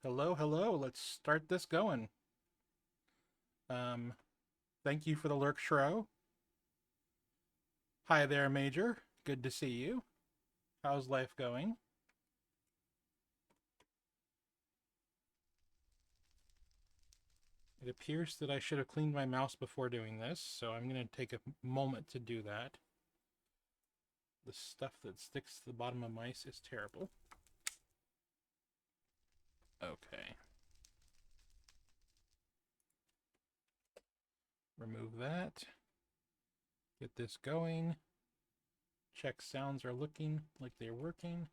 Hello, hello. Let's start this going. Um, Thank you for the lurk, Shro. Hi there, Major. Good to see you. How's life going? It appears that I should have cleaned my mouse before doing this, so I'm going to take a moment to do that. The stuff that sticks to the bottom of mice is terrible. Okay. Remove that. Get this going. Check sounds are looking like they're working.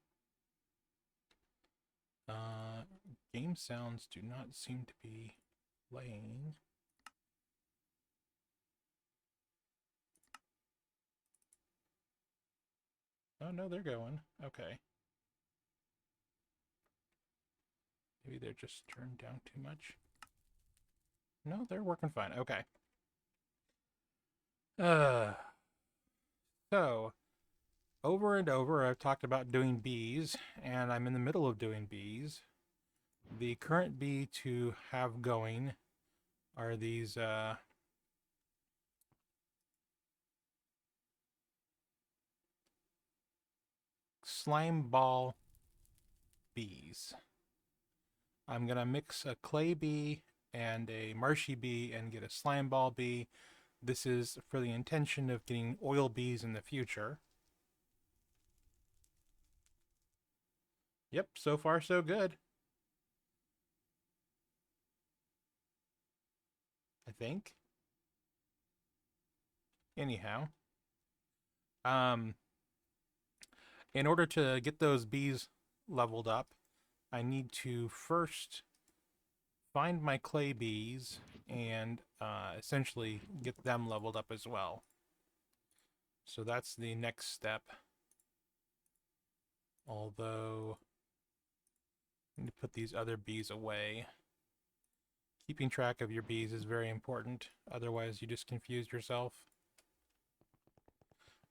Uh, Game sounds do not seem to be playing. Oh, no, they're going. Okay. Maybe they're just turned down too much. No, they're working fine. Okay. Uh, so, over and over, I've talked about doing bees, and I'm in the middle of doing bees. The current bee to have going are these slime ball bees. I'm going to mix a clay bee and a marshy bee and get a slime ball bee. This is for the intention of getting oil bees in the future. Yep, so far so good, I think. Anyhow, um, in order to get those bees leveled up, I need to first find my clay bees and essentially get them leveled up as well. So that's the next step. Although, I need to put these other bees away. Keeping track of your bees is very important. Otherwise, you just confuse yourself.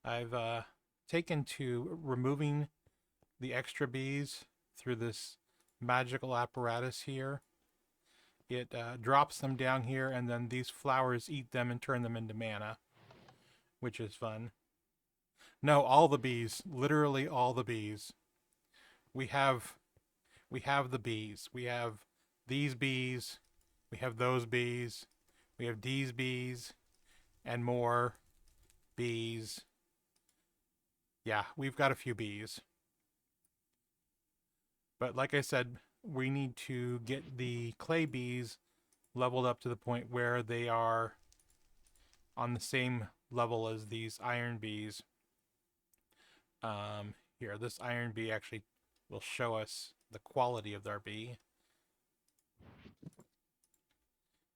I've taken to removing the extra bees through this magical apparatus here. It drops them down here, and then these flowers eat them and turn them into mana, which is fun. No, all the bees, literally all the bees. We have we have the bees. We have these bees. We have those bees. We have these bees and more bees. Yeah, we've got a few bees. But like I said, we need to get the clay bees leveled up to the point where they are on the same level as these iron bees. Here, this iron bee actually will show us the quality of their bee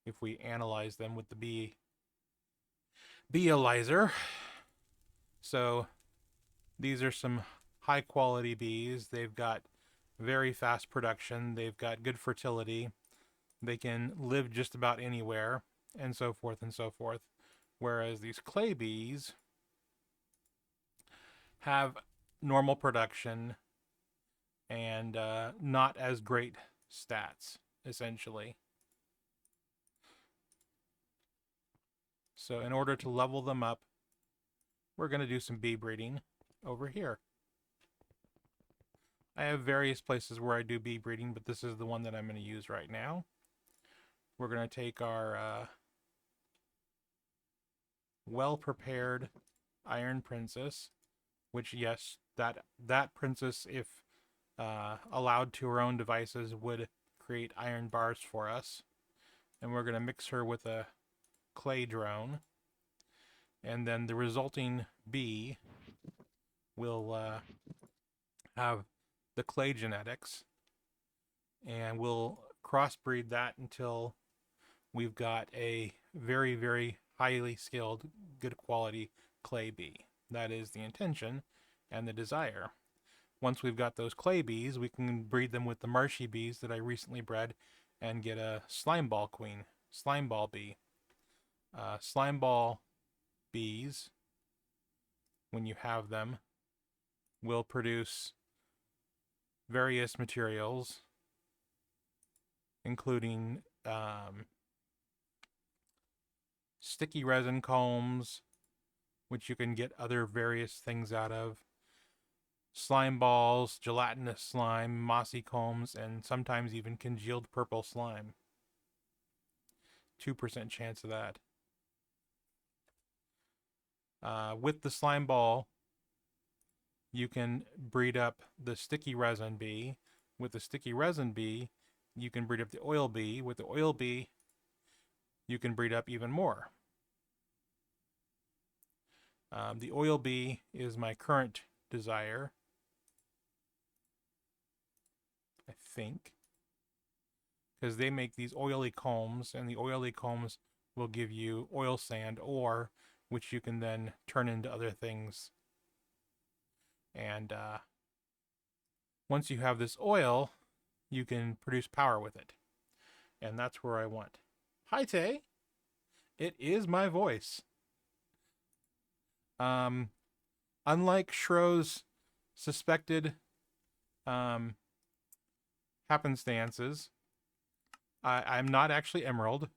if we analyze them with the beealyzer. So these are some high quality bees. They've got very fast production. They've got good fertility. They can live just about anywhere, and so forth and so forth. Whereas these clay bees have normal production and not as great stats, essentially. So in order to level them up, we're going to do some bee breeding over here. I have various places where I do bee breeding, but this is the one that I'm going to use right now. We're going to take our well-prepared Iron Princess, which, yes, that princess, if allowed to her own devices, would create iron bars for us. And we're going to mix her with a clay drone. And then the resulting bee will have the clay genetics. And we'll crossbreed that until we've got a very, very highly skilled, good quality clay bee. That is the intention and the desire. Once we've got those clay bees, we can breed them with the marshy bees that I recently bred and get a slime ball bee. Slime ball bees, when you have them, will produce various materials including sticky resin combs, which you can get other various things out of, slime balls, gelatinous slime, mossy combs, and sometimes even congealed purple slime. 2% chance of that. With the slime ball, you can breed up the sticky resin bee. With the sticky resin bee, you can breed up the oil bee. With the oil bee, you can breed up even more. The oil bee is my current desire, I think, because they make these oily combs, and the oily combs will give you oil sand ore, which you can then turn into other things. And once you have this oil, you can produce power with it. And that's where I want. Hi, Tay. It is my voice. Unlike Shro's suspected happenstances, I'm not actually Emerald.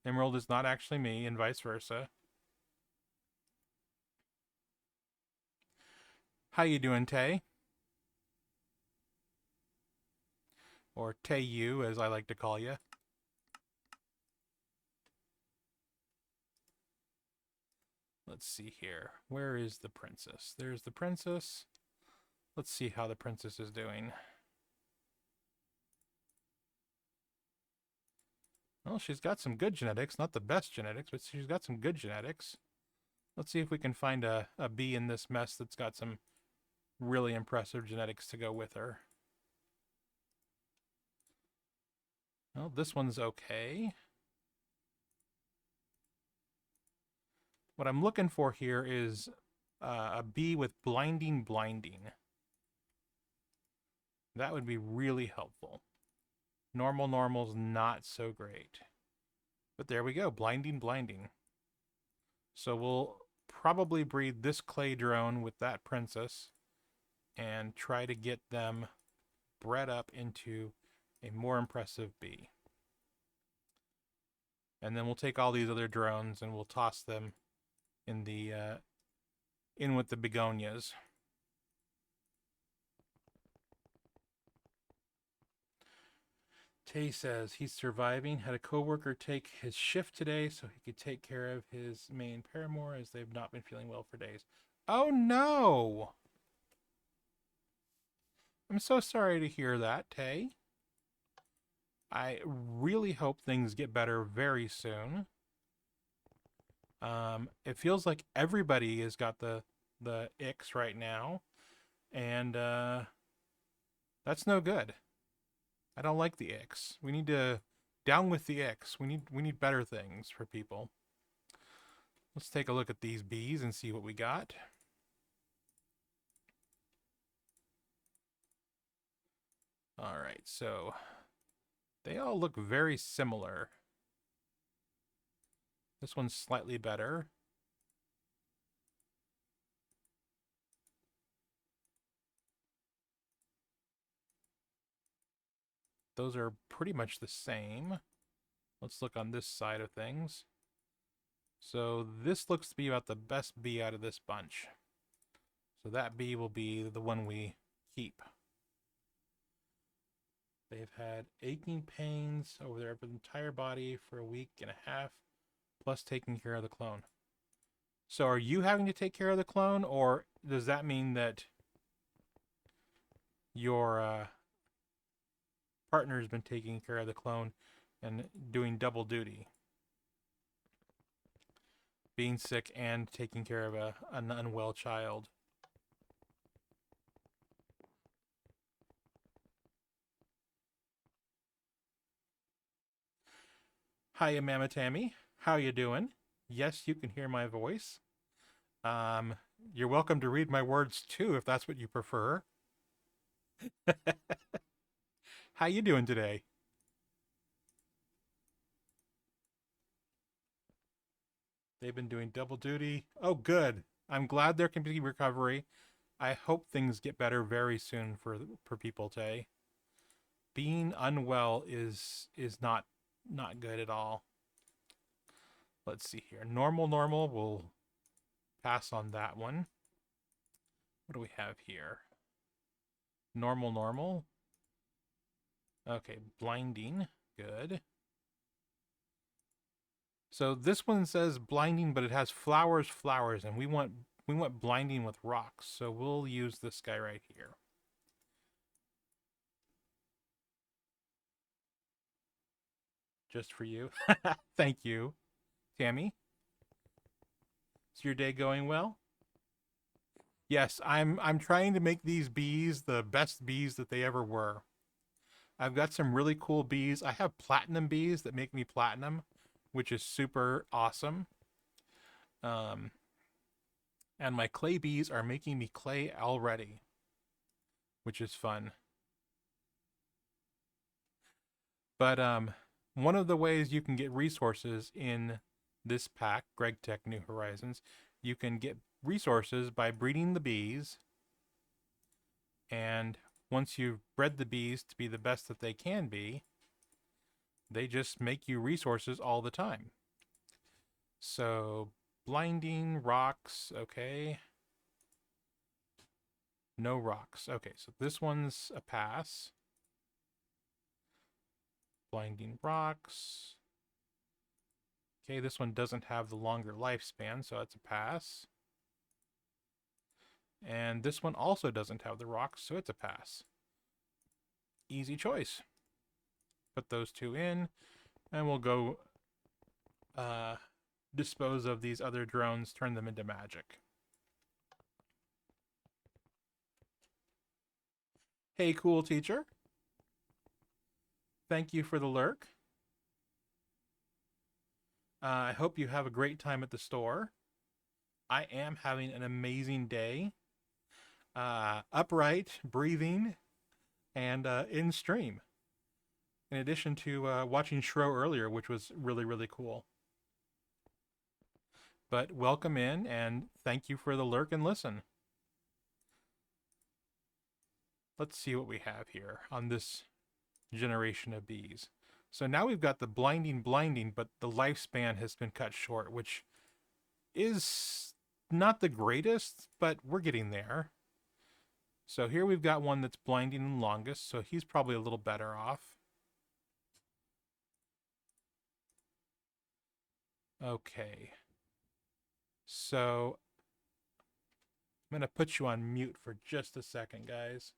Emerald is not actually me, and vice versa. How you doing, Tay? Or Tay-you, as I like to call you. Let's see here. Where is the princess? There's the princess. Let's see how the princess is doing. Well, she's got some good genetics. Not the best genetics, but she's got some good genetics. Let's see if we can find a bee in this mess that's got some really impressive genetics to go with her. Well, this one's okay. What I'm looking for here is a bee with blinding. That would be really helpful. Normal's not so great. But there we go, blinding. So we'll probably breed this clay drone with that princess and try to get them bred up into a more impressive bee. And then we'll take all these other drones and we'll toss them in the in with the begonias. Tay says he's surviving. Had a coworker take his shift today so he could take care of his main paramour as they've not been feeling well for days. Oh no! I'm so sorry to hear that, Tay. I really hope things get better very soon. It feels like everybody has got the icks right now, and that's no good. I don't like the icks. We need to down with the icks. We need better things for people. Let's take a look at these bees and see what we got. All right, so they all look very similar. This one's slightly better. Those are pretty much the same. Let's look on this side of things. So this looks to be about the best bee out of this bunch. So that bee will be the one we keep. They've had aching pains over their entire body for a week and a half, plus taking care of the clone. So are you having to take care of the clone, or does that mean that your partner's been taking care of the clone and doing double duty? Being sick and taking care of an unwell child. Hiya, Mama Tammy. How you doing? Yes, you can hear my voice. You're welcome to read my words too, if that's what you prefer. How you doing today? They've been doing double duty. Oh, good. I'm glad there can be recovery. I hope things get better very soon for people, Tay. being unwell is not good at all. Let's see here. Normal, we'll pass on that one. What do we have here? Normal. Okay, blinding. Good. So this one says blinding, but it has flowers, and we want blinding with rocks. So we'll use this guy right here. Just for you. Thank you. Tammy? Is your day going well? Yes, I'm trying to make these bees the best bees that they ever were. I've got some really cool bees. I have platinum bees that make me platinum, which is super awesome. And my clay bees are making me clay already, which is fun. But one of the ways you can get resources in this pack, Gregtech New Horizons, you can get resources by breeding the bees. And once you've bred the bees to be the best that they can be, they just make you resources all the time. So, blinding, rocks, okay. No rocks. Okay, so this one's a pass. Blinding rocks. Okay, this one doesn't have the longer lifespan, so that's a pass. And this one also doesn't have the rocks, so it's a pass. Easy choice. Put those two in, and we'll go dispose of these other drones, turn them into magic. Hey, cool teacher. Thank you for the lurk. I hope you have a great time at the store. I am having an amazing day. Upright, breathing, and in stream. In addition to watching Shro earlier, which was really, really cool. But welcome in, and thank you for the lurk and listen. Let's see what we have here on this generation of bees. So now we've got the blinding, but the lifespan has been cut short, which is not the greatest, but we're getting there. So here we've got one that's blinding the longest, so he's probably a little better off. Okay. So I'm going to put you on mute for just a second, guys.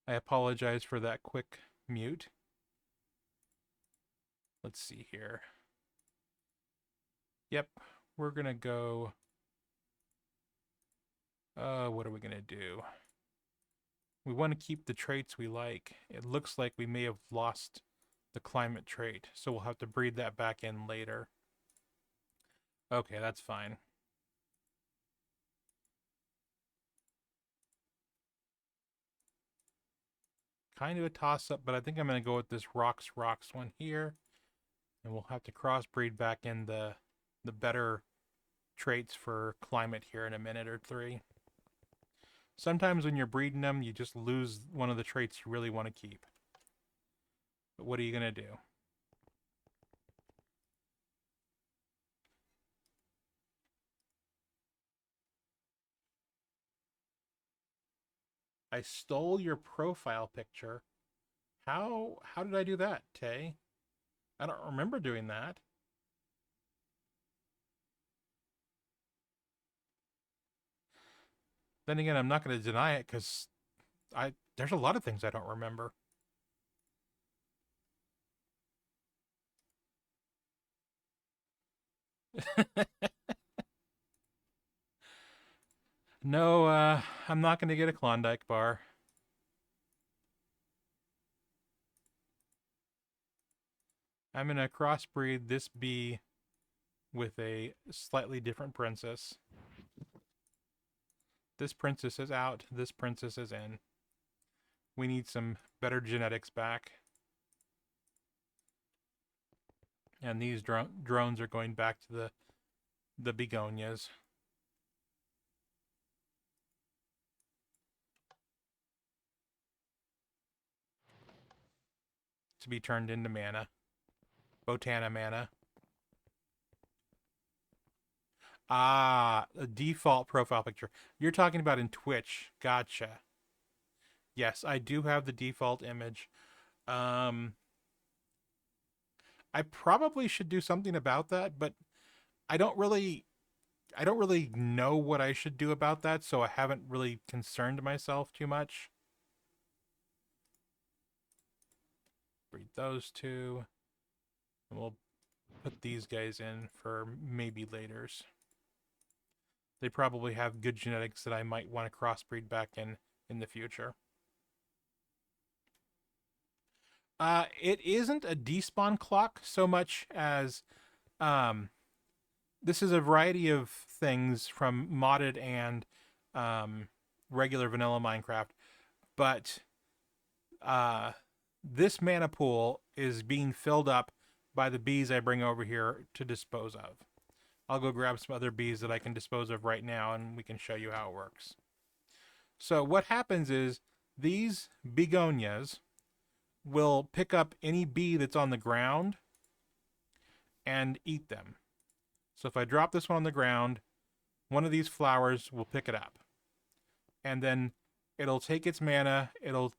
I apologize for that quick mute. Let's see here. Yep, we're going to go... what are we going to do? We want to keep the traits we like. It looks like we may have lost the climate trait, so we'll have to breed that back in later. Okay, that's fine. Kind of a toss-up, but I think I'm going to go with this rocks one here. And we'll have to crossbreed back in the better traits for climate here in a minute or three. Sometimes when you're breeding them, you just lose one of the traits you really want to keep. But what are you going to do? I stole your profile picture. How did I do that, Tay? I don't remember doing that. Then again, I'm not going to deny it because there's a lot of things I don't remember. No, I'm not going to get a Klondike bar. I'm going to crossbreed this bee with a slightly different princess. This princess is out. This princess is in. We need some better genetics back. And these drones are going back to the begonias. To be turned into mana. Botana mana. Ah, a default profile picture. You're talking about in Twitch. Gotcha. Yes, I do have the default image. I probably should do something about that, but I don't really know what I should do about that, so I haven't really concerned myself too much. Breed those two. And we'll put these guys in for maybe laters. They probably have good genetics that I might want to crossbreed back in the future. It isn't a despawn clock so much as this is a variety of things from modded and regular vanilla Minecraft, but this mana pool is being filled up by the bees I bring over here to dispose of. I'll go grab some other bees that I can dispose of right now, and we can show you how it works. So what happens is these begonias will pick up any bee that's on the ground and eat them. So if I drop this one on the ground, one of these flowers will pick it up. And then it'll take its mana, it'll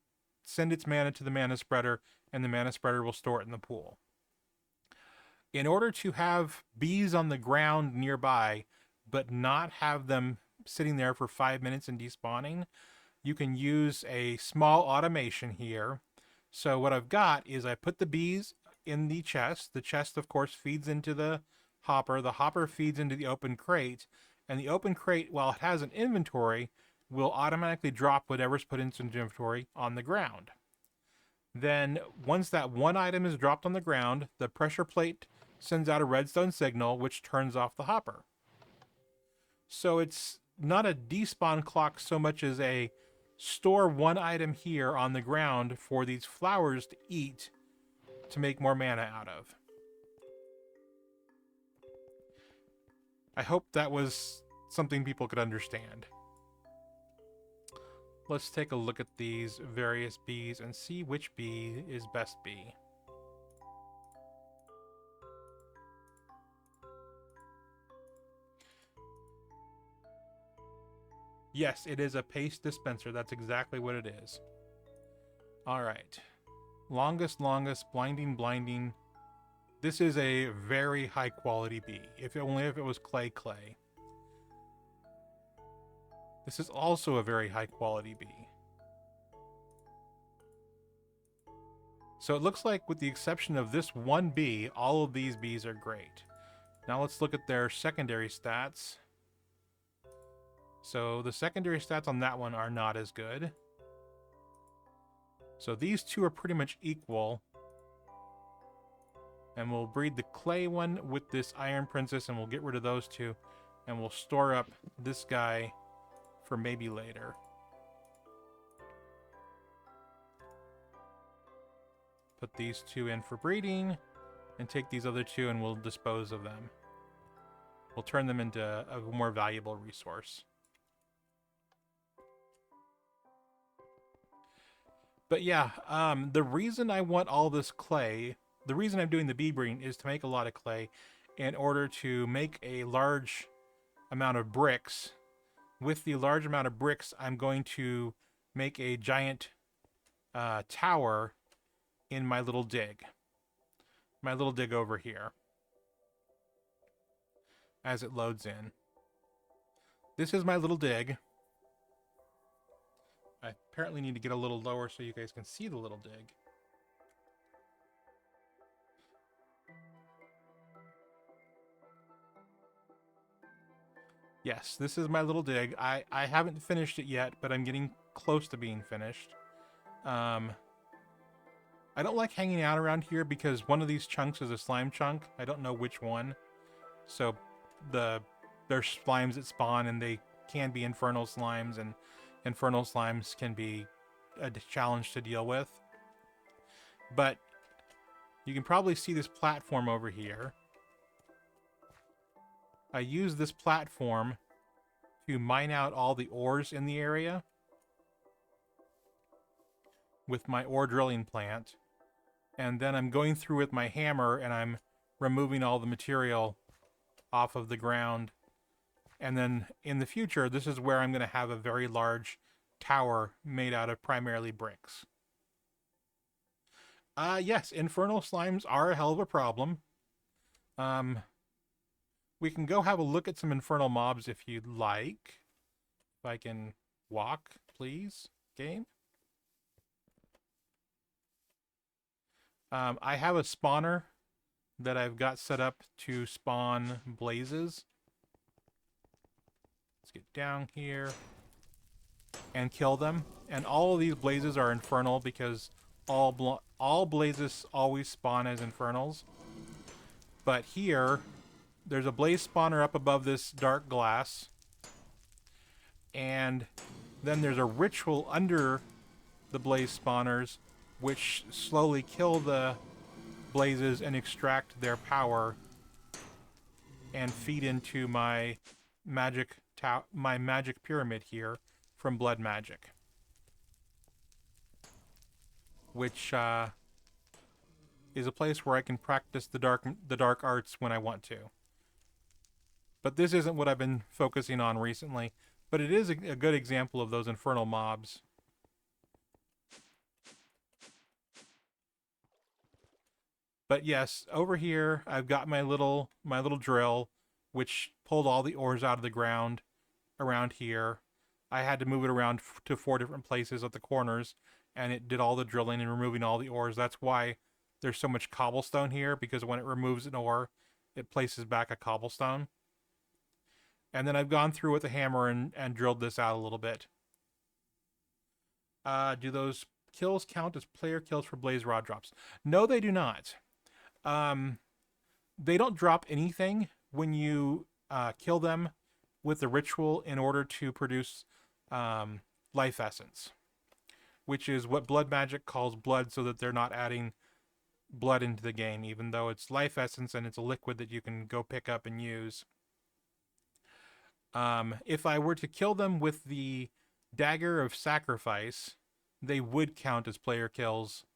send its mana to the mana spreader, and the mana spreader will store it in the pool. In order to have bees on the ground nearby, but not have them sitting there for 5 minutes and despawning, you can use a small automation here. So what I've got is I put the bees in the chest. The chest, of course, feeds into the hopper feeds into the open crate, and the open crate, while it has an inventory, will automatically drop whatever's put into inventory on the ground. Then once that one item is dropped on the ground, the pressure plate sends out a redstone signal which turns off the hopper. So it's not a despawn clock so much as a store one item here on the ground for these flowers to eat to make more mana out of. I hope that was something people could understand. Let's take a look at these various bees and see which bee is best bee. Yes, it is a paste dispenser. That's exactly what it is. All right. Longest, blinding. This is a very high quality bee. If it was clay. This is also a very high quality bee. So it looks like with the exception of this one bee, all of these bees are great. Now let's look at their secondary stats. So the secondary stats on that one are not as good. So these two are pretty much equal. And we'll breed the clay one with this iron princess, and we'll get rid of those two. And we'll store up this guy for maybe later. Put these two in for breeding, and take these other two and we'll dispose of them. We'll turn them into a more valuable resource. But yeah, the reason I want all this clay, the reason I'm doing the bee breeding is to make a lot of clay in order to make a large amount of bricks. With the large amount of bricks, I'm going to make a giant tower in my little dig. My little dig over here. As it loads in. This is my little dig. I apparently need to get a little lower so you guys can see the little dig. Yes, this is my little dig. I haven't finished it yet, but I'm getting close to being finished. I don't like hanging out around here because one of these chunks is a slime chunk. I don't know which one. So there's slimes that spawn and they can be infernal slimes, and infernal slimes can be a challenge to deal with. But You can probably see this platform over here. I use this platform to mine out all the ores in the area with my ore drilling plant. And then I'm going through with my hammer and I'm removing all the material off of the ground. And then in the future, this is where I'm going to have a very large tower made out of primarily bricks. Yes, infernal slimes are a hell of a problem. We can go have a look at some infernal mobs if you'd like. If I can walk, please, game. I have a spawner that I've got set up to spawn blazes. Let's get down here and kill them. And all of these blazes are infernal because all blazes always spawn as infernals. But here, there's a blaze spawner up above this dark glass. And then there's a ritual under the blaze spawners, which slowly kill the blazes and extract their power and feed into my magic pyramid here from blood magic, which is a place where I can practice the dark arts when I want to. But this isn't what I've been focusing on recently, but it is a good example of those infernal mobs. But yes, over here I've got my little drill, which pulled all the ores out of the ground around here. I had to move it around to 4 different places at the corners, and it did all the drilling and removing all the ores. That's why there's so much cobblestone here, because when it removes an ore, it places back a cobblestone. And then I've gone through with a hammer and drilled this out a little bit. Do those kills count as player kills for blaze rod drops? No, they do not. They don't drop anything when you kill them with the ritual in order to produce life essence, which is what blood magic calls blood, so that they're not adding blood into the game, even though it's life essence and it's a liquid that you can go pick up and use. If I were to kill them with the dagger of sacrifice, they would count as player kills.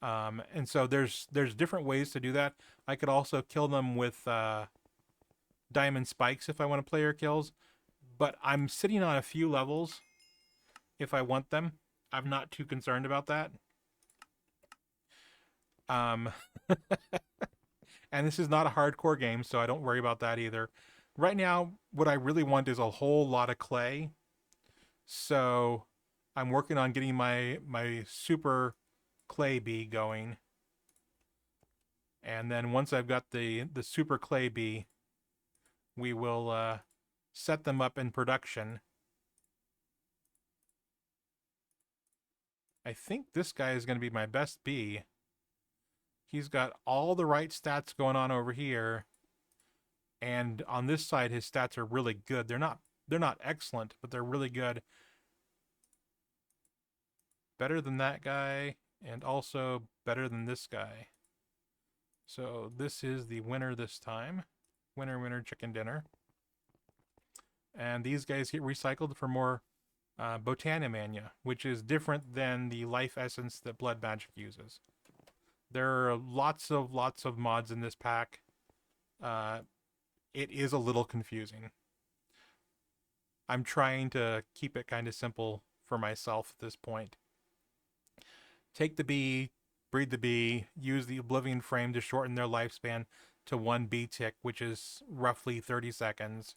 And so there's different ways to do that. I could also kill them with diamond spikes if I want to player kills, but I'm sitting on a few levels if I want them. I'm not too concerned about that. And this is not a hardcore game, so I don't worry about that either. Right now, what I really want is a whole lot of clay. So I'm working on getting my super clay bee going. And then once I've got the super clay bee, we will set them up in production. I think this guy is going to be my best bee. He's got all the right stats going on over here. And on this side, his stats are really good. They're not excellent, but they're really good. Better than that guy, and also better than this guy. So this is the winner this time. Winner, winner, chicken dinner. And these guys get recycled for more Botanimania, which is different than the life essence that blood magic uses. There are lots of mods in this pack. It is a little confusing. I'm trying to keep it kind of simple for myself at this point. Take the bee, breed the bee, use the Oblivion frame to shorten their lifespan to 1 bee tick, which is roughly 30 seconds.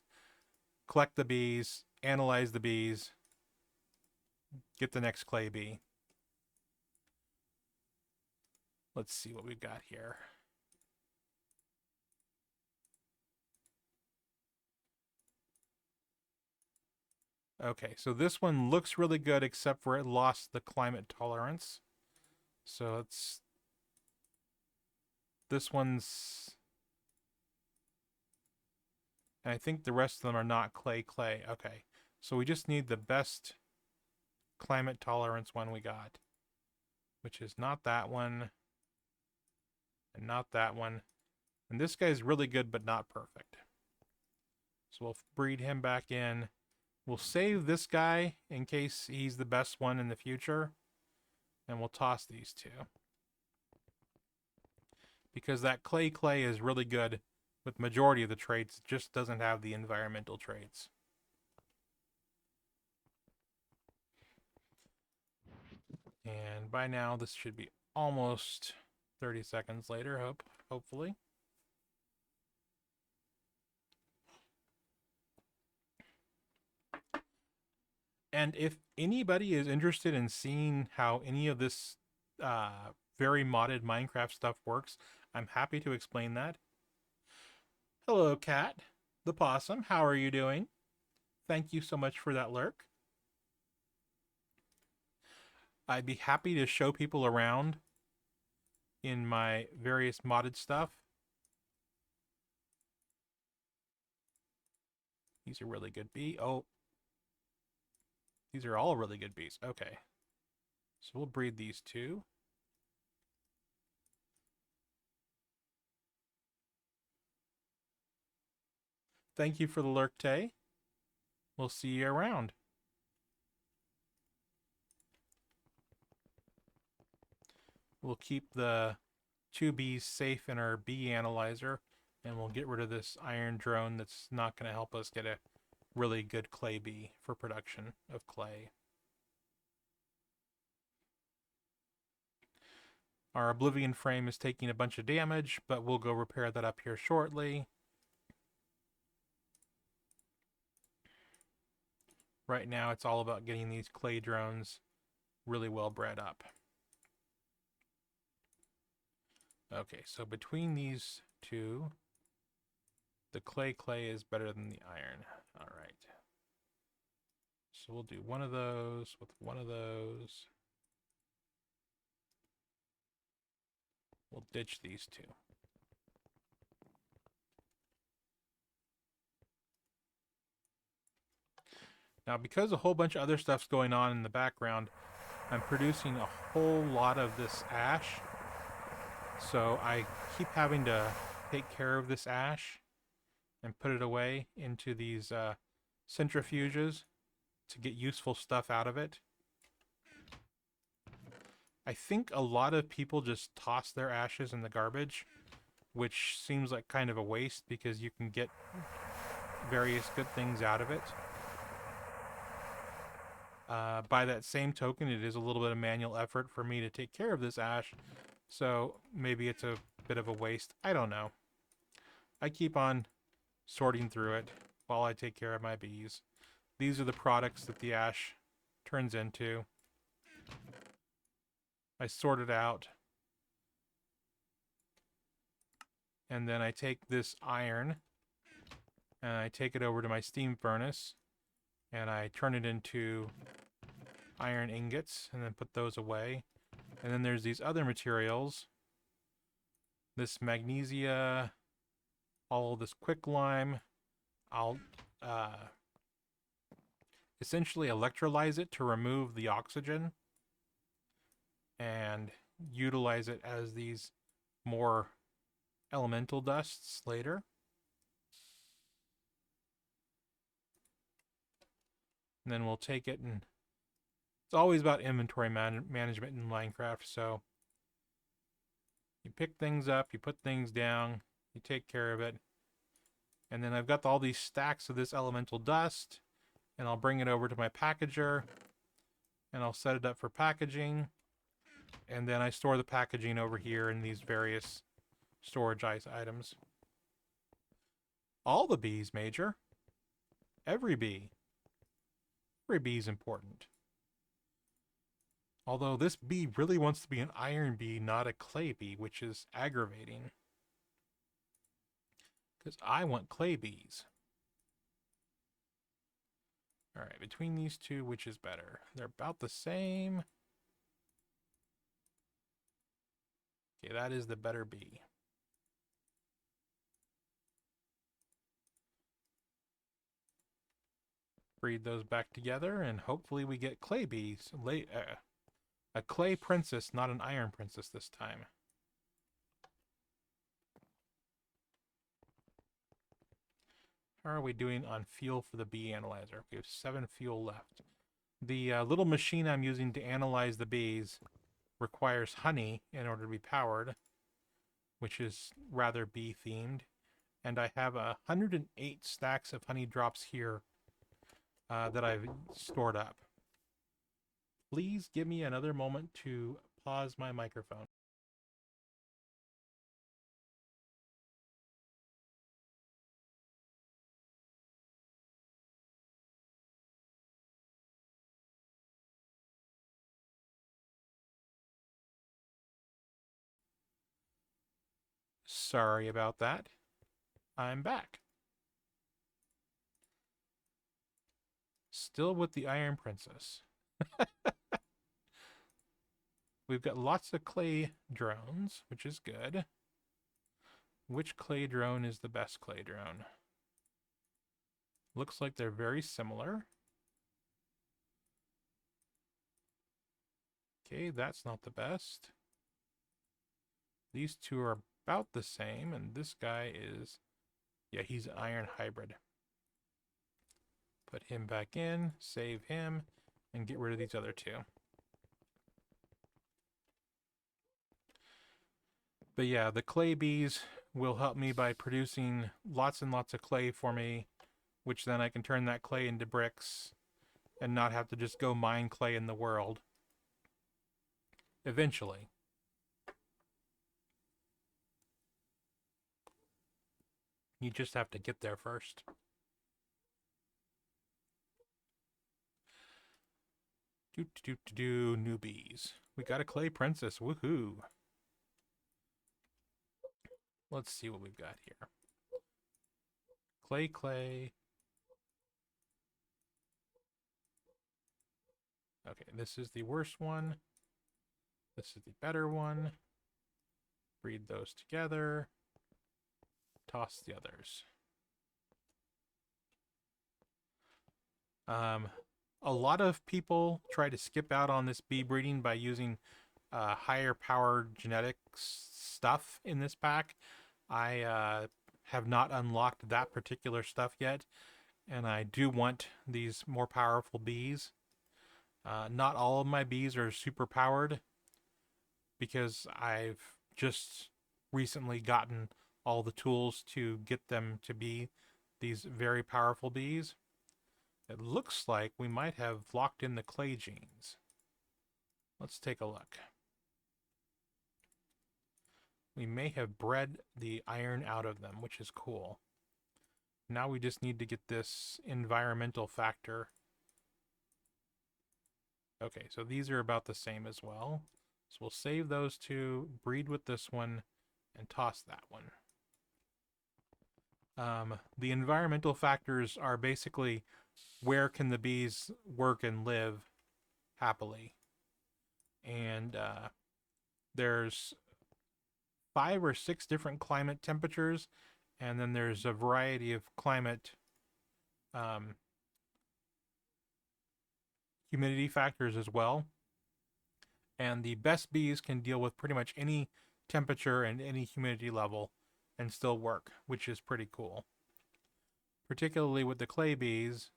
Collect the bees, analyze the bees, get the next clay bee. Let's see what we've got here. Okay, so this one looks really good, except for it lost the climate tolerance. So it's... This one's... And I think the rest of them are not clay. Okay, so we just need the best climate tolerance one we got, which is not that one. And not that one. And this guy's really good, but not perfect. So we'll breed him back in. We'll save this guy in case he's the best one in the future. And we'll toss these two. Because that clay is really good with majority of the traits. It just doesn't have the environmental traits. And by now, this should be almost 30 seconds later, hopefully. And if anybody is interested in seeing how any of this very modded Minecraft stuff works, I'm happy to explain that. Hello, Cat, the possum. How are you doing? Thank you so much for that lurk. I'd be happy to show people around in my various modded stuff. These are really good bees. Oh, these are all really good bees. Okay. So we'll breed these two. Thank you for the lurk, Tay. We'll see you around. We'll keep the two bees safe in our bee analyzer, and we'll get rid of this iron drone that's not going to help us get a really good clay bee for production of clay. Our Oblivion frame is taking a bunch of damage, but we'll go repair that up here shortly. Right now, it's all about getting these clay drones really well bred up. Okay, so between these two, the clay is better than the iron. All right. So we'll do one of those with one of those. We'll ditch these two. Now, because a whole bunch of other stuff's going on in the background, I'm producing a whole lot of this ash. So I keep having to take care of this ash and put it away into these centrifuges to get useful stuff out of it. I think a lot of people just toss their ashes in the garbage, which seems like kind of a waste because you can get various good things out of it. By that same token, it is a little bit of manual effort for me to take care of this ash, so maybe it's a bit of a waste. I don't know. I keep on sorting through it while I take care of my bees. These are the products that the ash turns into. I sort it out. And then I take this iron and I take it over to my steam furnace and I turn it into iron ingots and then put those away. And then there's these other materials. This magnesia, all this quicklime. I'll essentially electrolyze it to remove the oxygen and utilize it as these more elemental dusts later. And then we'll take it, and it's always about inventory management in Minecraft. So you pick things up, you put things down, you take care of it. And then I've got all these stacks of this elemental dust, and I'll bring it over to my packager, and I'll set it up for packaging. And then I store the packaging over here in these various storage items. All the bees, Major. Every bee. Every bee is important. Although this bee really wants to be an iron bee, not a clay bee, which is aggravating. Because I want clay bees. Alright, between these two, which is better? They're about the same. Okay, that is the better bee. Breed those back together, and hopefully we get clay bees. A clay princess, not an iron princess this time. How are we doing on fuel for the bee analyzer? We have 7 fuel left. The little machine I'm using to analyze the bees requires honey in order to be powered, which is rather bee themed. And I have 108 stacks of honey drops here that I've stored up. Please give me another moment to pause my microphone. Sorry about that. I'm back. Still with the Iron Princess. We've got lots of clay drones, which is good. Which clay drone is the best clay drone? Looks like they're very similar. Okay, that's not the best. These two are about the same, and this guy is, yeah, he's an iron hybrid. Put him back in, save him, and get rid of these other two. But yeah, the clay bees will help me by producing lots and lots of clay for me, which then I can turn that clay into bricks and not have to just go mine clay in the world. Eventually. You just have to get there first. Newbies. We got a clay princess. Woohoo. Let's see what we've got here. Clay. Okay, this is the worst one. This is the better one. Breed those together. Toss the others. A lot of people try to skip out on this bee breeding by using higher powered genetics stuff in this pack. I have not unlocked that particular stuff yet, and I do want these more powerful bees. Not all of my bees are super powered because I've just recently gotten all the tools to get them to be these very powerful bees. It looks like we might have locked in the clay genes. Let's take a look. We may have bred the iron out of them, which is cool. Now we just need to get this environmental factor. Okay, so these are about the same as well. So we'll save those two, breed with this one, and toss that one. The environmental factors are basically where can the bees work and live happily. And there's 5 or 6 different climate temperatures, and then there's a variety of climate humidity factors as well. And the best bees can deal with pretty much any temperature and any humidity level and still work, which is pretty cool. Particularly with the clay bees,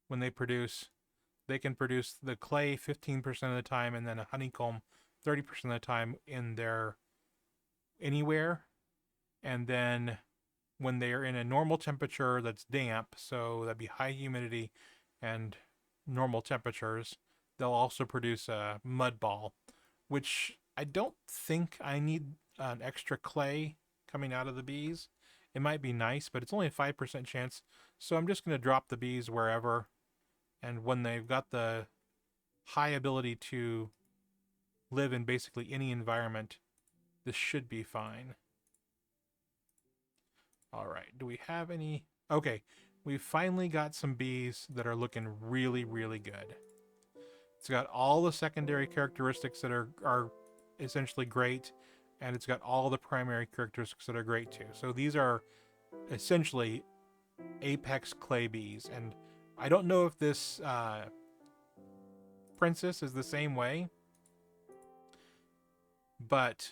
when they can produce the clay 15% of the time and then a honeycomb 30% of the time in their anywhere. And then when they are in a normal temperature that's damp, so that'd be high humidity and normal temperatures, they'll also produce a mud ball, which I don't think I need an extra clay coming out of the bees. It might be nice, but it's only a 5% chance. So I'm just going to drop the bees wherever. And when they've got the high ability to live in basically any environment, this should be fine. All right, do we have any? Okay, we've finally got some bees that are looking really, really good. It's got all the secondary characteristics that are essentially great, and it's got all the primary characteristics that are great too. So these are essentially apex clay bees, and I don't know if this princess is the same way, but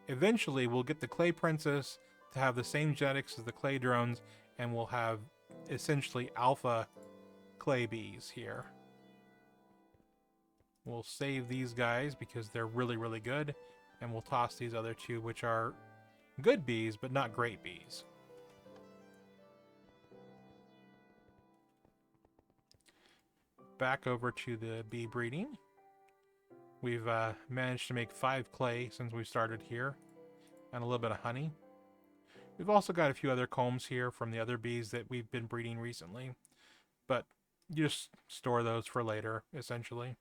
eventually we'll get the clay princess to have the same genetics as the clay drones, and we'll have essentially alpha clay bees here. We'll save these guys because they're really, really good, and we'll toss these other two, which are good bees, but not great bees. Back over to the bee breeding. We've managed to make 5 clay since we started here, and a little bit of honey. We've also got a few other combs here from the other bees that we've been breeding recently, but you just store those for later, essentially.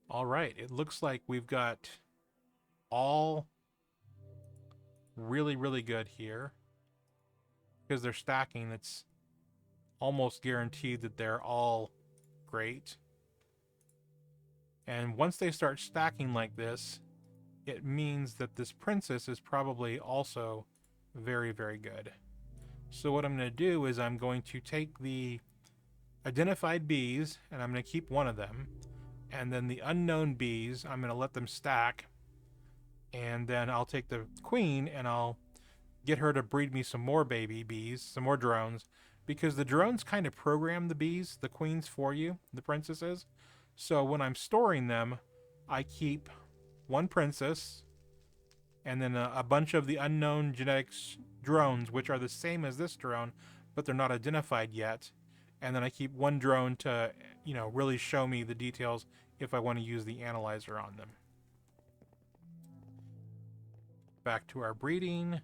Alright, it looks like we've got all really, really good here. Because they're stacking, it's almost guaranteed that they're all great. And once they start stacking like this, it means that this princess is probably also very, very good. So what I'm going to do is I'm going to take the identified bees, and I'm going to keep one of them. And then the unknown bees, I'm going to let them stack. And then I'll take the queen, and I'll get her to breed me some more baby bees, some more drones. Because the drones kind of program the bees, the queens for you, the princesses. So when I'm storing them, I keep one princess, and then a bunch of the unknown genetics drones, which are the same as this drone, but they're not identified yet. And then I keep one drone to, you know, really show me the details if I want to use the analyzer on them. Back to our breeding.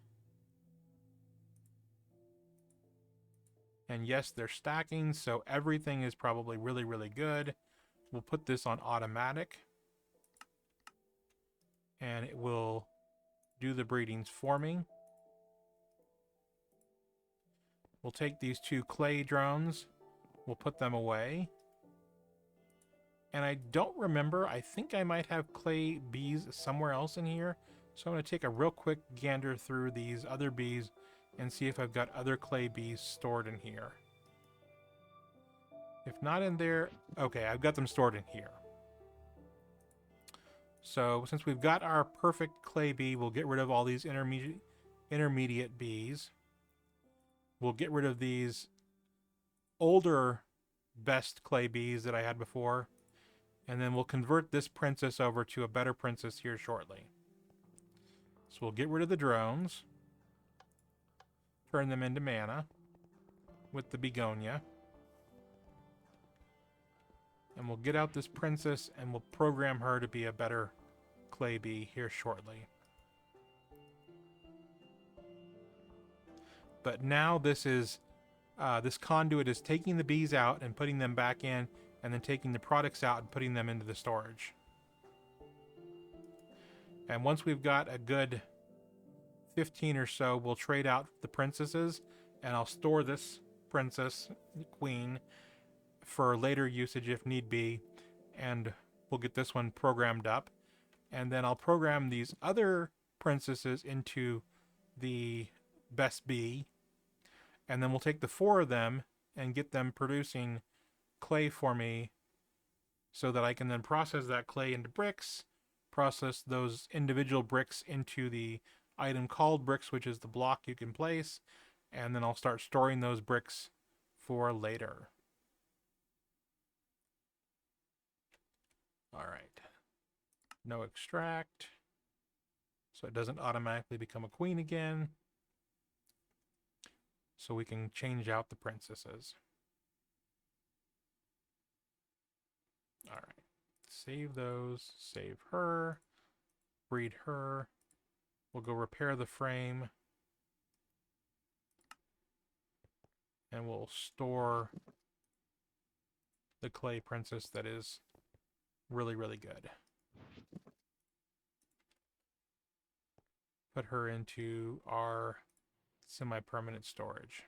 And yes, they're stacking, so everything is probably really, really good. We'll put this on automatic. And it will do the breedings for me. We'll take these 2 clay drones. We'll put them away. And I don't remember, I think I might have clay bees somewhere else in here. So I'm going to take a real quick gander through these other bees and see if I've got other clay bees stored in here. If not in there, okay, I've got them stored in here. So since we've got our perfect clay bee, we'll get rid of all these intermediate bees. We'll get rid of these older best clay bees that I had before. And then we'll convert this princess over to a better princess here shortly. So we'll get rid of the drones. Turn them into mana with the begonia. And we'll get out this princess and we'll program her to be a better clay bee here shortly. But now this is this conduit is taking the bees out and putting them back in, and then taking the products out and putting them into the storage. And once we've got a good 15 or so, we'll trade out the princesses, and I'll store this princess, queen, for later usage if need be, and we'll get this one programmed up. And then I'll program these other princesses into the best bee, and then we'll take the 4 of them and get them producing clay for me so that I can then process that clay into bricks, process those individual bricks into the item called bricks, which is the block you can place, and then I'll start storing those bricks for later. All right. No extract. So it doesn't automatically become a queen again. So we can change out the princesses. All right. Save those. Save her. Breed her. We'll go repair the frame. And we'll store the clay princess that is really, really good. Put her into our semi-permanent storage.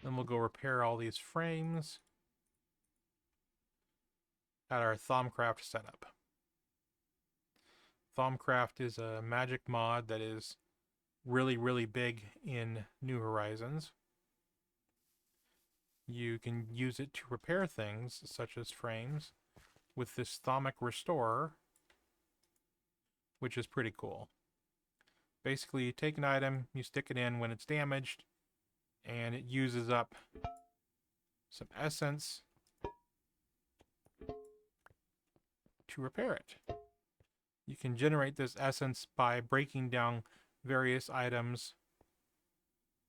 Then we'll go repair all these frames at our Thaumcraft setup. Thaumcraft is a magic mod that is really, really big in New Horizons. You can use it to repair things, such as frames, with this Thaumic Restorer, which is pretty cool. Basically, you take an item, you stick it in when it's damaged, and it uses up some essence to repair it. You can generate this essence by breaking down various items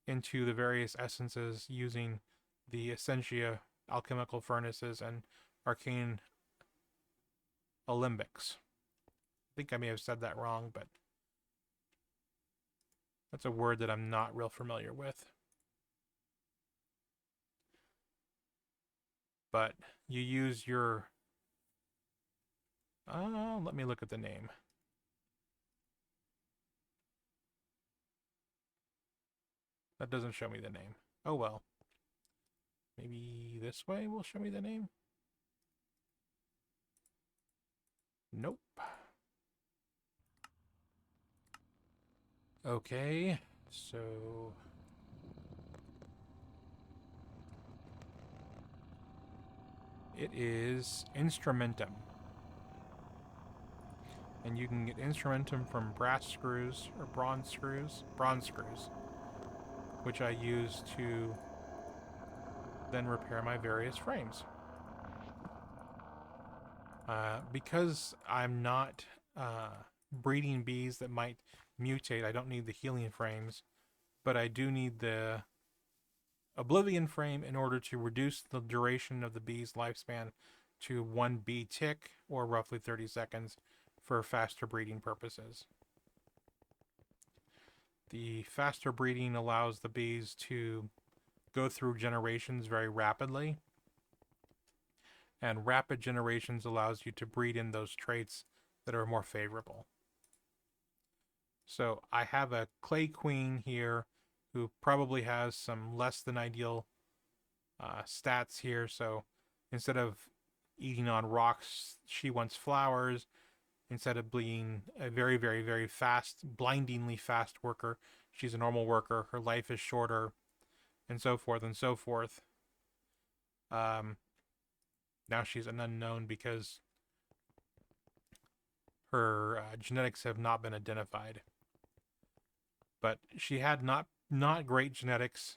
into the various essences using the Essentia alchemical furnaces and arcane alembics. I think I may have said that wrong, but that's a word that I'm not real familiar with. But you use your... let me look at the name. That doesn't show me the name. Oh well. Maybe this way will show me the name? Nope. Okay, so... it is Instrumentum. And you can get Instrumentum from brass screws, or bronze screws, which I use to then repair my various frames. Because I'm not breeding bees that might mutate, I don't need the healing frames, but I do need the Oblivion frame in order to reduce the duration of the bee's lifespan to 1 bee tick, or roughly 30 seconds, for faster breeding purposes. The faster breeding allows the bees to go through generations very rapidly, and rapid generations allows you to breed in those traits that are more favorable. So I have a clay queen here who probably has some less than ideal stats here, so instead of eating on rocks, she wants flowers. Instead of being a very, very, very fast, blindingly fast worker, she's a normal worker. Her life is shorter, and so forth and so forth. Now she's an unknown because her genetics have not been identified. But she had not great genetics,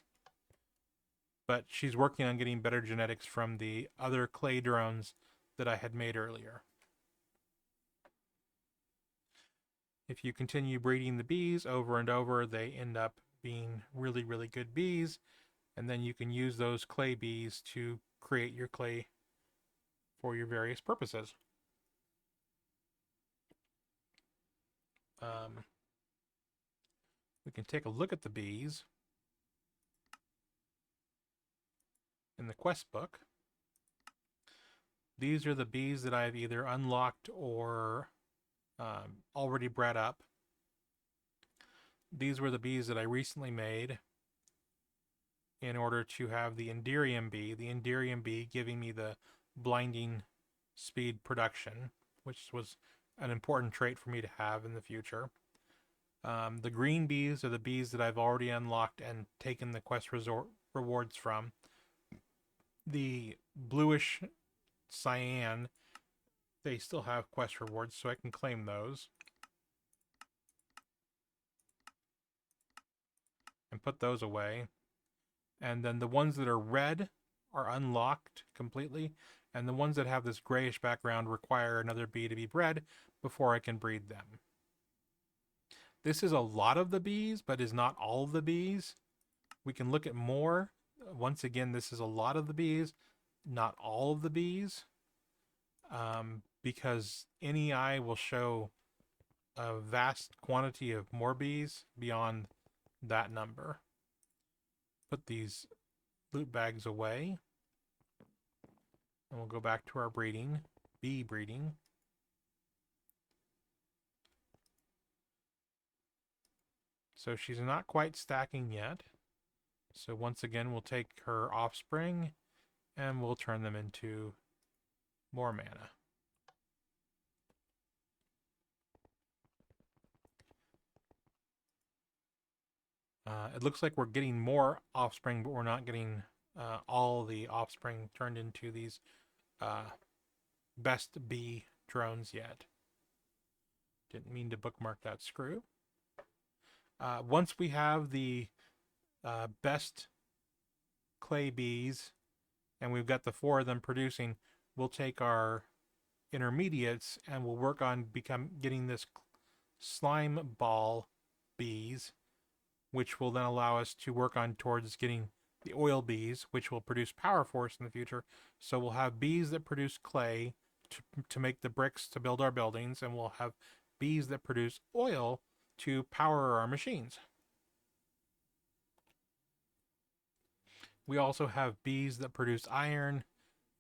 but she's working on getting better genetics from the other clay drones that I had made earlier. If you continue breeding the bees over and over, they end up being really, really good bees, and then you can use those clay bees to create your clay for your various purposes. We can take a look at the bees in the quest book. These are the bees that I've either unlocked or already bred up. These were the bees that I recently made in order to have the Enderium bee giving me the blinding speed production, which was an important trait for me to have in the future. The green bees are the bees that I've already unlocked and taken the quest rewards from. The bluish cyan, they still have quest rewards, so I can claim those. And put those away. And then the ones that are red are unlocked completely, and the ones that have this grayish background require another bee to be bred before I can breed them. This is a lot of the bees, but is not all of the bees. We can look at more. Once again, this is a lot of the bees, not all of the bees, because NEI will show a vast quantity of more bees beyond that number. Put these loot bags away, and we'll go back to our bee breeding. So she's not quite stacking yet. So once again, we'll take her offspring and we'll turn them into more mana. It looks like we're getting more offspring, but we're not getting all the offspring turned into these best bee drones yet. Didn't mean to bookmark that screw. Once we have the best clay bees, and we've got the 4 of them producing, we'll take our intermediates and we'll work on getting this slime ball bees, which will then allow us to work on towards getting the oil bees, which will produce power force in the future. So we'll have bees that produce clay to make the bricks to build our buildings, and we'll have bees that produce oil to power our machines. We also have bees that produce iron,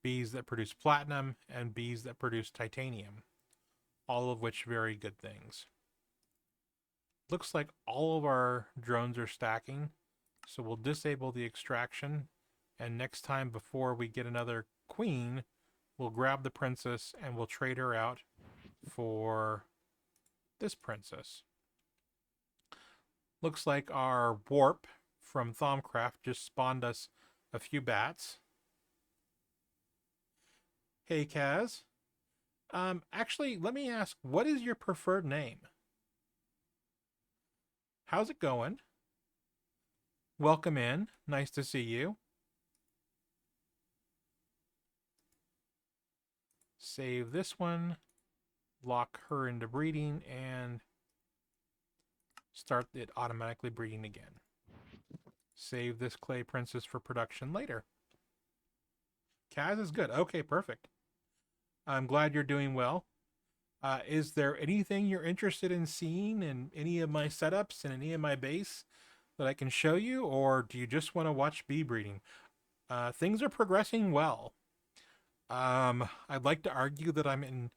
bees that produce platinum, and bees that produce titanium, all of which very good things. Looks like all of our drones are stacking, so we'll disable the extraction, and next time before we get another queen, we'll grab the princess and we'll trade her out for this princess. Looks like our warp from Thaumcraft just spawned us a few bats. Hey, Kaz. Actually, let me ask, what is your preferred name? How's it going? Welcome in. Nice to see you. Save this one. Lock her into breeding and start it automatically breeding again. Save this clay princess for production later. Kaz is good. Okay, perfect. I'm glad you're doing well. Is there anything you're interested in seeing in any of my setups and any of my base that I can show you, or do you just want to watch bee breeding? Things are progressing well. I'd like to argue that I'm in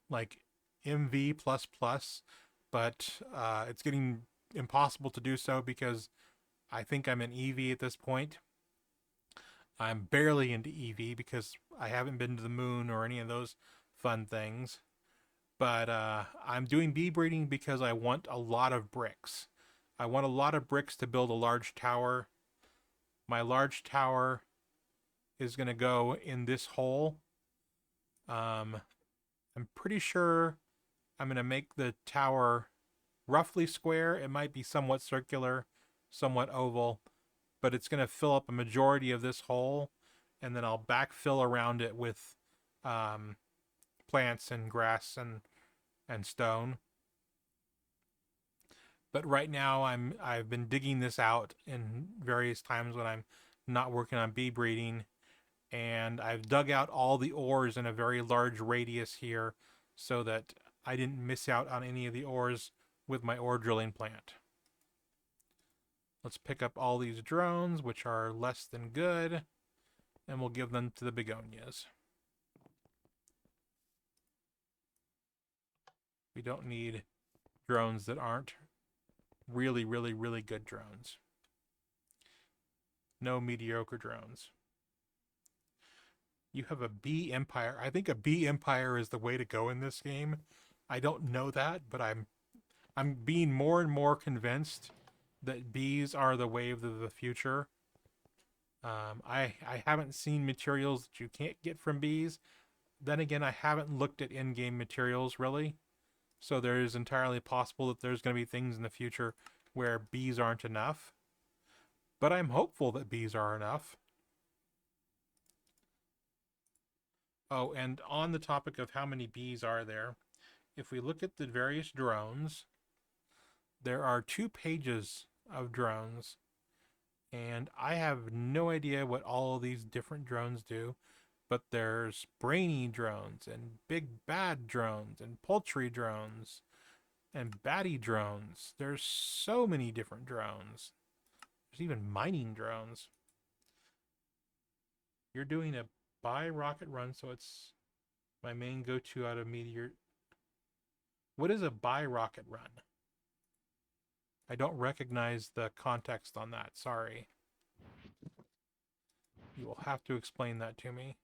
like MV++, but it's getting impossible to do so because I think I'm in EV at this point. I'm barely into EV because I haven't been to the moon or any of those fun things. But I'm doing bee breeding because I want a lot of bricks. I want a lot of bricks to build a large tower. My large tower is going to go in this hole. I'm pretty sure I'm going to make the tower roughly square. It might be somewhat circular, somewhat oval, but it's going to fill up a majority of this hole, and then I'll backfill around it with plants and grass and stone. But right now I've been digging this out in various times when I'm not working on bee breeding, and I've dug out all the ores in a very large radius here so that I didn't miss out on any of the ores with my ore drilling plant. Let's pick up all these drones, which are less than good, and we'll give them to the begonias. We don't need drones that aren't really, really, really good drones. No mediocre drones. You have a bee empire. I think a bee empire is the way to go in this game. I don't know that, but I'm being more and more convinced that bees are the wave of the future. I haven't seen materials that you can't get from bees. Then again, I haven't looked at in-game materials really. So there is entirely possible that there's going to be things in the future where bees aren't enough. But I'm hopeful that bees are enough. Oh, and on the topic of how many bees are there, if we look at the various drones, there are 2 pages of drones, and I have no idea what all of these different drones do, but there's brainy drones and big bad drones and poultry drones and batty drones. There's so many different drones. There's even mining drones. You're doing a buy rocket run, so it's my main go-to out of Meteor. What is a buy rocket run? I don't recognize the context on that. Sorry. You will have to explain that to me.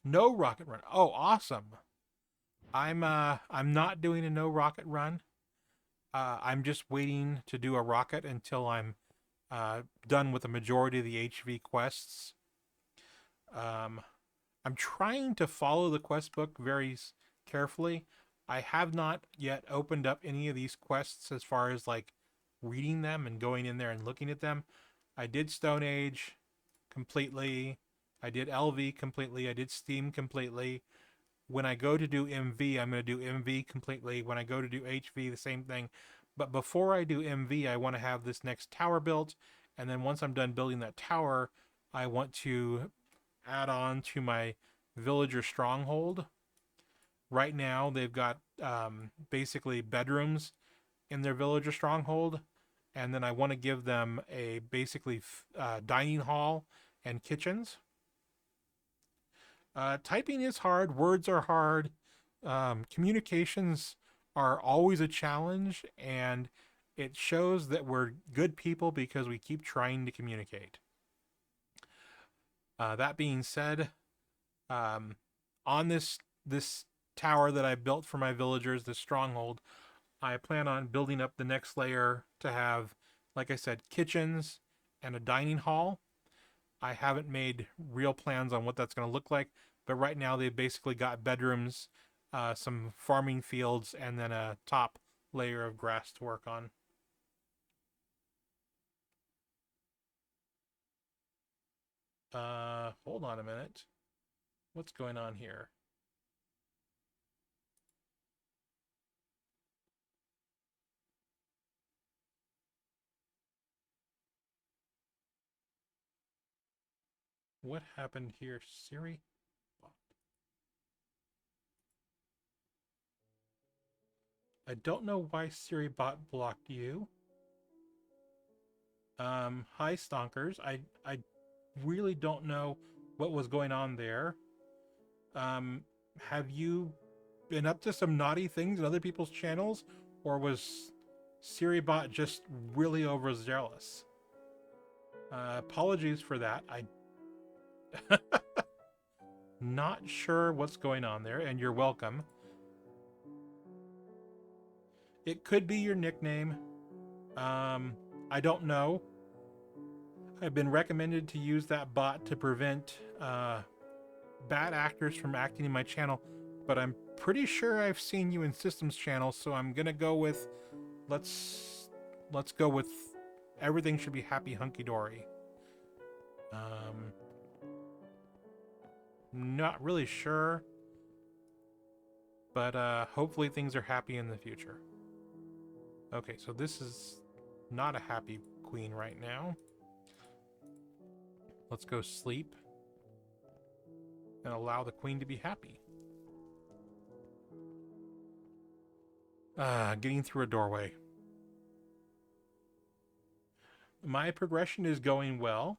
No rocket run. Oh, awesome. I'm not doing a no rocket run. I'm just waiting to do a rocket until I'm done with the majority of the HV quests. I'm trying to follow the quest book very carefully. I have not yet opened up any of these quests as far as like reading them and going in there and looking at them. I did Stone Age completely. I did LV completely. I did Steam completely. When I go to do MV, I'm going to do MV completely. When I go to do HV, the same thing. But before I do MV, I want to have this next tower built. And then once I'm done building that tower, I want to add on to my villager stronghold. Right now, they've got basically bedrooms in their villager stronghold. And then I want to give them a basically dining hall and kitchens. Typing is hard. Words are hard. Communications are always a challenge, and it shows that we're good people because we keep trying to communicate. That being said, on this tower that I built for my villagers, this stronghold, I plan on building up the next layer to have, like I said, kitchens and a dining hall. I haven't made real plans on what that's going to look like, but right now they've basically got bedrooms, some farming fields, and then a top layer of grass to work on. Hold on a minute. What's going on here? What happened here, Siri? I don't know why Siri bot blocked you. Hi Stonkers. I really don't know what was going on there. Have you been up to some naughty things in other people's channels, or was SiriBot just really overzealous? Apologies for that. I not sure what's going on there, and you're welcome. It could be your nickname. I don't know. I've been recommended to use that bot to prevent bad actors from acting in my channel, but I'm pretty sure I've seen you in Systems channel, so I'm gonna go with let's go with everything should be happy hunky dory. Not really sure, but hopefully things are happy in the future. Okay, so this is not a happy queen right now. Let's go sleep and allow the queen to be happy. Getting through a doorway. My progression is going well.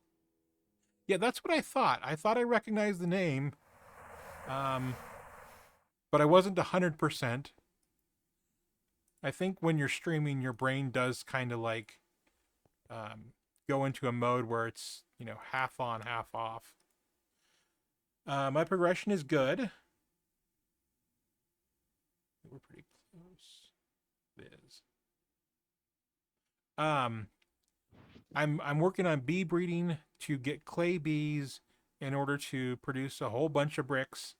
Yeah, that's what I thought. I thought I recognized the name, but I wasn't 100%. I think when you're streaming, your brain does kind of like go into a mode where it's, you know, half on, half off. My progression is good. We're pretty close. Viz. I'm working on bee breeding to get clay bees in order to produce a whole bunch of bricks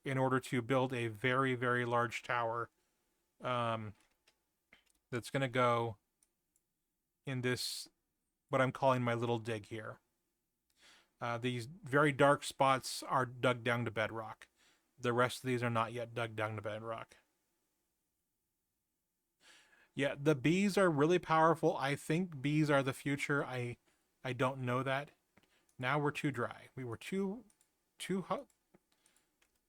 in order to build a very, very large tower that's going to go in this, what I'm calling my little dig here. These very dark spots are dug down to bedrock. The rest of these are not yet dug down to bedrock. Yeah, the bees are really powerful. I think bees are the future. I don't know that. Now we're too dry. We were too hot.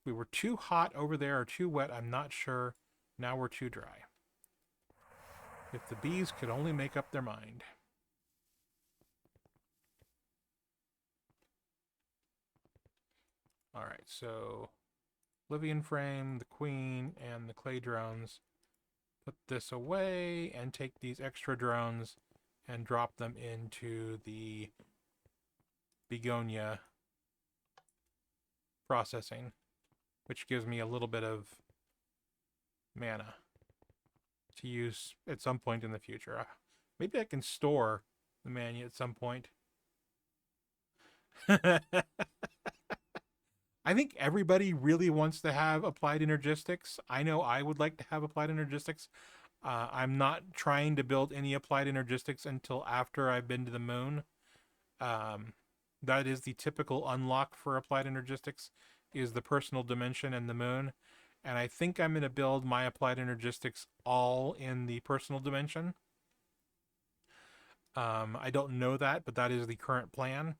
We were too hot over there or too wet. I'm not sure. Now we're too dry. If the bees could only make up their mind. All right, so Livian frame, the queen, and the clay drones. Put this away and take these extra drones and drop them into the begonia processing, which gives me a little bit of mana to use at some point in the future. Maybe I can store the mana at some point. think everybody really wants to have applied energistics. I know I would like to have applied energistics. I'm not trying to build any applied energistics until after I've been to the moon. Um, that is the typical unlock for applied energistics, is the personal dimension and the moon. And I think I'm going to build my applied energistics all in the personal dimension. I don't know that, but that is the current plan.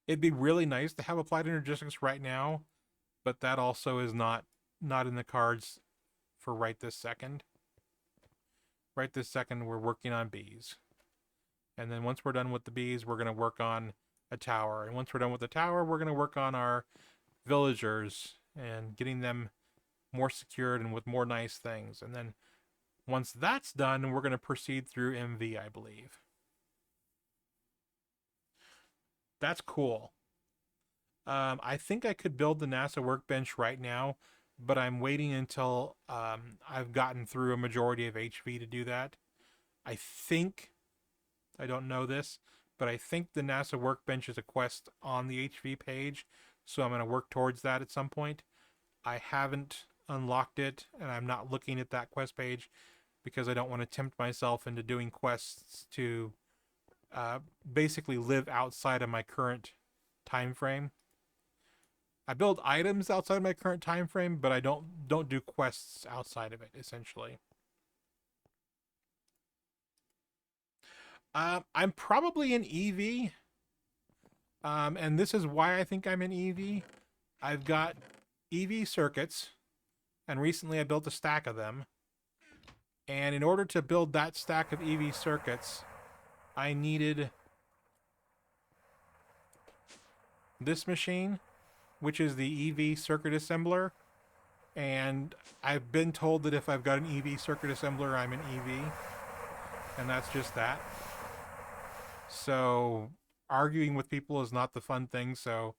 It'd be really nice to have applied energistics right now, but that also is not in the cards for right this second. Right this second, we're working on bees. And then once we're done with the bees, we're going to work on a tower. And once we're done with the tower, we're going to work on our villagers and getting them more secured and with more nice things. And then once that's done, we're going to proceed through MV, I believe. That's cool. I think I could build the NASA workbench right now, but I'm waiting until I've gotten through a majority of HV to do that. I think, I don't know this, but I think the NASA workbench is a quest on the HV page, so I'm going to work towards that at some point. I haven't unlocked it, and I'm not looking at that quest page because I don't want to tempt myself into doing quests to basically live outside of my current time frame. I build items outside of my current time frame, but I don't do quests outside of it, essentially. I'm probably an EV, and this is why I think I'm an EV. I've got EV circuits, and recently I built a stack of them. And in order to build that stack of EV circuits, I needed this machine, which is the EV circuit assembler. And I've been told that if I've got an EV circuit assembler, I'm an EV. And that's just that. So arguing with people is not the fun thing. So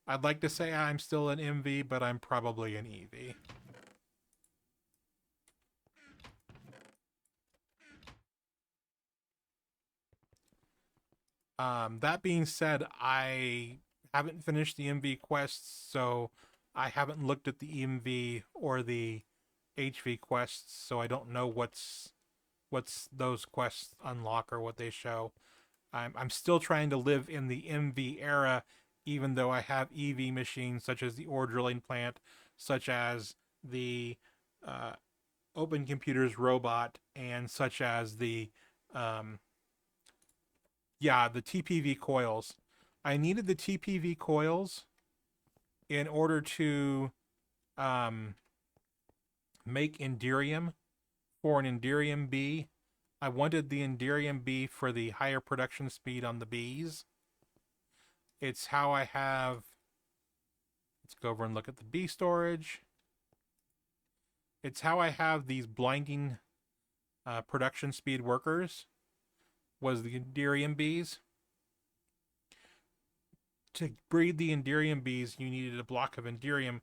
I'd like to say I'm still an MV, but I'm probably an EV. That being said, I haven't finished the MV quests, so I haven't looked at the EMV or the HV quests, so I don't know what's those quests unlock or what they show. I'm still trying to live in the MV era, even though I have EV machines such as the ore drilling plant, such as the Open Computers robot, and such as the the TPV coils. I needed the TPV coils in order to make Enderium for an Enderium bee. I wanted the Enderium bee for the higher production speed on the bees. It's how I have... Let's go over and look at the bee storage. It's how I have these blinding production speed workers, was the Enderium bees. To breed the Enderium bees, you needed a block of Enderium.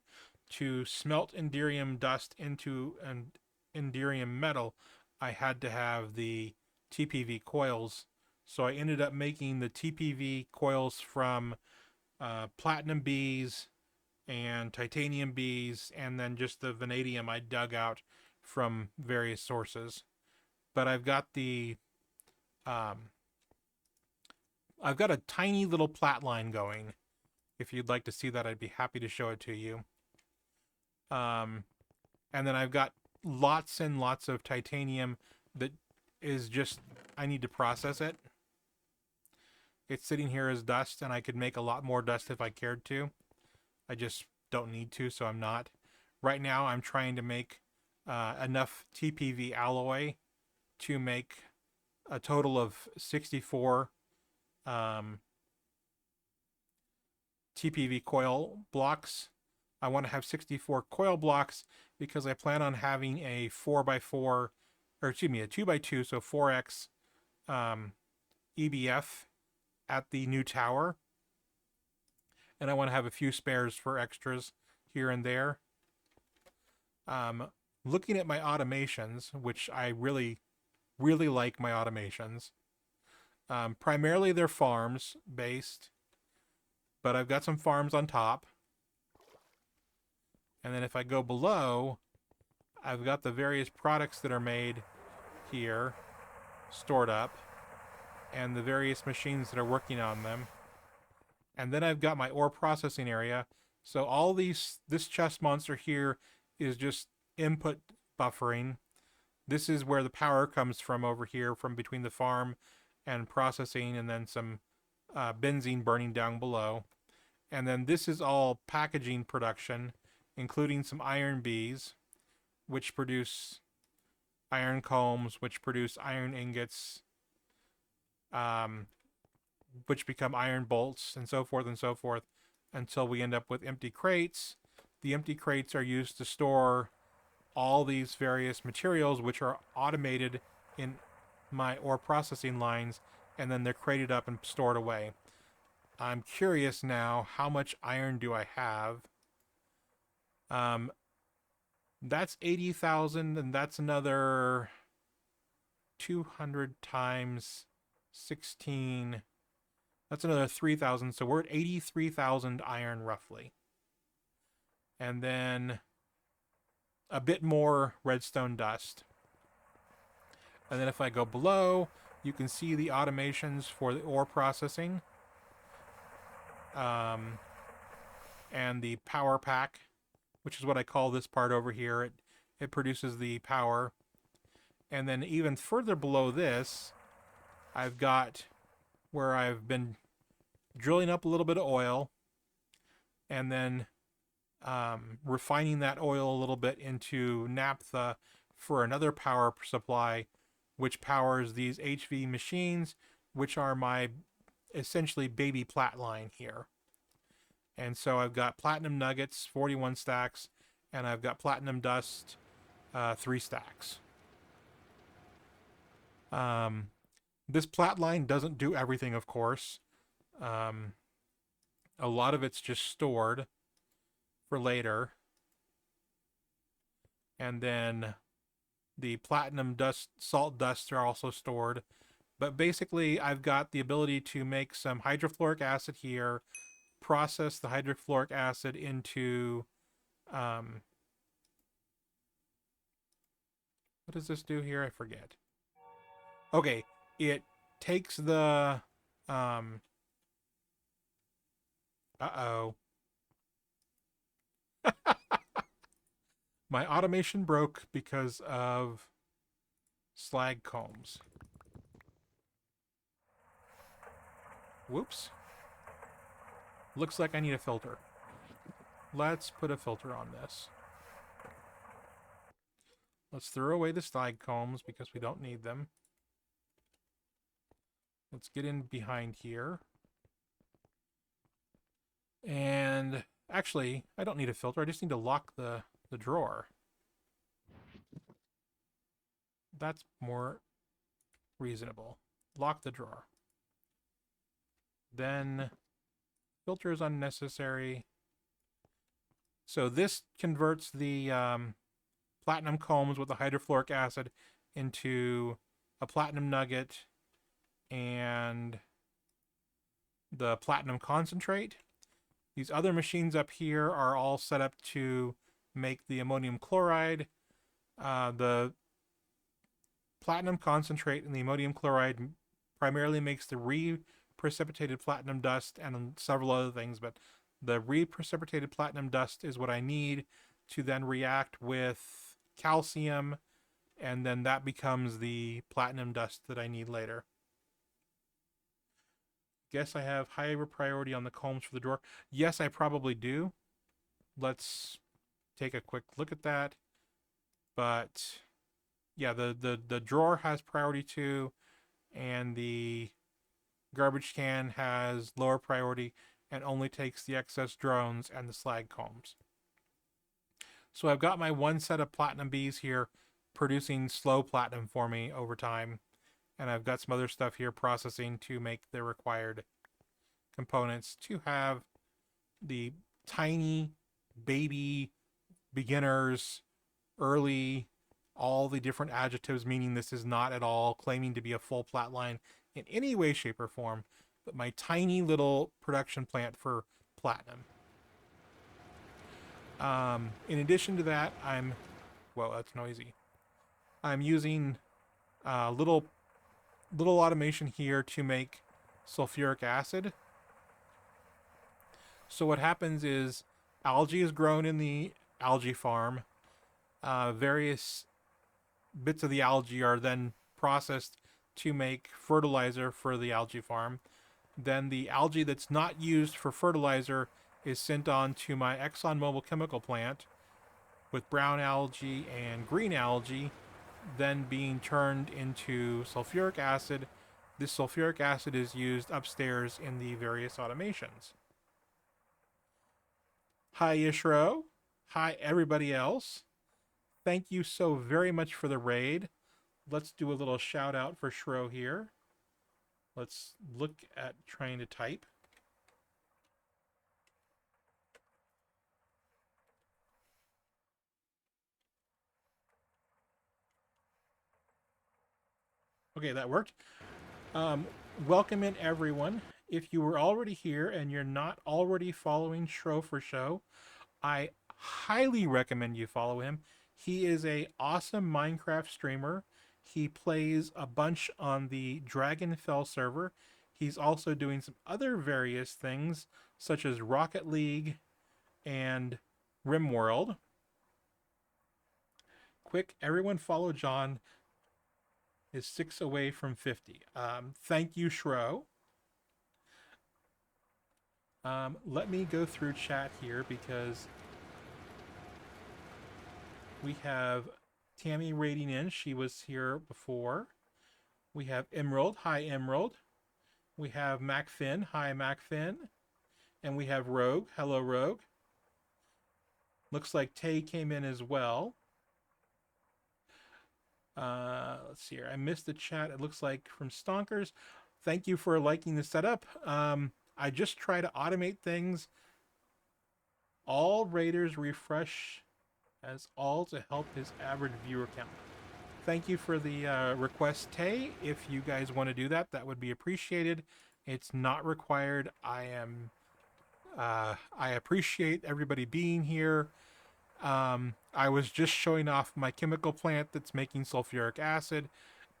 To smelt Enderium dust into an Enderium metal, I had to have the TPV coils. So I ended up making the TPV coils from platinum bees and titanium bees, and then just the vanadium I dug out from various sources. But I've got I've got a tiny little plat line going. If you'd like to see that, I'd be happy to show it to you. And then I've got lots and lots of titanium that is just, I need to process it. It's sitting here as dust, and I could make a lot more dust if I cared to. I just don't need to, so I'm not. Right now, I'm trying to make enough TPV alloy to make a total of 64 TPV coil blocks. I want to have 64 coil blocks because I plan on having a 4x4, or excuse me, a 2x2, so 4x EBF at the new tower. And I want to have a few spares for extras here and there. Looking at my automations, which I really, really like my automations. Primarily they're farms based, but I've got some farms on top. And then if I go below, I've got the various products that are made here stored up, and the various machines that are working on them. And then I've got my ore processing area. So all this chest monster here is just input buffering. This is where the power comes from over here, from between the farm and processing, and then some benzene burning down below. And then this is all packaging production, including some iron bees, which produce iron combs, which produce iron ingots, which become iron bolts, and so forth, until we end up with empty crates. The empty crates are used to store all these various materials, which are automated in my ore processing lines, and then they're crated up and stored away. I'm curious now, how much iron do I have? That's 80,000, and that's another 200 times 16. That's another 3,000, so we're at 83,000 iron roughly. And then a bit more redstone dust. And then if I go below, you can see the automations for the ore processing. And the power pack, which is what I call this part over here. It produces the power. And then even further below this, I've got where I've been drilling up a little bit of oil, and then refining that oil a little bit into naphtha for another power supply, which powers these HV machines, which are my essentially baby plat line here. And so I've got platinum nuggets, 41 stacks, and I've got platinum dust, 3 stacks. This plat line doesn't do everything, of course. A lot of it's just stored for later. And then the platinum dust, salt dusts are also stored. But basically, I've got the ability to make some hydrofluoric acid here, process the hydrofluoric acid into... what does this do here? I forget. Okay, it takes the... uh-oh. My automation broke because of slag combs. Whoops. Looks like I need a filter. Let's put a filter on this. Let's throw away the slag combs because we don't need them. Let's get in behind here. And actually, I don't need a filter. I just need to lock the drawer. That's more reasonable. Lock the drawer. Then filter is unnecessary. So this converts the platinum combs with the hydrofluoric acid into a platinum nugget and the platinum concentrate. These other machines up here are all set up to make the ammonium chloride. The platinum concentrate and the ammonium chloride primarily makes the reprecipitated platinum dust and several other things, but the reprecipitated platinum dust is what I need to then react with calcium, and then that becomes the platinum dust that I need later. Guess I have higher priority on the combs for the drawer. Yes, I probably do. Let's take a quick look at that. But yeah, the drawer has priority 2, and the garbage can has lower priority and only takes the excess drones and the slag combs. So I've got my one set of platinum bees here producing slow platinum for me over time. And I've got some other stuff here processing to make the required components to have the tiny, baby, beginners, early, all the different adjectives, meaning this is not at all claiming to be a full plat line. in any way, shape, or form, but my tiny little production plant for platinum. In addition to that, whoa, that's noisy. I'm using little automation here to make sulfuric acid. So what happens is algae is grown in the algae farm. Various bits of the algae are then processed to make fertilizer for the algae farm. Then the algae that's not used for fertilizer is sent on to my ExxonMobil chemical plant, with brown algae and green algae then being turned into sulfuric acid. This sulfuric acid is used upstairs in the various automations. Hi, Ishro. Hi, everybody else. Thank you so very much for the raid. Let's do a little shout out for Shro here. Let's look at trying to type. Okay, that worked. Welcome in, everyone. If you were already here and you're not already following Shro for Show, I highly recommend you follow him. He is a awesome Minecraft streamer. He plays a bunch on the Dragonfell server. He's also doing some other various things, such as Rocket League and RimWorld. Quick, everyone follow John. Is 6 away from 50. Thank you, Shro. Let me go through chat here because we have Tammy raiding in. She was here before. We have Emerald. Hi, Emerald. We have MacFin. Hi, MacFin. And we have Rogue. Hello, Rogue. Looks like Tay came in as well. Let's see here. I missed the chat. It looks like from Stonkers. Thank you for liking the setup. I just try to automate things. All raiders refresh as all to help his average viewer count. Thank you for the request, Tay. If you guys want to do that, that would be appreciated. It's not required. I appreciate everybody being here. I was just showing off my chemical plant that's making sulfuric acid,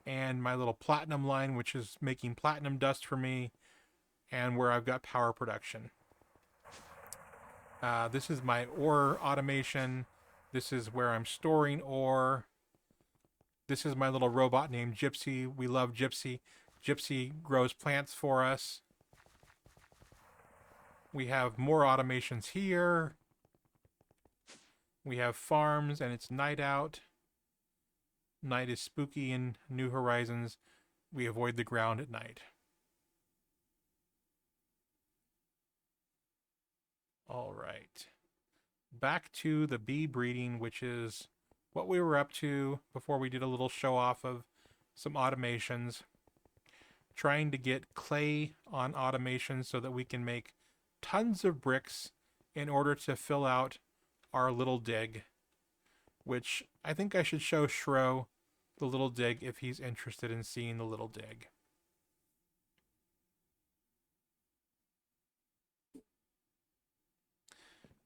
and my little platinum line, which is making platinum dust for me, and where I've got power production. This is my ore automation. This is where I'm storing ore. This is my little robot named Gypsy. We love Gypsy. Gypsy grows plants for us. We have more automations here. We have farms, and it's night out. Night is spooky in New Horizons. We avoid the ground at night. All right. Back to the bee breeding, which is what we were up to before we did a little show off of some automations. Trying to get clay on automation so that we can make tons of bricks in order to fill out our little dig, which I think I should show Shro the little dig if he's interested in seeing the little dig.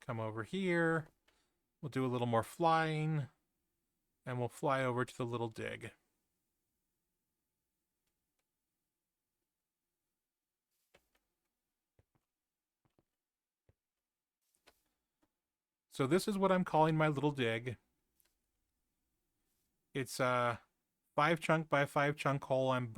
Come over here. We'll do a little more flying, and we'll fly over to the little dig. So this is what I'm calling my little dig. It's a 5 chunk by 5 chunk hole I'm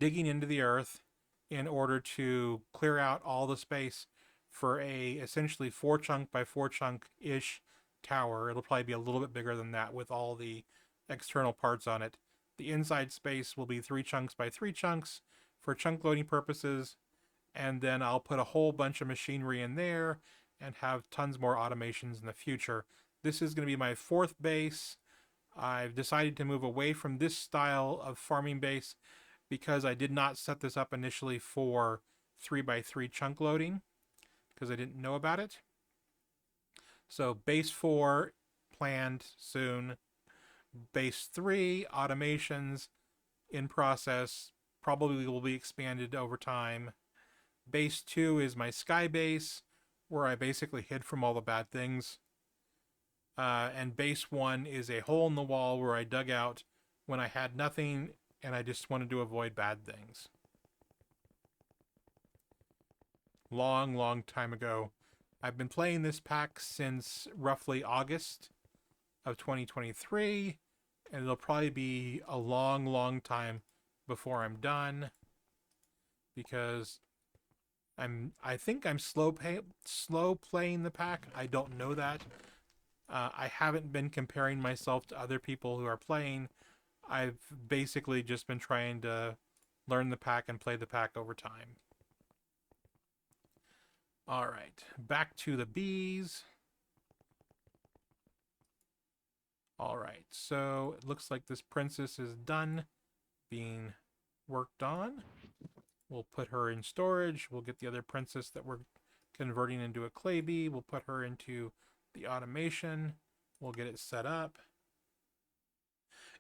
digging into the earth in order to clear out all the space for a essentially 4 chunk by 4 chunk-ish tower. It'll probably be a little bit bigger than that with all the external parts on it. The inside space will be 3 chunks by 3 chunks for chunk loading purposes, and then I'll put a whole bunch of machinery in there and have tons more automations in the future. This is going to be my 4th base. I've decided to move away from this style of farming base because I did not set this up initially for 3x3 chunk loading because I didn't know about it. So base 4 planned soon. Base 3 automations in process probably will be expanded over time. Base 2 is my sky base, where I basically hid from all the bad things. And base 1 is a hole in the wall where I dug out when I had nothing and I just wanted to avoid bad things. Long, long time ago. I've been playing this pack since roughly August of 2023, and it'll probably be a long, long time before I'm done, because I think I'm slow playing the pack. I don't know that. I haven't been comparing myself to other people who are playing. I've basically just been trying to learn the pack and play the pack over time. All right, back to the bees. All right, so it looks like this princess is done being worked on. We'll put her in storage. We'll get the other princess that we're converting into a clay bee. We'll put her into the automation. We'll get it set up.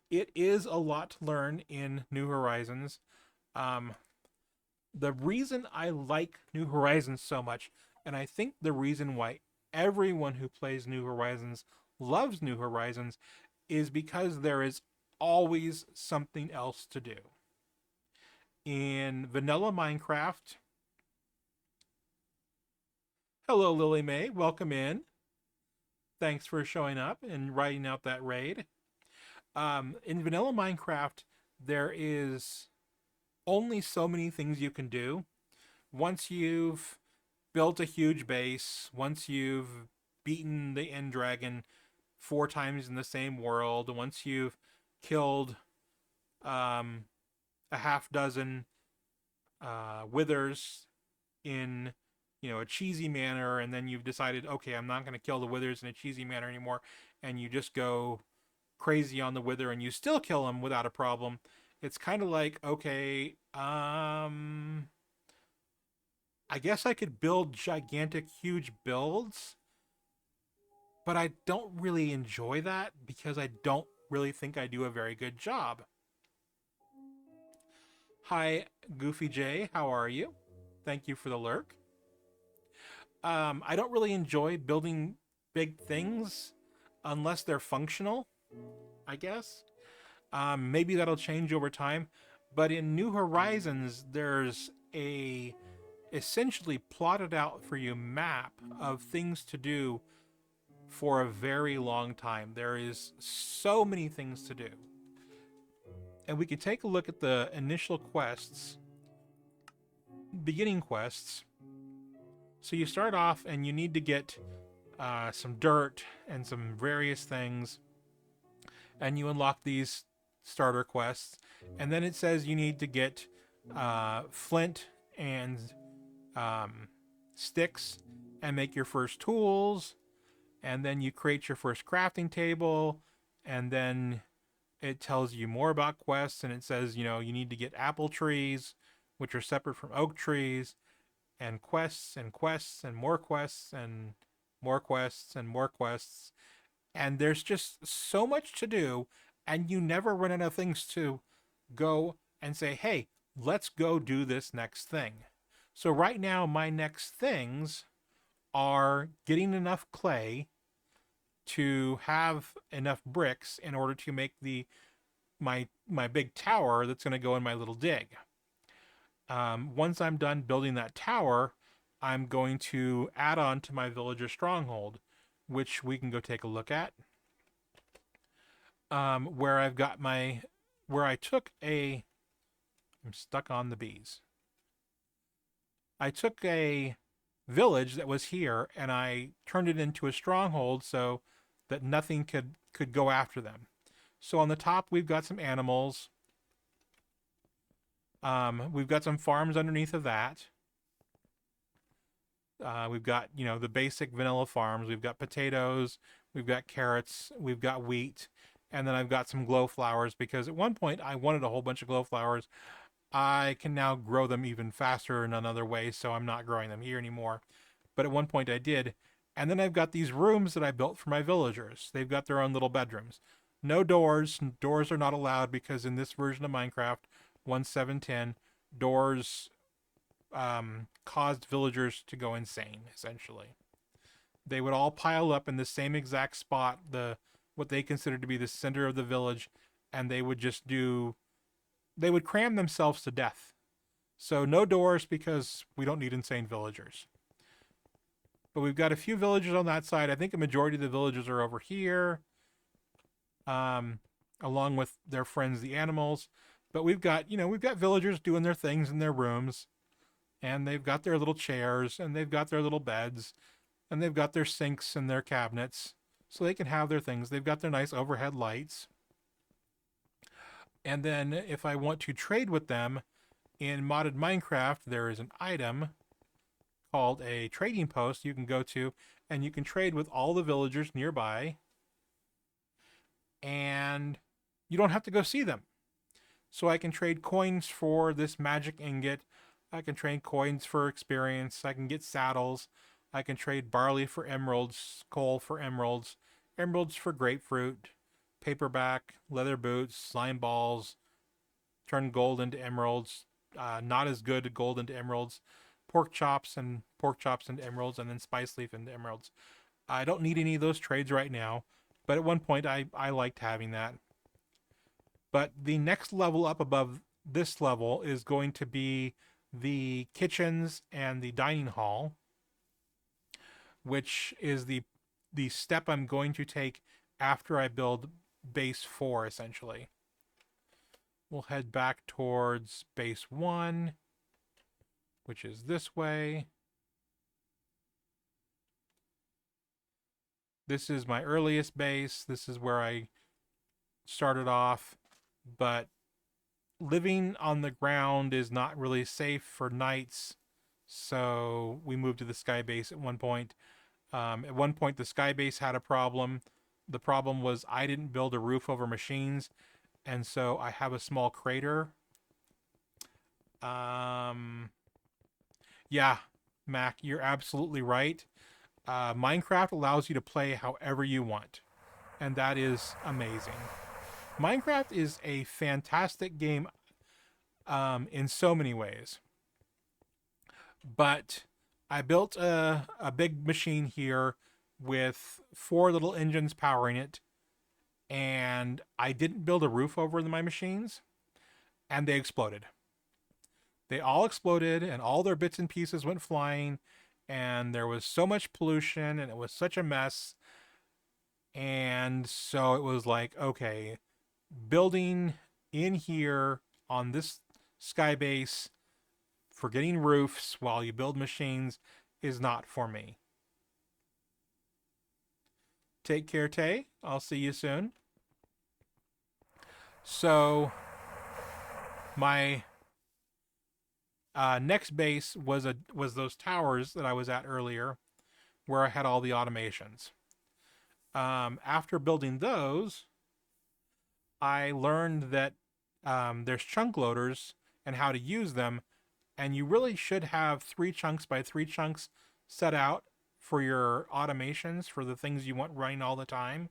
It is a lot to learn in New Horizons. The reason I like New Horizons so much, and I think the reason why everyone who plays New Horizons loves New Horizons, is because there is always something else to do. In vanilla Minecraft, hello Lily May, welcome in. Thanks for showing up and writing out that raid. In vanilla Minecraft, there is only so many things you can do. Once you've built a huge base, once you've beaten the end dragon 4 times in the same world, once you've killed a half dozen withers in, a cheesy manner, and then you've decided, okay, I'm not going to kill the withers in a cheesy manner anymore, and you just go crazy on the wither and you still kill them without a problem. It's kind of like, okay, I guess I could build gigantic, huge builds, but I don't really enjoy that because I don't really think I do a very good job. Hi, Goofy J, how are you? Thank you for the lurk. I don't really enjoy building big things unless they're functional, I guess. Maybe that'll change over time. But in New Horizons, there's a essentially plotted out for you map of things to do for a very long time. There is so many things to do. And we could take a look at the initial quests, beginning quests. So you start off and you need to get some dirt and some various things, and you unlock these starter quests. And then it says you need to get flint and sticks and make your first tools, and then you create your first crafting table, and then it tells you more about quests, and it says, you need to get apple trees, which are separate from oak trees, and quests and quests and more quests and more quests and more quests. And there's just so much to do, and you never run out of things to go and say, hey, let's go do this next thing. So right now, my next things are getting enough clay to have enough bricks in order to make my big tower that's going to go in my little dig. Once I'm done building that tower, I'm going to add on to my villager stronghold, which we can go take a look at. Where I've got where I took I'm stuck on the bees. I took a village that was here and I turned it into a stronghold so that nothing could go after them. So on the top, we've got some animals. We've got some farms underneath of that. We've got, the basic vanilla farms. We've got potatoes, we've got carrots, we've got wheat, and then I've got some glow flowers because at one point I wanted a whole bunch of glow flowers. I can now grow them even faster in another way, so I'm not growing them here anymore. But at one point I did. And then I've got these rooms that I built for my villagers. They've got their own little bedrooms. No doors. Doors are not allowed because in this version of Minecraft, 1, 7, 10. Doors caused villagers to go insane, essentially. They would all pile up in the same exact spot, the what they considered to be the center of the village, and they would just they would cram themselves to death. So no doors because we don't need insane villagers. But we've got a few villagers on that side. I think a majority of the villagers are over here, along with their friends, the animals. But we've got villagers doing their things in their rooms, and they've got their little chairs, and they've got their little beds, and they've got their sinks and their cabinets, so they can have their things. They've got their nice overhead lights. And then if I want to trade with them in modded Minecraft, there is an item called a trading post you can go to, and you can trade with all the villagers nearby, and you don't have to go see them. So I can trade coins for this magic ingot. I can trade coins for experience. I can get saddles. I can trade barley for emeralds, coal for emeralds, emeralds for grapefruit, paperback, leather boots, slime balls, turn gold into emeralds, not as good gold into emeralds, pork chops into emeralds, and then spice leaf into emeralds. I don't need any of those trades right now, but at one point I liked having that. But the next level up above this level is going to be the kitchens and the dining hall, which is the step I'm going to take after I build base 4, essentially. We'll head back towards base 1, which is this way. This is my earliest base. This is where I started off, but living on the ground is not really safe for nights, so we moved to the sky base at one point. At one point, the sky base had a problem. The problem was I didn't build a roof over machines, and so I have a small crater. Yeah, Mac, you're absolutely right. Minecraft allows you to play however you want, and that is amazing. Minecraft is a fantastic game in so many ways. But I built a big machine here with 4 little engines powering it, and I didn't build a roof over my machines, and they exploded. They all exploded, and all their bits and pieces went flying, and there was so much pollution, and it was such a mess. And so it was like, okay, building in here on this sky base for getting roofs while you build machines is not for me. Take care, Tay. I'll see you soon. So my next base was those towers that I was at earlier, where I had all the automations. After building those, I learned that there's chunk loaders and how to use them, and you really should have 3 chunks by 3 chunks set out for your automations, for the things you want running all the time.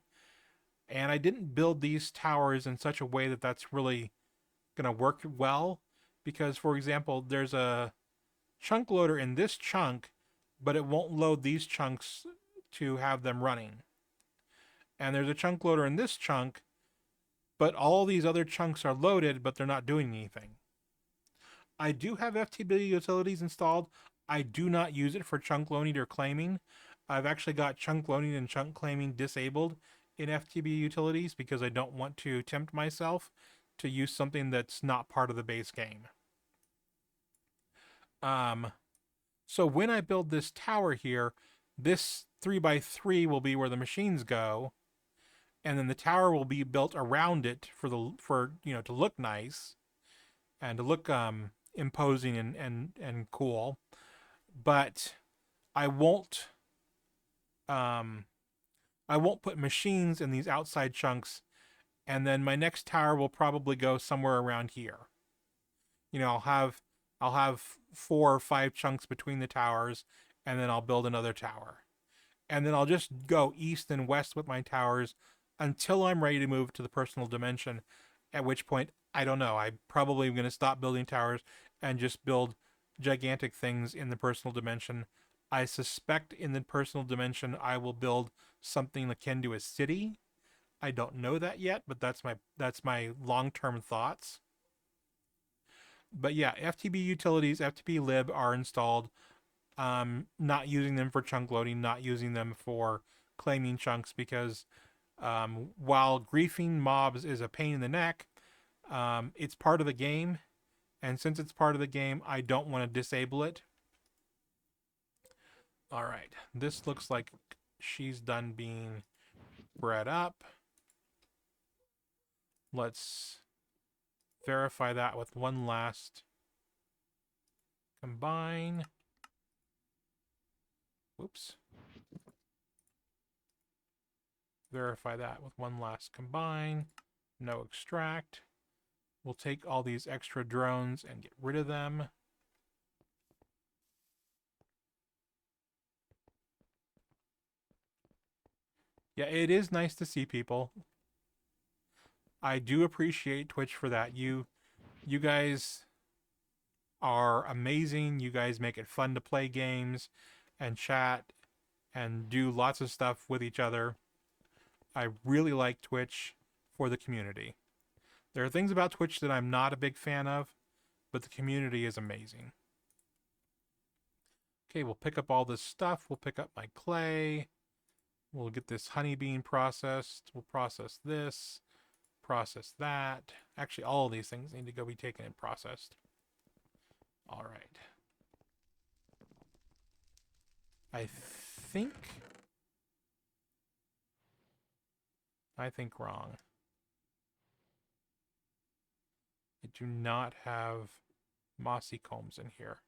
And I didn't build these towers in such a way that that's really going to work well, because, for example, there's a chunk loader in this chunk, but it won't load these chunks to have them running. And there's a chunk loader in this chunk, but all these other chunks are loaded, but they're not doing anything. I do have FTB utilities installed. I do not use it for chunk loading or claiming. I've actually got chunk loading and chunk claiming disabled in FTB utilities because I don't want to tempt myself to use something that's not part of the base game. So when I build this tower here, this 3x3 will be where the machines go, and then the tower will be built around it for to look nice and to look imposing and cool. But I won't put machines in these outside chunks, and then my next tower will probably go somewhere around here. I'll have 4 or 5 chunks between the towers, and then I'll build another tower. And then I'll just go east and west with my towers until I'm ready to move to the personal dimension, at which point I don't know. I probably am going to stop building towers and just build gigantic things in the personal dimension. I suspect in the personal dimension I will build something akin to a city. I don't know that yet, but that's my long-term thoughts. But yeah, FTB utilities, FTP lib are installed. Not using them for chunk loading, not using them for claiming chunks because while griefing mobs is a pain in the neck, it's part of the game. And since it's part of the game, I don't want to disable it. All right, this looks like she's done being bred up. Let's verify that with one last combine. Whoops. Verify that with one last combine. No extract. We'll take all these extra drones and get rid of them. Yeah, it is nice to see people. I do appreciate Twitch for that. You guys are amazing. You guys make it fun to play games and chat and do lots of stuff with each other. I really like Twitch for the community. There are things about Twitch that I'm not a big fan of, but the community is amazing. Okay, we'll pick up all this stuff. We'll pick up my clay. We'll get this honey bean processed. We'll process this, process that. Actually, all of these things need to go be taken and processed. All right. I think wrong. I do not have mossy combs in here.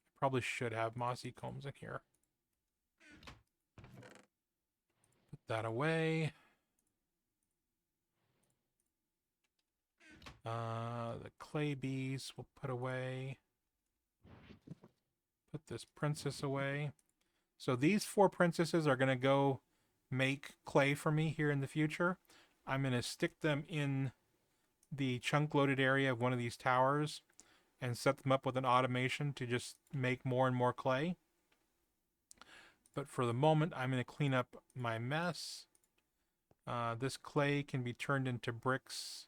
I probably should have mossy combs in here. Put that away. The clay bees we'll put away. Put this princess away. So these 4 princesses are going to go make clay for me here in the future. I'm going to stick them in the chunk loaded area of one of these towers and set them up with an automation to just make more and more clay. But for the moment, I'm going to clean up my mess. This clay can be turned into bricks.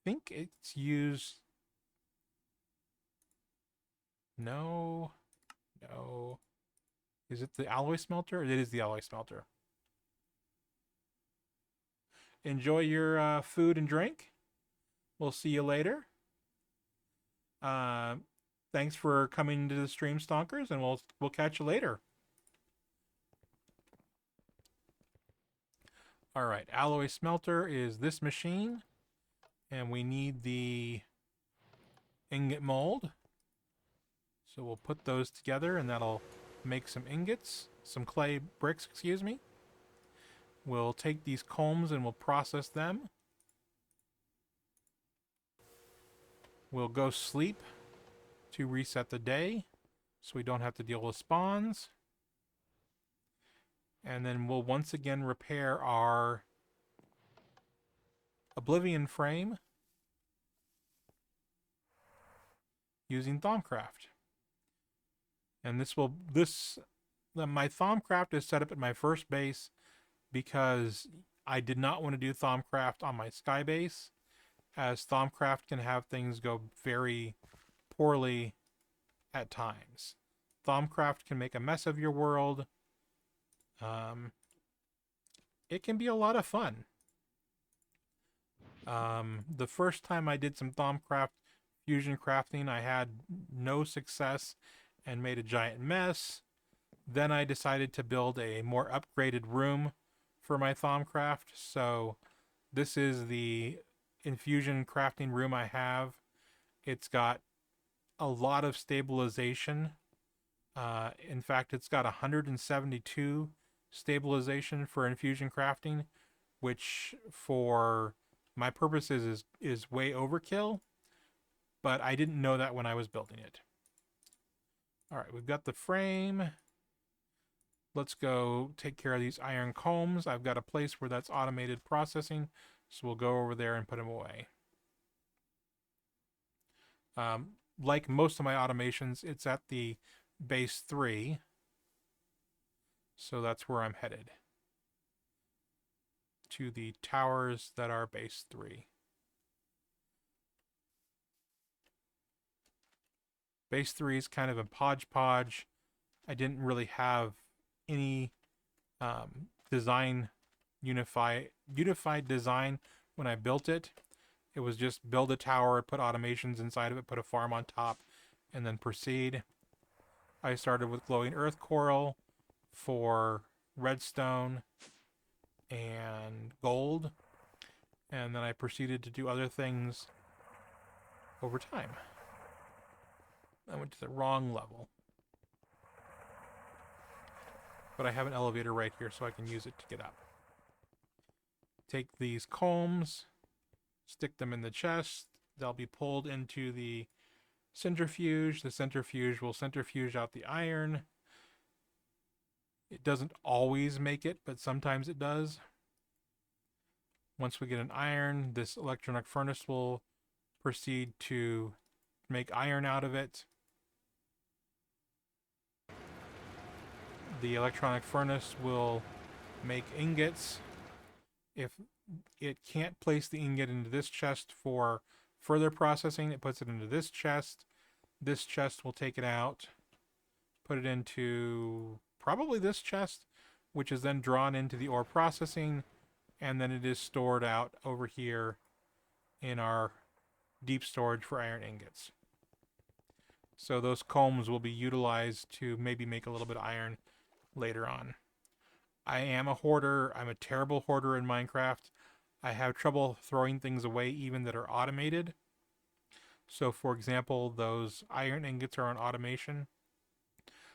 I think it's used... No. Is it the alloy smelter? It is the alloy smelter. Enjoy your food and drink. We'll see you later. Thanks for coming to the stream, Stonkers, and we'll catch you later. All right, alloy smelter is this machine, and we need the ingot mold. So we'll put those together, and that'll make some ingots, some clay bricks, excuse me. We'll take these combs and we'll process them. We'll go sleep to reset the day so we don't have to deal with spawns. And then we'll once again repair our Oblivion frame using Thaumcraft. And my Thaumcraft is set up at my first base because I did not want to do Thaumcraft on my sky base, as Thaumcraft can have things go very poorly at times. Thaumcraft can make a mess of your world. It can be a lot of fun. The first time I did some Thaumcraft fusion crafting, I had no success and made a giant mess. Then I decided to build a more upgraded room for my Thaumcraft. So this is the infusion crafting room I have. It's got a lot of stabilization. In fact, it's got 172 stabilization for infusion crafting, which for my purposes is way overkill, but I didn't know that when I was building it. All right, we've got the frame. Let's go take care of these iron combs. I've got a place where that's automated processing So we'll go over there and put them away. Like most of my automations, it's at the base 3. So that's where I'm headed. To the towers that are base 3. Base 3 is kind of a hodgepodge. I didn't really have any unified design when I built it. It was just build a tower, put automations inside of it, put a farm on top, and then proceed. I started with glowing earth coral for redstone and gold, and then I proceeded to do other things over time. I went to the wrong level. But I have an elevator right here, so I can use it to get up. Take these combs, stick them in the chest. They'll be pulled into the centrifuge. The centrifuge will centrifuge out the iron. It doesn't always make it, but sometimes it does. Once we get an iron, this electronic furnace will proceed to make iron out of it. The electronic furnace will make ingots. If it can't place the ingot into this chest for further processing, it puts it into this chest. This chest will take it out, put it into probably this chest, which is then drawn into the ore processing, and then it is stored out over here in our deep storage for iron ingots. So those combs will be utilized to maybe make a little bit of iron later on. I am a hoarder. I'm a terrible hoarder in Minecraft. I have trouble throwing things away even that are automated. So for example, those iron ingots are on automation.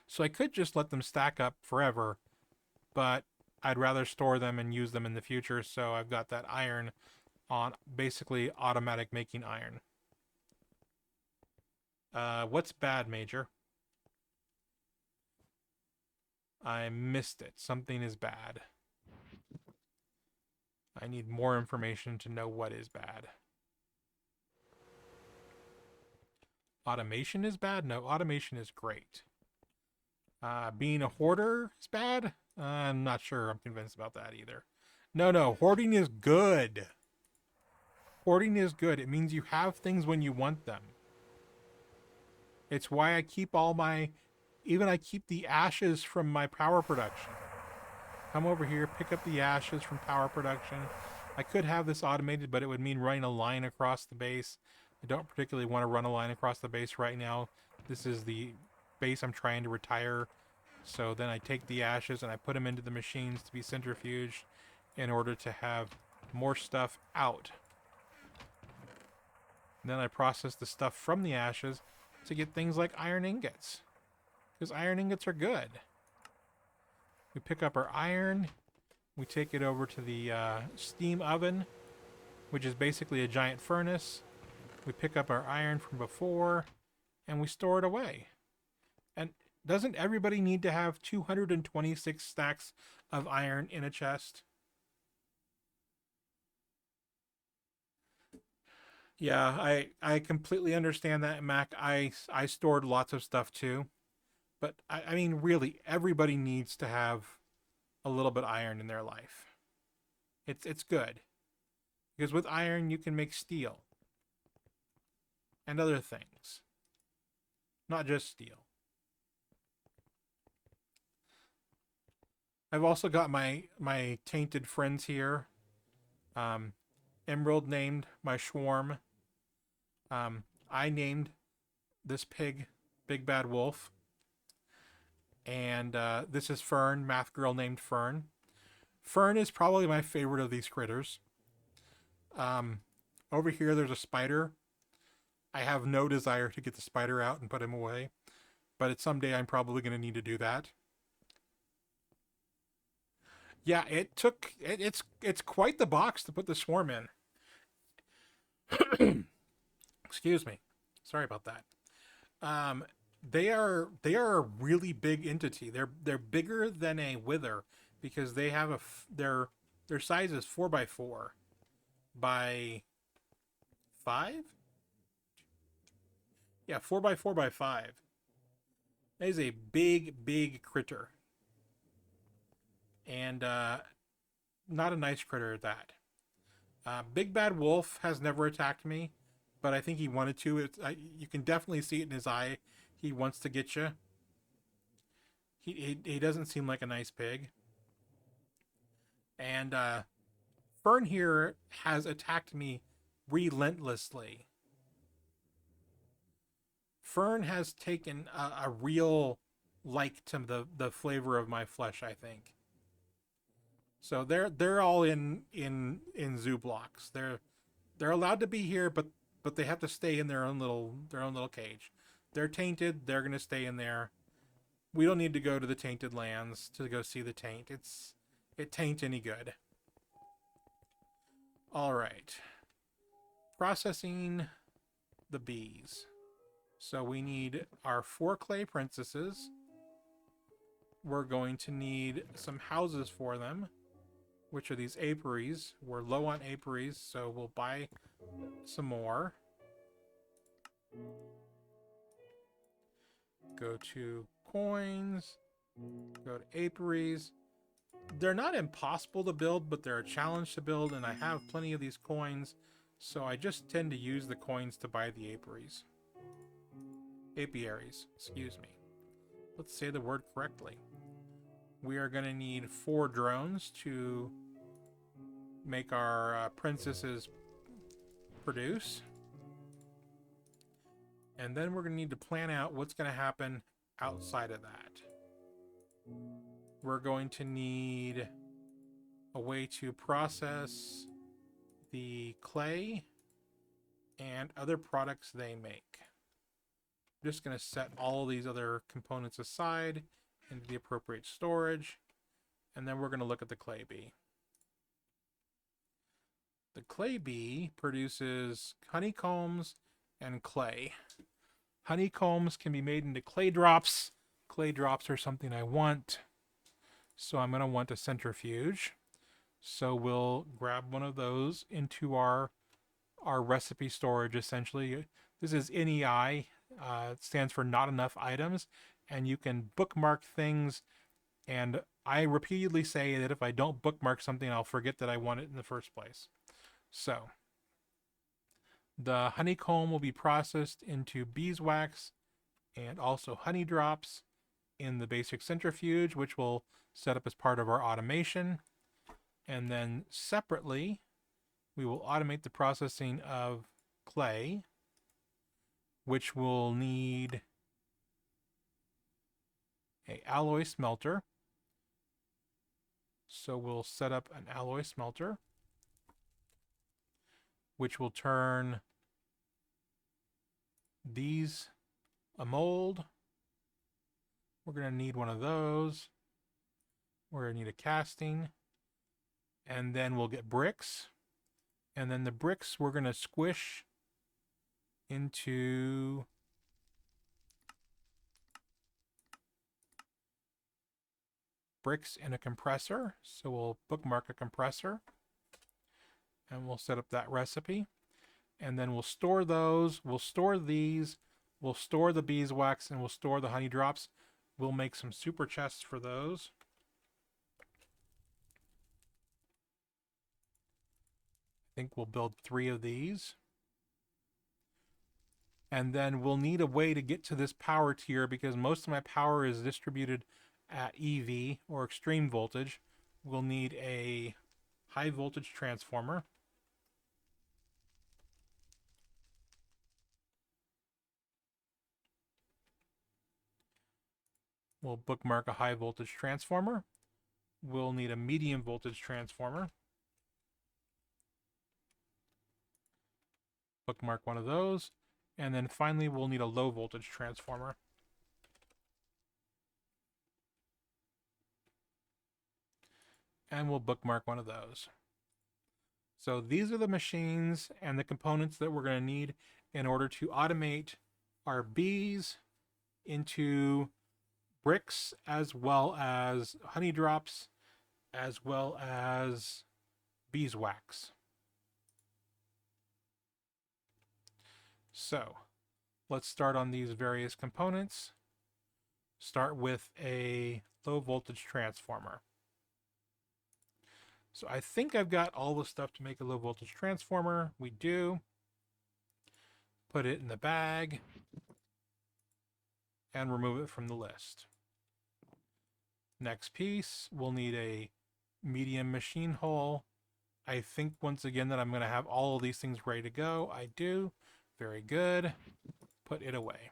So I could just let them stack up forever, but I'd rather store them and use them in the future. So I've got that iron on basically automatic making iron. What's bad, Major? I missed it. Something is bad. I need more information to know what is bad. Automation is bad? No, automation is great. Being a hoarder is bad? I'm not sure I'm convinced about that either. No, hoarding is good. Hoarding is good. It means you have things when you want them. It's why I keep all my... Even I keep the ashes from my power production. Come over here, pick up the ashes from power production. I could have this automated, but it would mean running a line across the base. I don't particularly want to run a line across the base right now. This is the base I'm trying to retire. So then I take the ashes and I put them into the machines to be centrifuged in order to have more stuff out. And then I process the stuff from the ashes to get things like iron ingots. Because iron ingots are good. We pick up our iron. We take it over to the steam oven, which is basically a giant furnace. We pick up our iron from before, and we store it away. And doesn't everybody need to have 226 stacks of iron in a chest? Yeah, I completely understand that, Mac. I stored lots of stuff too. But, I mean, really, everybody needs to have a little bit of iron in their life. It's good. Because with iron, you can make steel. And other things. Not just steel. I've also got my tainted friends here. Emerald named my swarm. I named this pig Big Bad Wolf. And this is Fern, math girl named Fern. Fern is probably my favorite of these critters. Over here there's a spider. I have no desire to get the spider out and put him away. But someday I'm probably going to need to do that. Yeah, it's quite the box to put the swarm in. Excuse me. Sorry about that. They are a really big entity. They're bigger than a wither because they have their size is 4x4. by 5. Yeah, 4 by 4 by 5. That is a big critter, and not a nice critter at that. Big Bad Wolf has never attacked me, but I think he wanted to. You can definitely see it in his eye. He wants to get you. He doesn't seem like a nice pig. And Fern here has attacked me relentlessly. Fern has taken a real like to the flavor of my flesh, I think. So they're all in zoo blocks. They're allowed to be here, but they have to stay in their own little cage. They're tainted. They're gonna stay in there. We don't need to go to the tainted lands to go see the taint. It tain't any good. All right. Processing the bees. So we need our 4 clay princesses. We're going to need some houses for them, which are these apiaries. We're low on apiaries, so we'll buy some more. Go to coins, go to apiaries. They're not impossible to build, but they're a challenge to build, and I have plenty of these coins, so I just tend to use the coins to buy the apiaries. Apiaries, excuse me. Let's say the word correctly. We are going to need 4 drones to make our princesses produce. And then we're going to need to plan out what's going to happen outside of that. We're going to need a way to process the clay and other products they make. I'm just going to set all these other components aside into the appropriate storage, and then we're going to look at the clay bee. The clay bee produces honeycombs and clay. Honeycombs can be made into clay drops. Clay drops are something I want, so I'm going to want a centrifuge. So we'll grab one of those into our recipe storage, essentially. This is NEI. It stands for not enough items, and you can bookmark things, and I repeatedly say that if I don't bookmark something, I'll forget that I want it in the first place. So the honeycomb will be processed into beeswax and also honey drops in the basic centrifuge, which we'll set up as part of our automation. And then separately, we will automate the processing of clay, which will need an alloy smelter. So we'll set up an alloy smelter, which will turn these a mold. We're going to need one of those. We're going to need a casting. And then we'll get bricks. And then the bricks we're going to squish into bricks in a compressor. So we'll bookmark a compressor. And we'll set up that recipe. And then we'll store those. We'll store these. We'll store the beeswax, and we'll store the honey drops. We'll make some super chests for those. I think we'll build 3 of these. And then we'll need a way to get to this power tier, because most of my power is distributed at EV, or extreme voltage. We'll need a high voltage transformer. We'll bookmark a high voltage transformer. We'll need a medium voltage transformer. Bookmark one of those. And then finally, we'll need a low voltage transformer. And we'll bookmark one of those. So these are the machines and the components that we're going to need in order to automate our bees into bricks, as well as honey drops, as well as beeswax. So let's start on these various components. Start with a low voltage transformer. So I think I've got all the stuff to make a low voltage transformer. We do. Put it in the bag and remove it from the list. Next piece, we'll need a medium machine hole. I think once again that I'm going to have all of these things ready to go. I do. Very good. Put it away.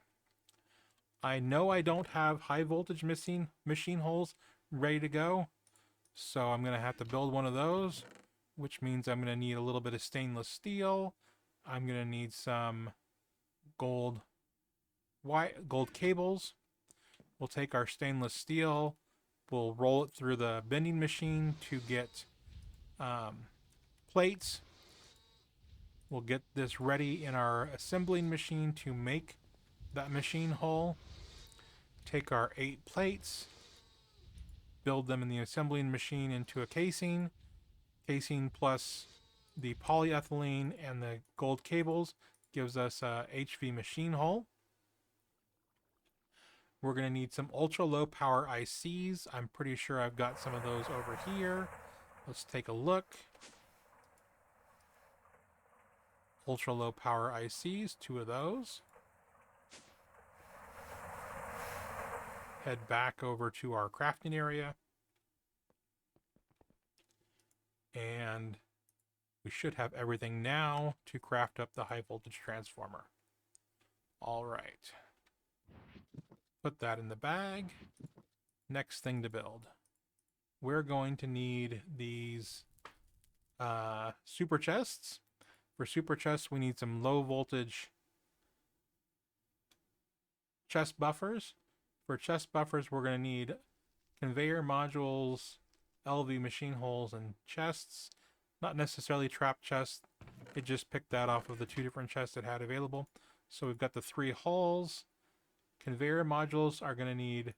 I know I don't have high voltage machine holes ready to go, so I'm going to have to build one of those, which means I'm going to need a little bit of stainless steel. I'm going to need some gold cables. We'll take our stainless steel, we'll roll it through the bending machine to get plates. We'll get this ready in our assembling machine to make that machine hole. Take our 8 plates, build them in the assembling machine into a casing. Casing plus the polyethylene and the gold cables gives us a HV machine hole. We're going to need some ultra low power ICs. I'm pretty sure I've got some of those over here. Let's take a look. Ultra low power ICs, 2 of those. Head back over to our crafting area. And we should have everything now to craft up the high voltage transformer. All right. Put that in the bag. Next thing to build. We're going to need these super chests. For super chests, we need some low voltage chest buffers. For chest buffers, we're going to need conveyor modules, LV machine holes, and chests. Not necessarily trap chests. It just picked that off of the 2 different chests it had available. So we've got the 3 hulls. Conveyor modules are going to need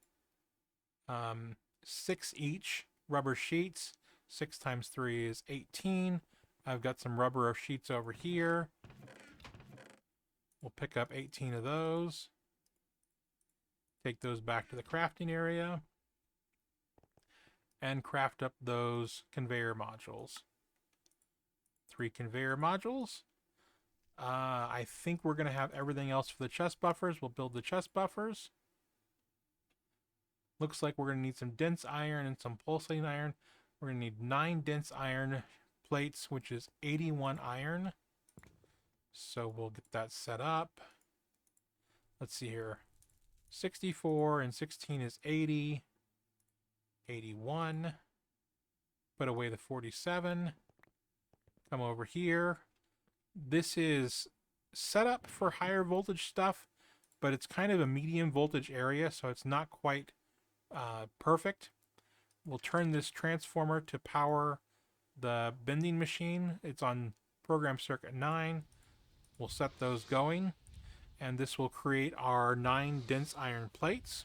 6 each rubber sheets. 6 times 3 is 18. I've got some rubber sheets over here. We'll pick up 18 of those. Take those back to the crafting area. And craft up those conveyor modules. 3 conveyor modules. I think we're going to have everything else for the chest buffers. We'll build the chest buffers. Looks like we're going to need some dense iron and some pulsating iron. We're going to need 9 dense iron plates, which is 81 iron. So we'll get that set up. Let's see here. 64 and 16 is 80. 81. Put away the 47. Come over here. This is set up for higher voltage stuff, but it's kind of a medium voltage area, so it's not quite perfect. We'll turn this transformer to power the bending machine. It's on program circuit 9. We'll set those going, and this will create our 9 dense iron plates.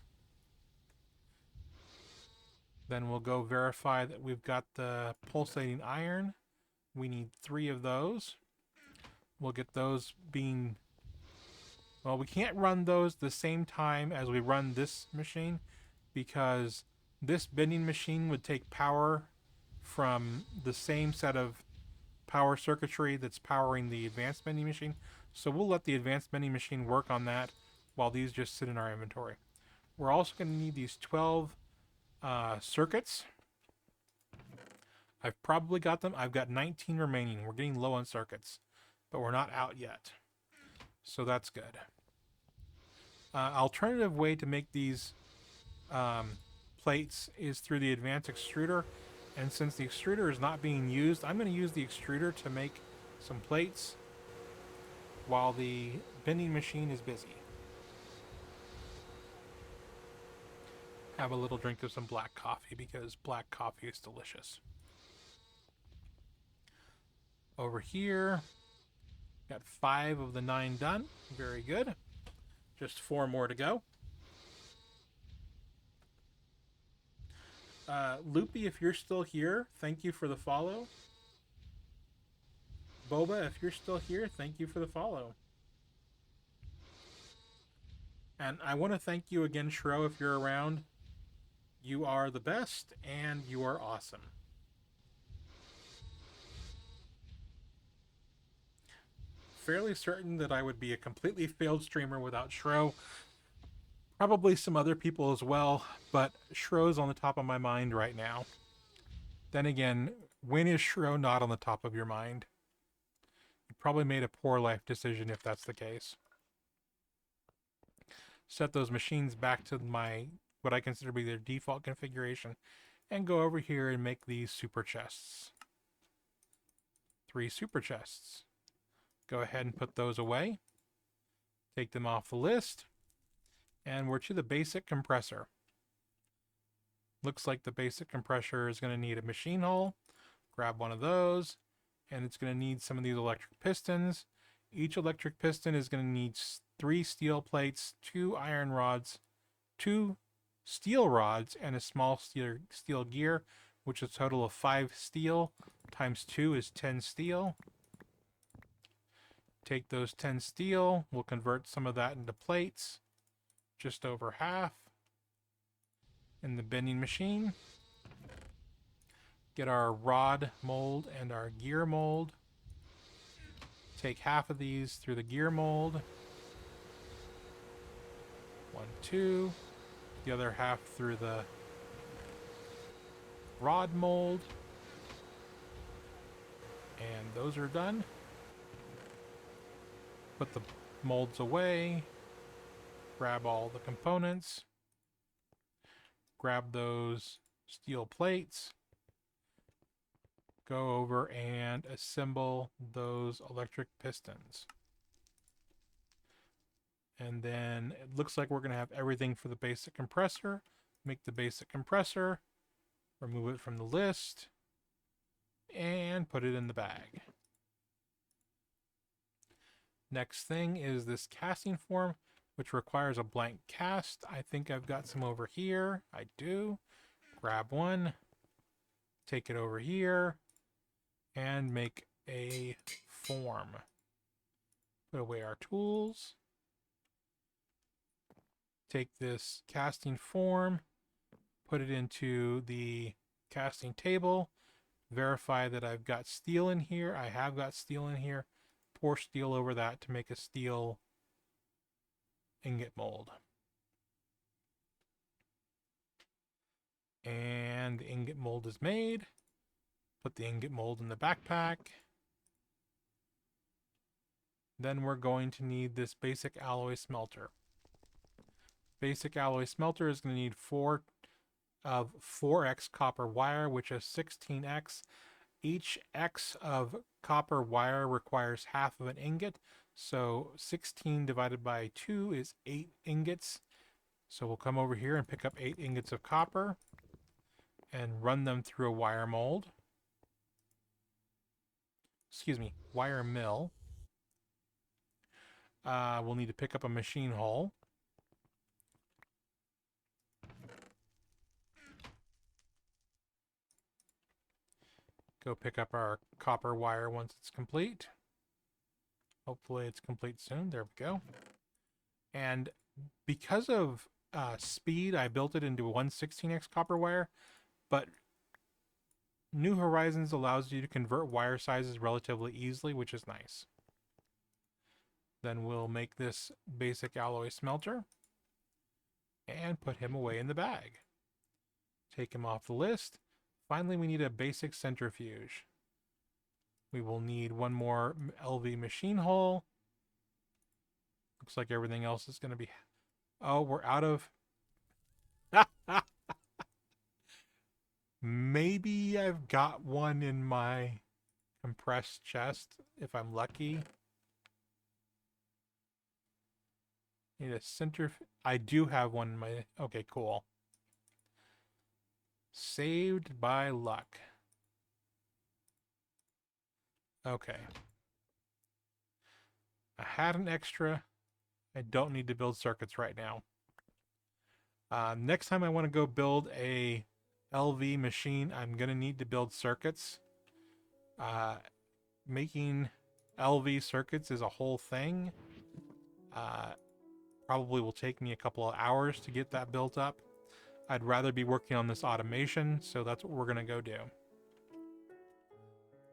Then we'll go verify that we've got the pulsating iron. We need 3 of those. We'll get those being... Well, we can't run those the same time as we run this machine because this bending machine would take power from the same set of power circuitry that's powering the advanced bending machine. So we'll let the advanced bending machine work on that while these just sit in our inventory. We're also going to need these 12 circuits. I've probably got them. I've got 19 remaining. We're getting low on circuits, but we're not out yet. So that's good. Alternative way to make these plates is through the advanced extruder. And since the extruder is not being used, I'm going to use the extruder to make some plates while the bending machine is busy. Have a little drink of some black coffee because black coffee is delicious. Over here, got 5 of the 9 done. Very good. Just 4 more to go. Loopy, if you're still here, thank you for the follow. Boba, if you're still here, thank you for the follow. And I want to thank you again, Shro, if you're around. You are the best, and you are awesome. Fairly certain that I would be a completely failed streamer without Shro. Probably some other people as well, but Shro's on the top of my mind right now. Then again, when is Shro not on the top of your mind? You probably made a poor life decision if that's the case. Set those machines back to my what I consider to be their default configuration, and go over here and make these super chests. 3 super chests. Go ahead and put those away. Take them off the list. And we're to the basic compressor. Looks like the basic compressor is going to need a machine hull. Grab one of those. And it's going to need some of these electric pistons. Each electric piston is going to need 3 steel plates, 2 iron rods, 2 steel rods, and a small steel gear, which is a total of 5 steel. Times 2 is 10 steel. Take those 10 steel. We'll convert some of that into plates. Just over half. In the bending machine. Get our rod mold and our gear mold. Take half of these through the gear mold. 1, 2. The other half through the rod mold. And those are done. Put the molds away. Grab all the components. Grab those steel plates. Go over and assemble those electric pistons. And then it looks like we're going to have everything for the basic compressor. Make the basic compressor. Remove it from the list. And put it in the bag. Next thing is this casting form, which requires a blank cast. I think I've got some over here. I do. Grab one. Take it over here. And make a form. Put away our tools. Take this casting form. Put it into the casting table. Verify that I've got steel in here. I have got steel in here. Pour steel over that to make a steel ingot mold. And the ingot mold is made. Put the ingot mold in the backpack. Then we're going to need this basic alloy smelter. Basic alloy smelter is going to need 4 of 4x copper wire, which is 16x. Each X of copper wire requires half of an ingot. So 16 divided by 2 is 8 ingots. So we'll come over here and pick up 8 ingots of copper and run them through a wire mold. Excuse me, wire mill. We'll need to pick up a machine hull. Go pick up our copper wire once it's complete. Hopefully it's complete soon. There we go. And because of speed, I built it into 1/16x copper wire, but New Horizons allows you to convert wire sizes relatively easily, which is nice. Then we'll make this basic alloy smelter and put him away in the bag. Take him off the list. Finally, we need a basic centrifuge. We will need one more LV machine hull. Looks like everything else is going to be... Oh, we're out of... Maybe I've got one in my compressed chest, if I'm lucky. Need a centrifuge. I do have one in my... Okay, cool. Saved by luck. Okay. I had an extra. I don't need to build circuits right now. Next time I want to go build a LV machine, I'm going to need to build circuits. Making LV circuits is a whole thing. probably will take me a couple of hours to get that built up. I'd rather be working on this automation, so that's what we're going to go do.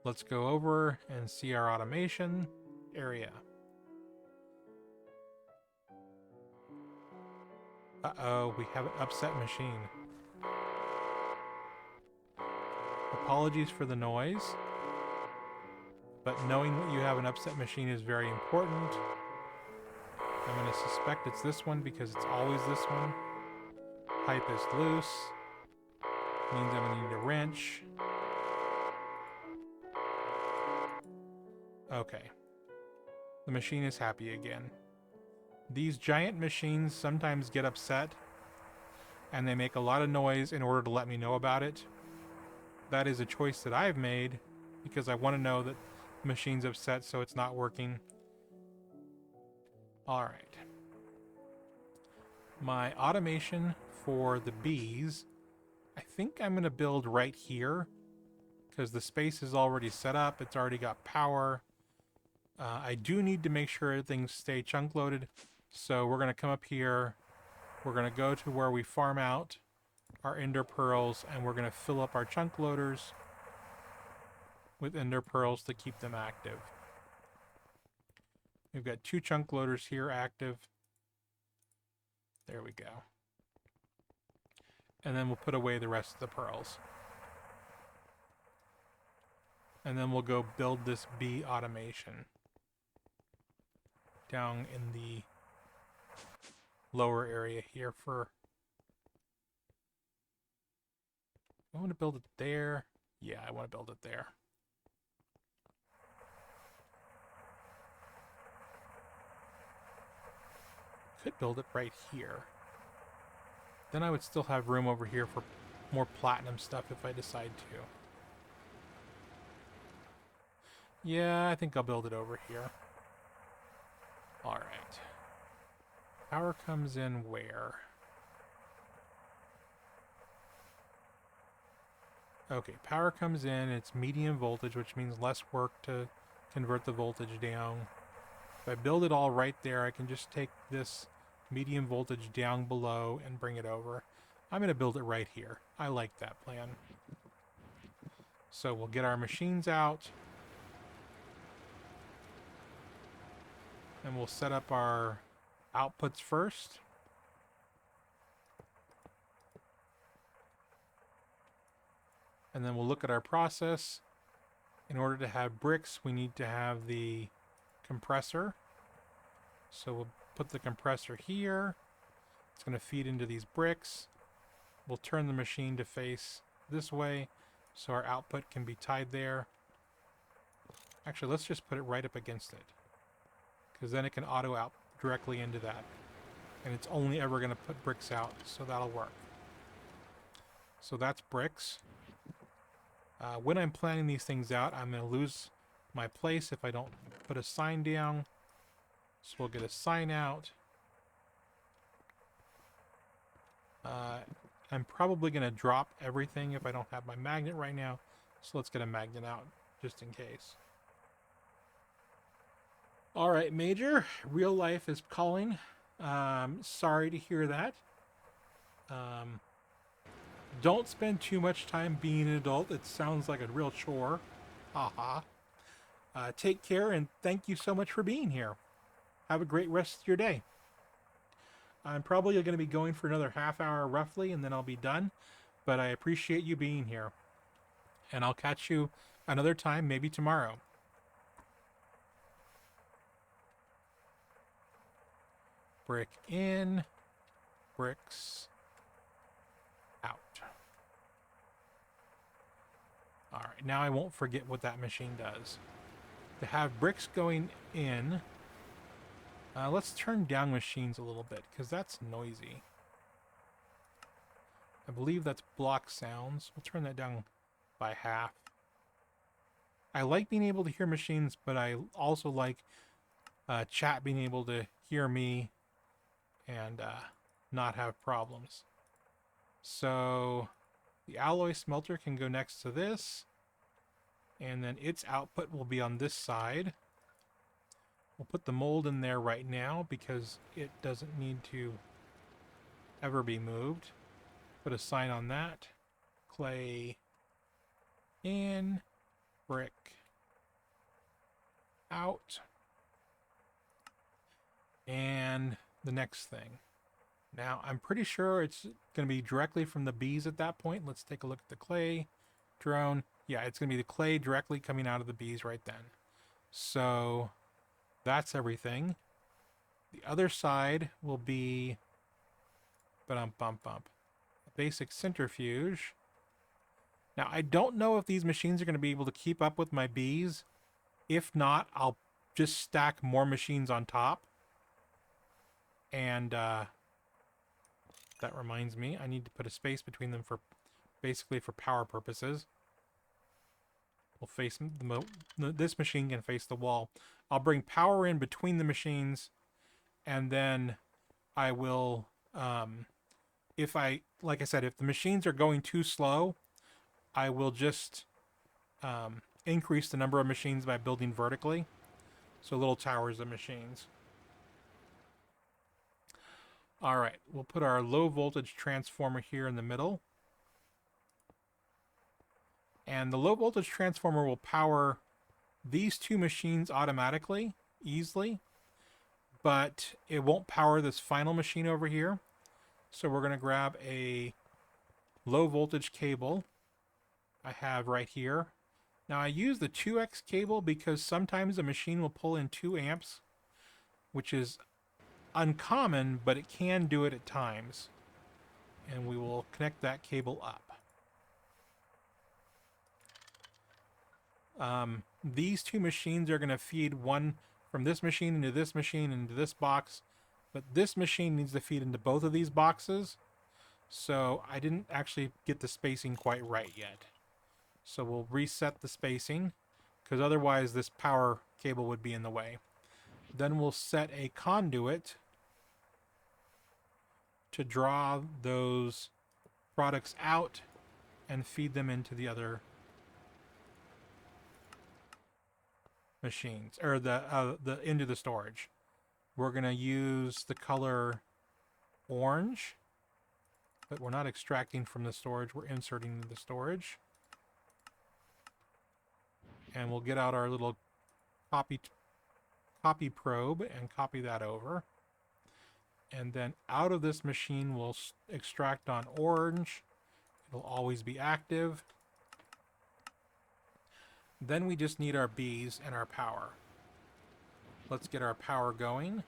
Let's go over and see our automation area. Uh-oh, we have an upset machine. Apologies for the noise, but knowing that you have an upset machine is very important. I'm going to suspect it's this one because it's always this one. Pipe is loose. Means I'm going to need a wrench. Okay. The machine is happy again. These giant machines sometimes get upset, and they make a lot of noise in order to let me know about it. That is a choice that I've made, because I want to know that the machine's upset so it's not working. Alright. My automation for the bees, I think I'm going to build right here, because the space is already set up, it's already got power. I do need to make sure things stay chunk loaded, so we're going to come up here, we're going to go to where we farm out our ender pearls, and we're going to fill up our chunk loaders with ender pearls to keep them active. We've got 2 chunk loaders here active. There we go. And then we'll put away the rest of the pearls. And then we'll go build this bee automation down in the lower area here for... I want to build it there. Yeah, I want to build it there. Could build it right here. Then I would still have room over here for more platinum stuff if I decide to. Yeah, I think I'll build it over here. Alright. Power comes in where? Okay, power comes in, it's medium voltage, which means less work to convert the voltage down. If I build it all right there, I can just take this medium voltage down below and bring it over. I'm going to build it right here. I like that plan. So we'll get our machines out. And we'll set up our outputs first. And then we'll look at our process. In order to have bricks, we need to have the compressor. So we'll put the compressor here. It's going to feed into these bricks. We'll turn the machine to face this way so our output can be tied there. Actually, let's just put it right up against it, because then it can auto out directly into that. And it's only ever going to put bricks out, so that'll work. So that's bricks. When I'm planning these things out, I'm going to lose my place if I don't put a sign down. So we'll get a sign out. I'm probably going to drop everything if I don't have my magnet right now. So let's get a magnet out, just in case. Alright, Major. Real life is calling. Sorry to hear that. Don't spend too much time being an adult. It sounds like a real chore. Haha. Take care, and thank you so much for being here. Have a great rest of your day. I'm probably going to be going for another half hour roughly, and then I'll be done. But I appreciate you being here. And I'll catch you another time, maybe tomorrow. Brick in, bricks out. Alright, now I won't forget what that machine does. To have bricks going in, let's turn down machines a little bit, because that's noisy. I believe that's block sounds. We'll turn that down by half. I like being able to hear machines, but I also like chat being able to hear me and not have problems. So the alloy smelter can go next to this, and then its output will be on this side. We'll put the mold in there right now because it doesn't need to ever be moved. Put a sign on that. Clay in, brick out. And the next thing. Now, I'm pretty sure it's going to be directly from the bees at that point. Let's take a look at the clay drone. Yeah, it's going to be the clay directly coming out of the bees right then. So that's everything. The other side will be a basic centrifuge. Now, I don't know if these machines are going to be able to keep up with my bees. If not, I'll just stack more machines on top. And that reminds me, I need to put a space between them for basically for power purposes. We'll face this machine can face the wall. I'll bring power in between the machines, and then I will, like I said, if the machines are going too slow, I will just increase the number of machines by building vertically. So little towers of machines. All right, we'll put our low voltage transformer here in the middle. And the low voltage transformer will power these two machines automatically, easily. But it won't power this final machine over here. So we're going to grab a low voltage cable I have right here. Now I use the 2X cable because sometimes a machine will pull in 2 amps, which is uncommon, but it can do it at times. And we will connect that cable up. These two machines are going to feed one from this machine into this machine into this box, but this machine needs to feed into both of these boxes. So I didn't actually get the spacing quite right yet. So we'll reset the spacing, because otherwise this power cable would be in the way. Then we'll set a conduit to draw those products out and feed them into the other machines, or the into the storage. We're going to use the color orange, but we're not extracting from the storage, we're inserting into the storage. And we'll get out our little copy probe and copy that over. And then out of this machine we'll extract on orange. It'll always be active. Then we just need our bees and our power. Let's get our power going.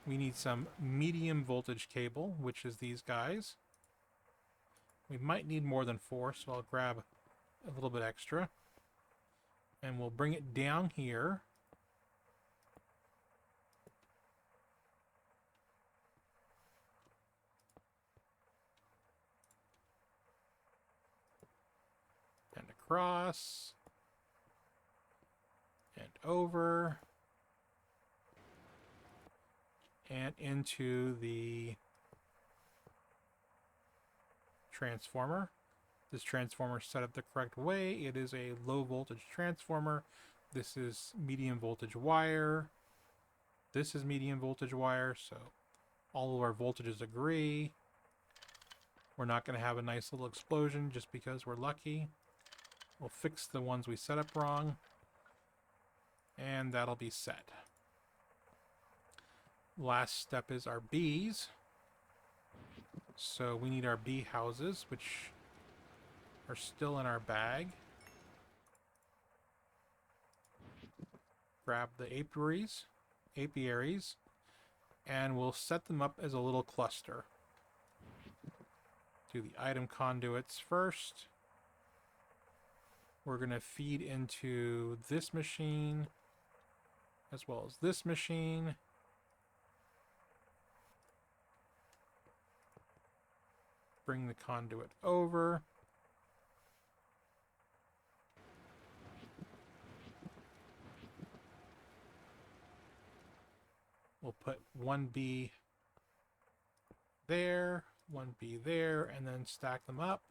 We need some medium voltage cable, which is these guys. We might need more than 4, so I'll grab a little bit extra. And we'll bring it down here. And across. And over. And into the transformer. This transformer is set up the correct way. It is a low voltage transformer. This is medium voltage wire. This is medium voltage wire, so all of our voltages agree. We're not going to have a nice little explosion just because we're lucky. We'll fix the ones we set up wrong. And that'll be set. Last step is our bees. So we need our bee houses, which are still in our bag. Grab the apiaries, and we'll set them up as a little cluster. Do the item conduits first. We're going to feed into this machine, as well as this machine. Bring the conduit over. We'll put one bee there, one bee there, and then stack them up.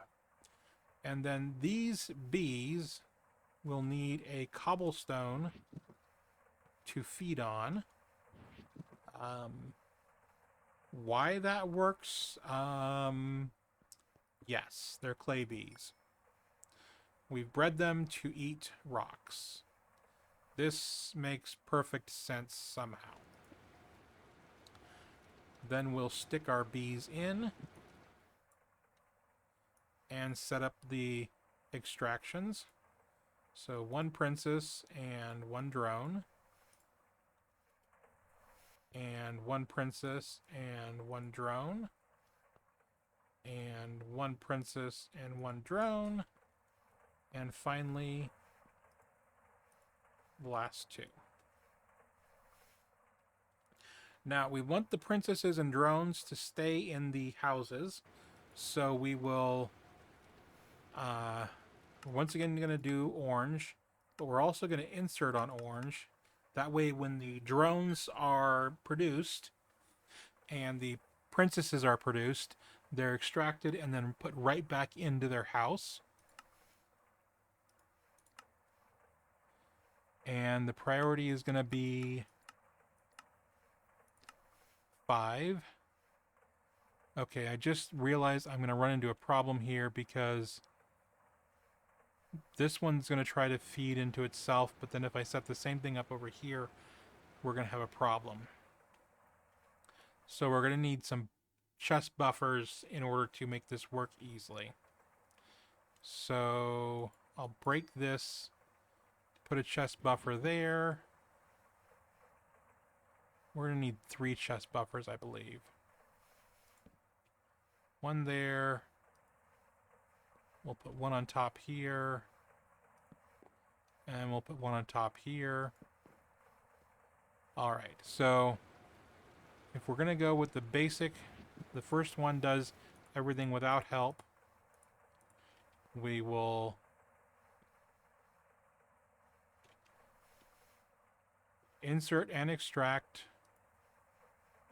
And then these bees will need a cobblestone to feed on. Why that works? Yes, they're clay bees. We've bred them to eat rocks. This makes perfect sense somehow. Then we'll stick our bees in and set up the extractions. So 1 princess and 1 drone. And 1 princess and 1 drone. And 1 princess and 1 drone. And finally, the last 2. Now, we want the princesses and drones to stay in the houses. So we will, once again, going to do orange. But we're also going to insert on orange. That way, when the drones are produced and the princesses are produced, they're extracted and then put right back into their house. And the priority is going to be 5. Okay, I just realized I'm going to run into a problem here because this one's going to try to feed into itself, but then if I set the same thing up over here, we're going to have a problem. So we're going to need some chest buffers in order to make this work easily. So I'll break this, put a chest buffer there. We're going to need 3 chest buffers, I believe. 1 there. We'll put 1 on top here. And we'll put 1 on top here. Alright, so if we're going to go with the basic, the first one does everything without help. We will insert and extract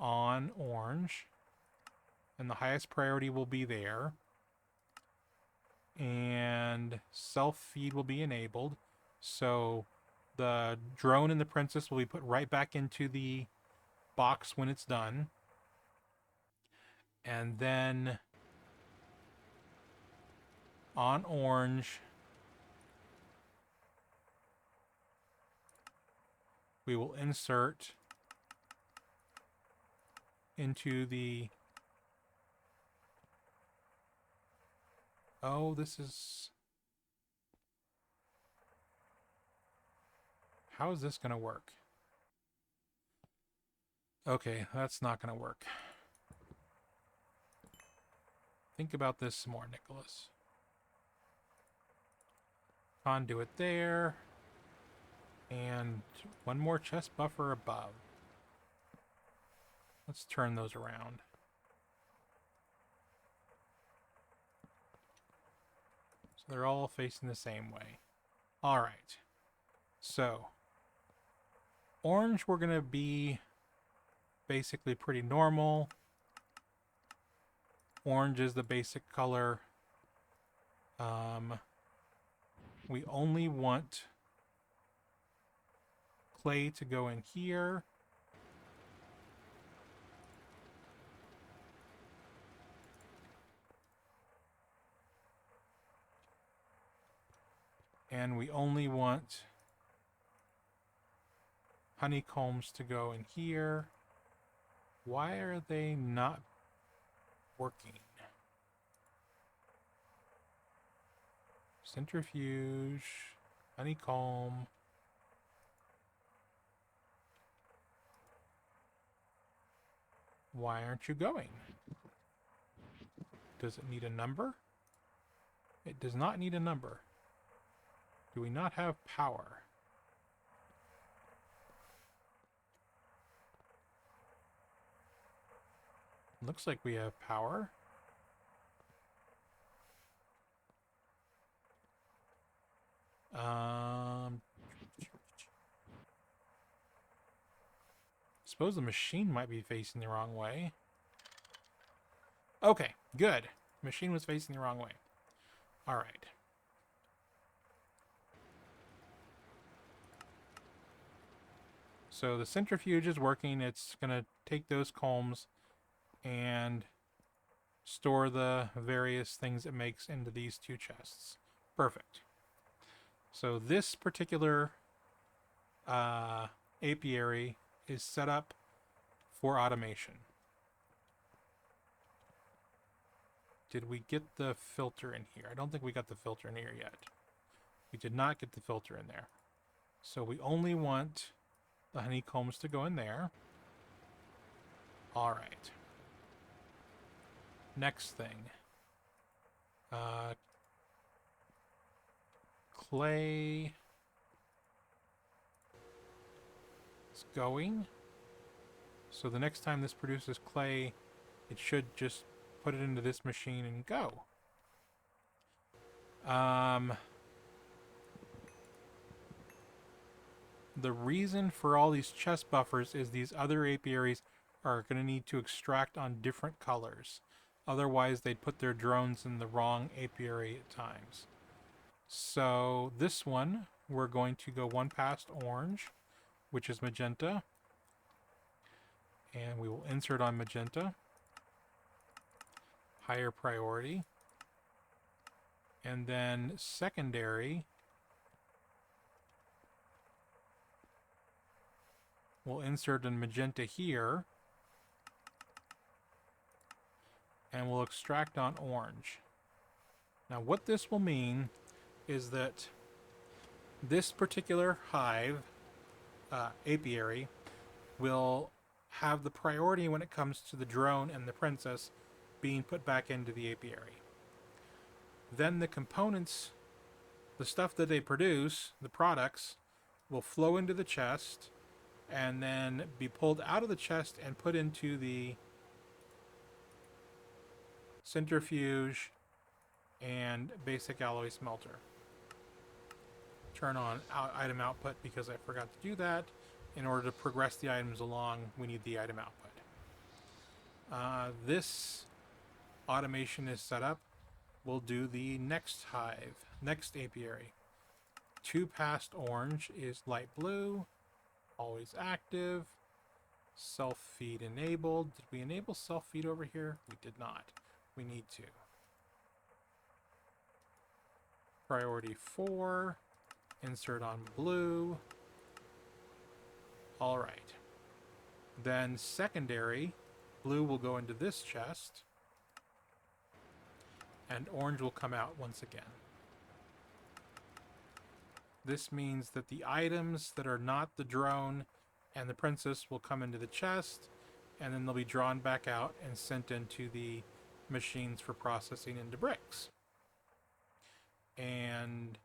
on orange. And the highest priority will be there. And self-feed will be enabled. So the drone and the princess will be put right back into the box when it's done. And then on orange, we will insert into the... Oh, this is... How is this going to work? Okay, that's not going to work. Think about this some more, Nicholas. Conduit there. And 1 more chest buffer above. Let's turn those around. So they're all facing the same way. Alright. So, orange we're going to be basically pretty normal. Orange is the basic color. We only want clay to go in here. And we only want honeycombs to go in here. Why are they not working? Centrifuge, honeycomb. Why aren't you going? Does it need a number? It does not need a number. Do we not have power? Looks like we have power. Suppose the machine might be facing the wrong way. Okay, good. Machine was facing the wrong way. All right. So the centrifuge is working. It's going to take those combs and store the various things it makes into these two chests. Perfect. So this particular apiary is set up for automation. Did we get the filter in here? I don't think we got the filter in here yet. We did not get the filter in there. So we only want the honeycombs to go in there. All right. Next thing. Clay is going. So the next time this produces clay, it should just put it into this machine and go. The reason for all these chest buffers is these other apiaries are going to need to extract on different colors. Otherwise, they'd put their drones in the wrong apiary at times. So this one, we're going to go one past orange, which is magenta. And we will insert on magenta. Higher priority. And then secondary, we'll insert in magenta here. And we'll extract on orange. Now what this will mean is that this particular hive, apiary, will have the priority when it comes to the drone and the princess being put back into the apiary. Then the components, the stuff that they produce, the products, will flow into the chest and then be pulled out of the chest and put into the centrifuge and basic alloy smelter. Turn on item output because I forgot to do that. In order to progress the items along, we need the item output. This automation is set up. We'll do the next hive, next apiary. 2 past orange is light blue, always active, self-feed enabled. Did we enable self-feed over here? We did not. We need to. Priority 4, insert on blue. All right. Then secondary, blue will go into this chest, and orange will come out once again. This means that the items that are not the drone and the princess will come into the chest, and then they'll be drawn back out and sent into the machines for processing into bricks. And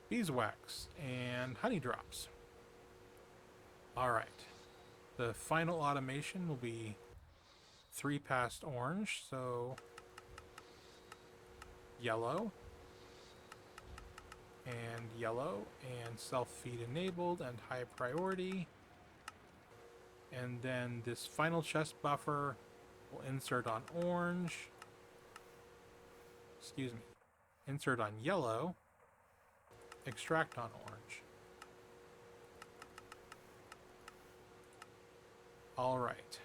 beeswax and honey drops. All right. The final automation will be 3 past orange, so yellow and self-feed enabled and high priority. And then this final chest buffer will insert on orange. Excuse me. Insert on yellow. Extract on orange. All right.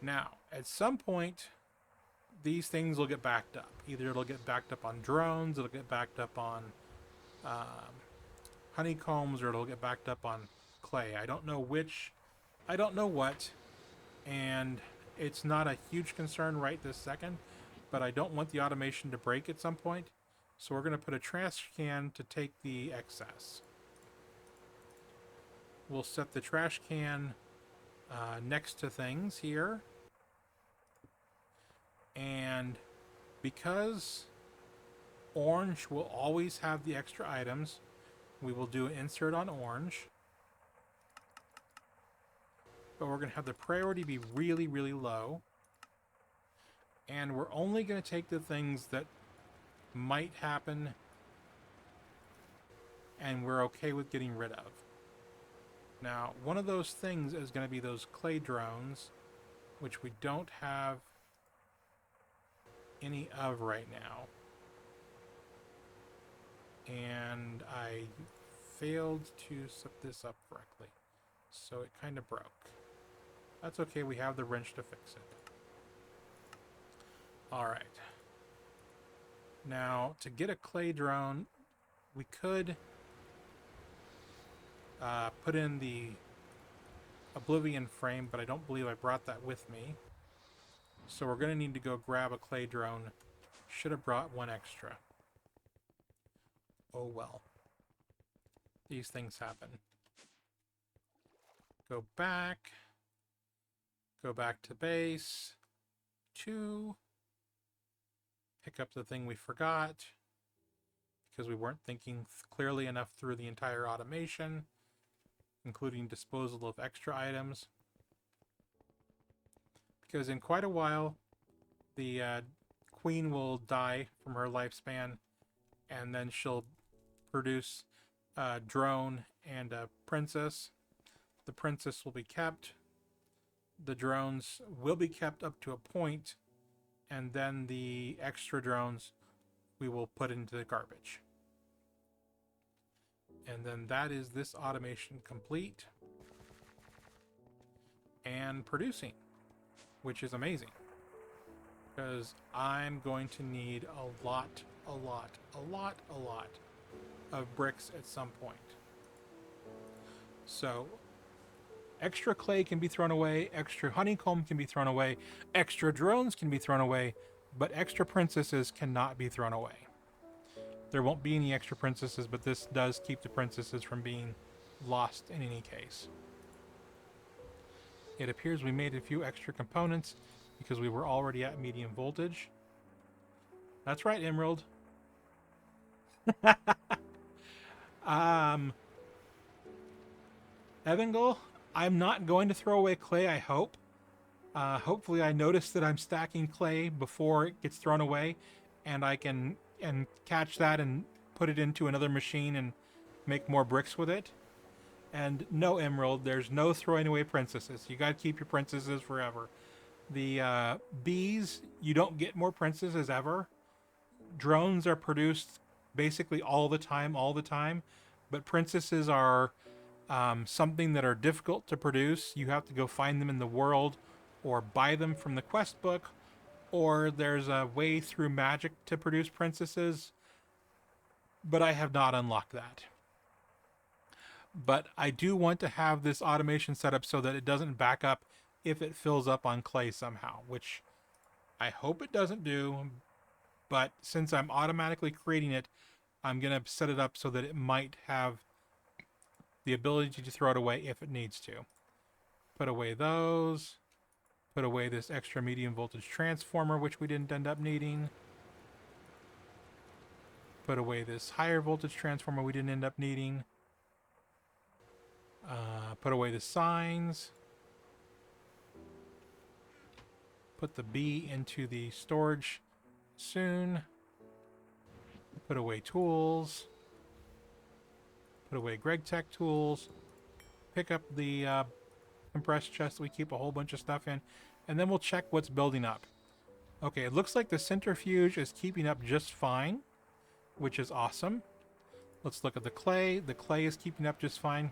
Now, at some point, these things will get backed up. Either it'll get backed up on drones, it'll get backed up on honeycombs, or it'll get backed up on clay. I don't know which. I don't know what. And it's not a huge concern right this second, but I don't want the automation to break at some point. So we're going to put a trash can to take the excess. We'll set the trash can next to things here. And because orange will always have the extra items, we will do an insert on orange. But we're going to have the priority be really, really low. And we're only going to take the things that might happen and we're okay with getting rid of. Now, one of those things is going to be those clay drones, which we don't have any of right now. And I failed to set this up correctly. So it kind of broke. That's okay, we have the wrench to fix it. Alright. Now, to get a clay drone, we could put in the Oblivion frame, but I don't believe I brought that with me. So we're going to need to go grab a clay drone. Should have brought one extra. Oh well. These things happen. Go back. Go back to base. 2. Pick up the thing we forgot. Because we weren't thinking clearly enough through the entire automation, including disposal of extra items. Because in quite a while, the queen will die from her lifespan, and then she'll produce a drone and a princess. The princess will be kept. The drones will be kept up to a point, and then the extra drones we will put into the garbage. And then that is this automation complete and producing, which is amazing. Because I'm going to need a lot of bricks at some point. So, extra clay can be thrown away, extra honeycomb can be thrown away, extra drones can be thrown away, but extra princesses cannot be thrown away. There won't be any extra princesses, but this does keep the princesses from being lost in any case. It appears we made a few extra components because we were already at medium voltage. That's right, Emerald. Evangel, I'm not going to throw away clay, I hope. Hopefully I notice that I'm stacking clay before it gets thrown away, and I can catch that and put it into another machine and make more bricks with it. And no, Emerald, there's no throwing away princesses. You gotta keep your princesses forever. The bees, you don't get more princesses ever. Drones are produced basically all the time, but princesses are something that are difficult to produce. You have to go find them in the world or buy them from the quest book, or there's a way through magic to produce princesses, but I have not unlocked that. But I do want to have this automation set up so that it doesn't back up if it fills up on clay somehow, which I hope it doesn't do, but since I'm automatically creating it, I'm going to set it up so that it might have the ability to throw it away if it needs to. Put away those. Put away this extra medium voltage transformer, which we didn't end up needing. Put away this higher voltage transformer we didn't end up needing. Put away the signs. Put the B into the storage soon. Put away tools. Put away Gregtech tools. Pick up the compressed chest we keep a whole bunch of stuff in. And then we'll check what's building up. Okay, it looks like the centrifuge is keeping up just fine, which is awesome. Let's look at the clay. The clay is keeping up just fine.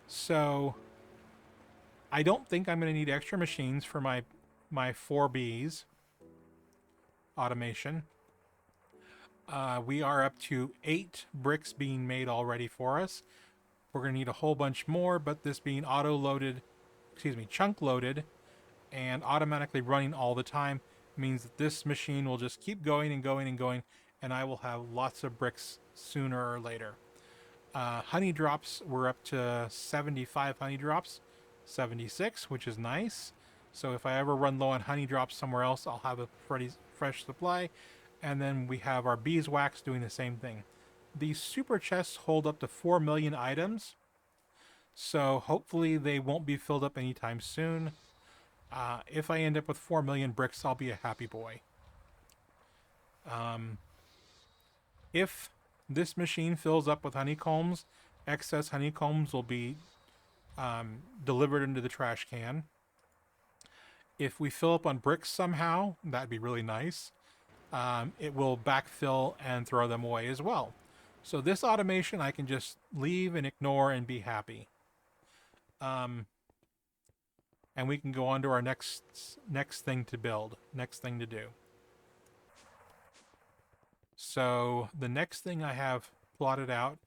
So, I don't think I'm going to need extra machines for my 4Bs automation. We are up to 8 bricks being made already for us. We're going to need a whole bunch more, but this being chunk loaded and automatically running all the time means that this machine will just keep going and going and going, and I will have lots of bricks sooner or later. Honey drops, we're up to 75 honey drops, 76, which is nice. So if I ever run low on honey drops somewhere else, I'll have a fresh supply. And then we have our beeswax doing the same thing. These super chests hold up to 4 million items, so hopefully they won't be filled up anytime soon. If I end up with 4 million bricks, I'll be a happy boy. If this machine fills up with honeycombs, excess honeycombs will be delivered into the trash can. If we fill up on bricks somehow, that'd be really nice. It will backfill and throw them away as well. So this automation I can just leave and ignore and be happy. Um, and we can go on to our next thing to build, next thing to do. So the next thing I have plotted out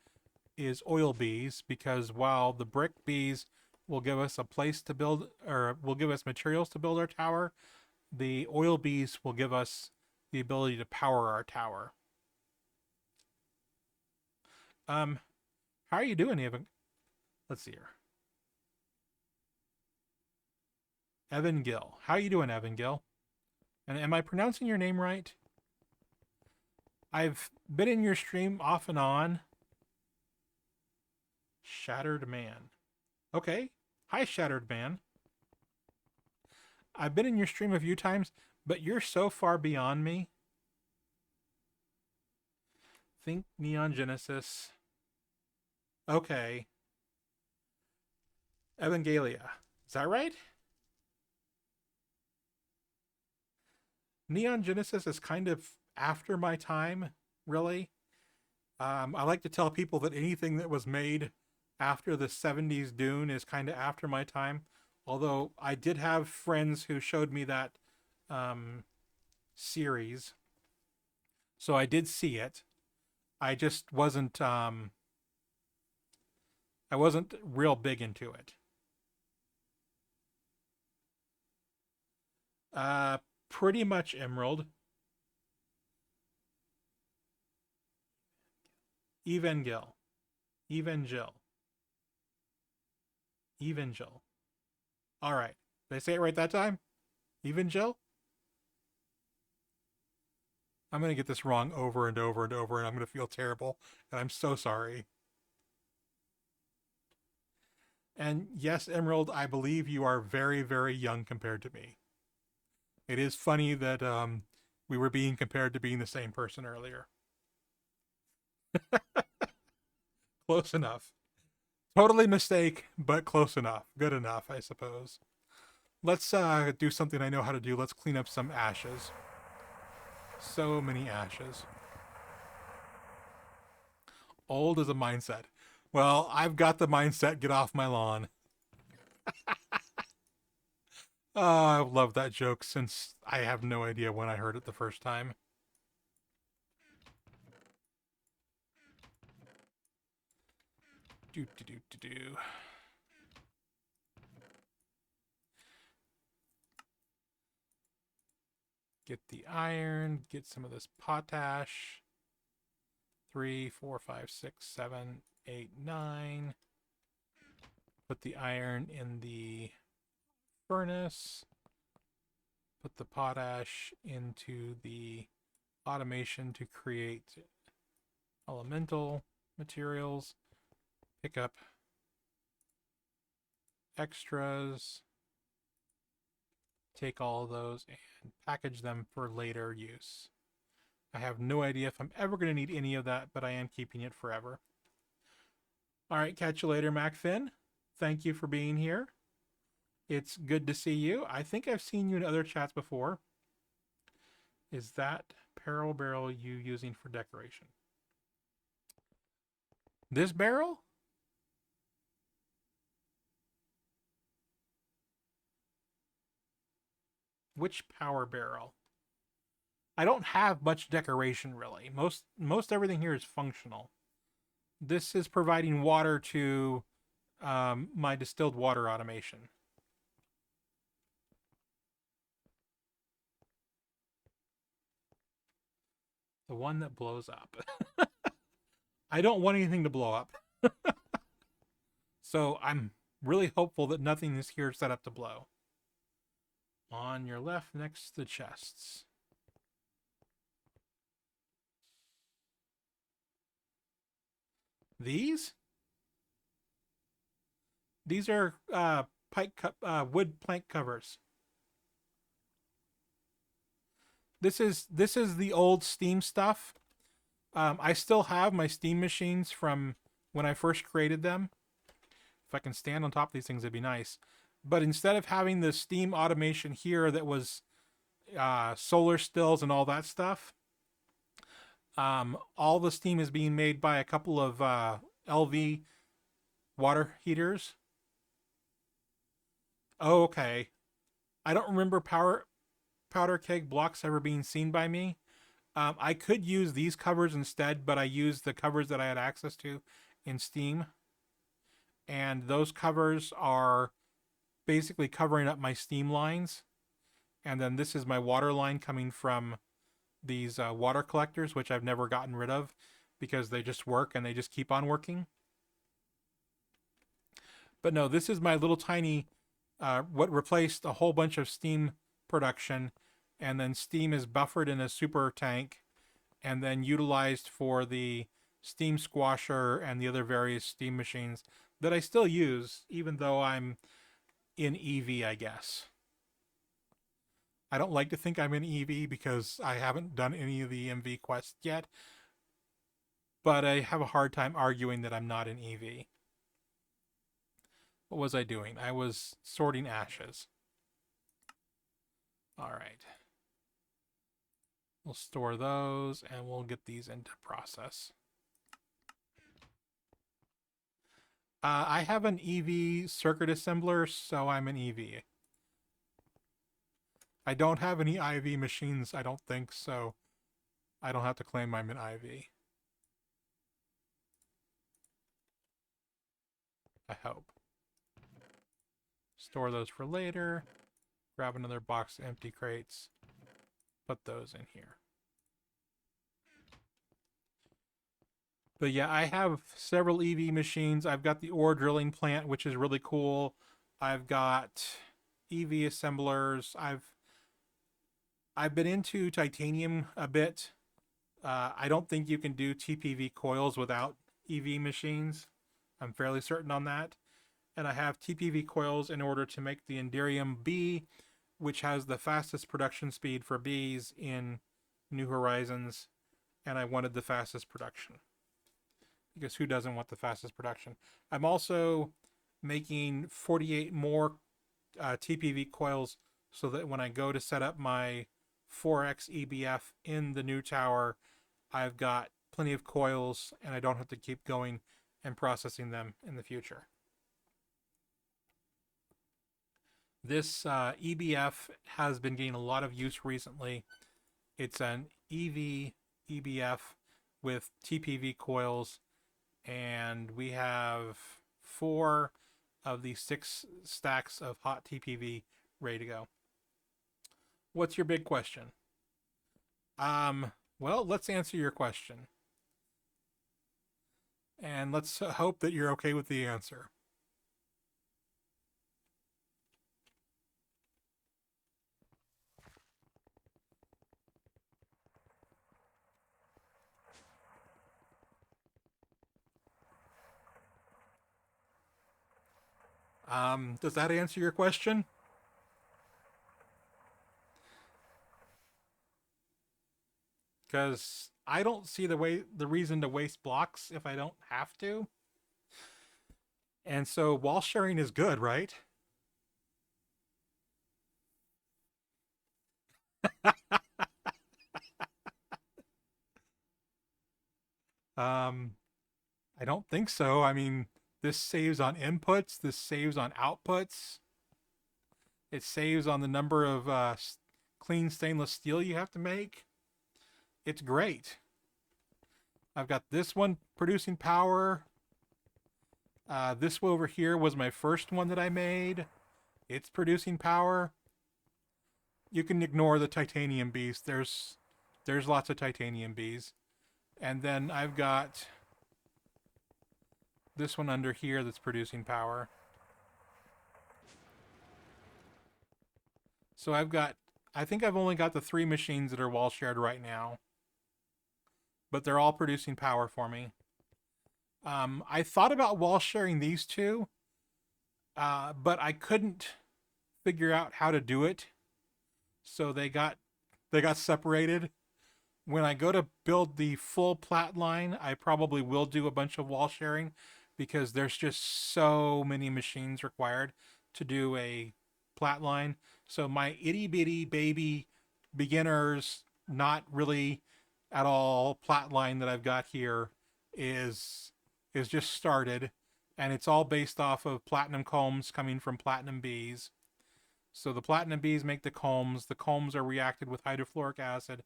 is oil bees, because while the brick bees will give us a place to build, or will give us materials to build our tower, the oil bees will give us the ability to power our tower. How are you doing, Evan? Let's see here. Evan Gill. How are you doing, Evan Gill? And am I pronouncing your name right? I've been in your stream off and on. Shattered Man. Okay. Hi, Shattered Man. I've been in your stream a few times, but you're so far beyond me. Think Neon Genesis. Okay. Evangelia. Is that right? Neon Genesis is kind of after my time, really. I like to tell people that anything that was made after the 70s Dune is kind of after my time. Although I did have friends who showed me that series. So I did see it. I just wasn't I wasn't real big into it. Pretty much Emerald. Evangel. Evangel. Evangel. All right. Did I say it right that time? Evangel? I'm going to get this wrong over and over and over, and I'm going to feel terrible, and I'm so sorry. And yes, Emerald, I believe you are very, very young compared to me. It is funny that we were being compared to being the same person earlier. Close enough. Totally mistake, but close enough. Good enough, I suppose. Let's do something I know how to do. Let's clean up some ashes. So many ashes. Old is a mindset. Well, I've got the mindset, get off my lawn. I've loved that joke since I have no idea when I heard it the first time. Do do do do do. Get the iron, get some of this potash. 3, 4, 5, 6, 7, 8, 9. Put the iron in the furnace. Put the potash into the automation to create elemental materials. Pick up extras. Take all of those and package them for later use. I have no idea if I'm ever going to need any of that, but I am keeping it forever. All right, catch you later, MacFin. Thank you for being here. It's good to see you. I think I've seen you in other chats before. Is that peril barrel you using for decoration? This barrel? Which power barrel? I don't have much decoration, really. Most everything here is functional. This is providing water to my distilled water automation. The one that blows up. I don't want anything to blow up. So I'm really hopeful that nothing is here set up to blow. On your left, next to the chests. These? These are wood plank covers. This is the old Steam stuff. I still have my Steam machines from when I first created them. If I can stand on top of these things, it'd be nice. But instead of having the Steam automation here that was solar stills and all that stuff, all the steam is being made by a couple of LV water heaters. Oh, okay. I don't remember powder keg blocks ever being seen by me. I could use these covers instead, but I used the covers that I had access to in Steam. And those covers are basically covering up my Steam lines. And then this is my water line coming from these water collectors, which I've never gotten rid of because they just work and they just keep on working. But no, this is my little tiny, what replaced a whole bunch of Steam production. And then Steam is buffered in a super tank and then utilized for the Steam Squasher and the other various Steam machines that I still use, even though I'm in EV, I guess. I don't like to think I'm in EV because I haven't done any of the MV quests yet, but I have a hard time arguing that I'm not in EV. What was I doing? I was sorting ashes. All right. We'll store those and we'll get these into process. I have an EV circuit assembler, so I'm an EV. I don't have any IV machines, I don't think, so I don't have to claim I'm an IV. I hope. Store those for later. Grab another box of empty crates. Put those in here. But yeah, I have several EV machines. I've got the ore drilling plant, which is really cool. I've got EV assemblers. I've been into titanium a bit. I don't think you can do TPV coils without EV machines. I'm fairly certain on that. And I have TPV coils in order to make the Enderium B, which has the fastest production speed for bees in New Horizons. And I wanted the fastest production. Because who doesn't want the fastest production? I'm also making 48 more TPV coils so that when I go to set up my 4X EBF in the new tower, I've got plenty of coils and I don't have to keep going and processing them in the future. This EBF has been getting a lot of use recently. It's an EV EBF with TPV coils, and we have 4 of the 6 stacks of hot TPV ready to go. What's your big question? Well, let's answer your question. And let's hope that you're okay with the answer. Does that answer your question? Because I don't see the reason to waste blocks if I don't have to. And so wall sharing is good, right? um, I don't think so. I mean, this saves on inputs, this saves on outputs. It saves on the number of clean stainless steel you have to make. It's great. I've got this one producing power. This one over here was my first one that I made. It's producing power. You can ignore the titanium bees. There's lots of titanium bees. And then I've got this one under here that's producing power. So I think I've only got the 3 machines that are wall shared right now. But they're all producing power for me. I thought about wall sharing these 2, but I couldn't figure out how to do it. So they got separated. When I go to build the full plat line, I probably will do a bunch of wall sharing because there's just so many machines required to do a plat line. So my itty bitty baby beginners, not really at all plat line that I've got here is just started, and it's all based off of platinum combs coming from platinum bees. So the platinum bees make the combs. The combs are reacted with hydrofluoric acid.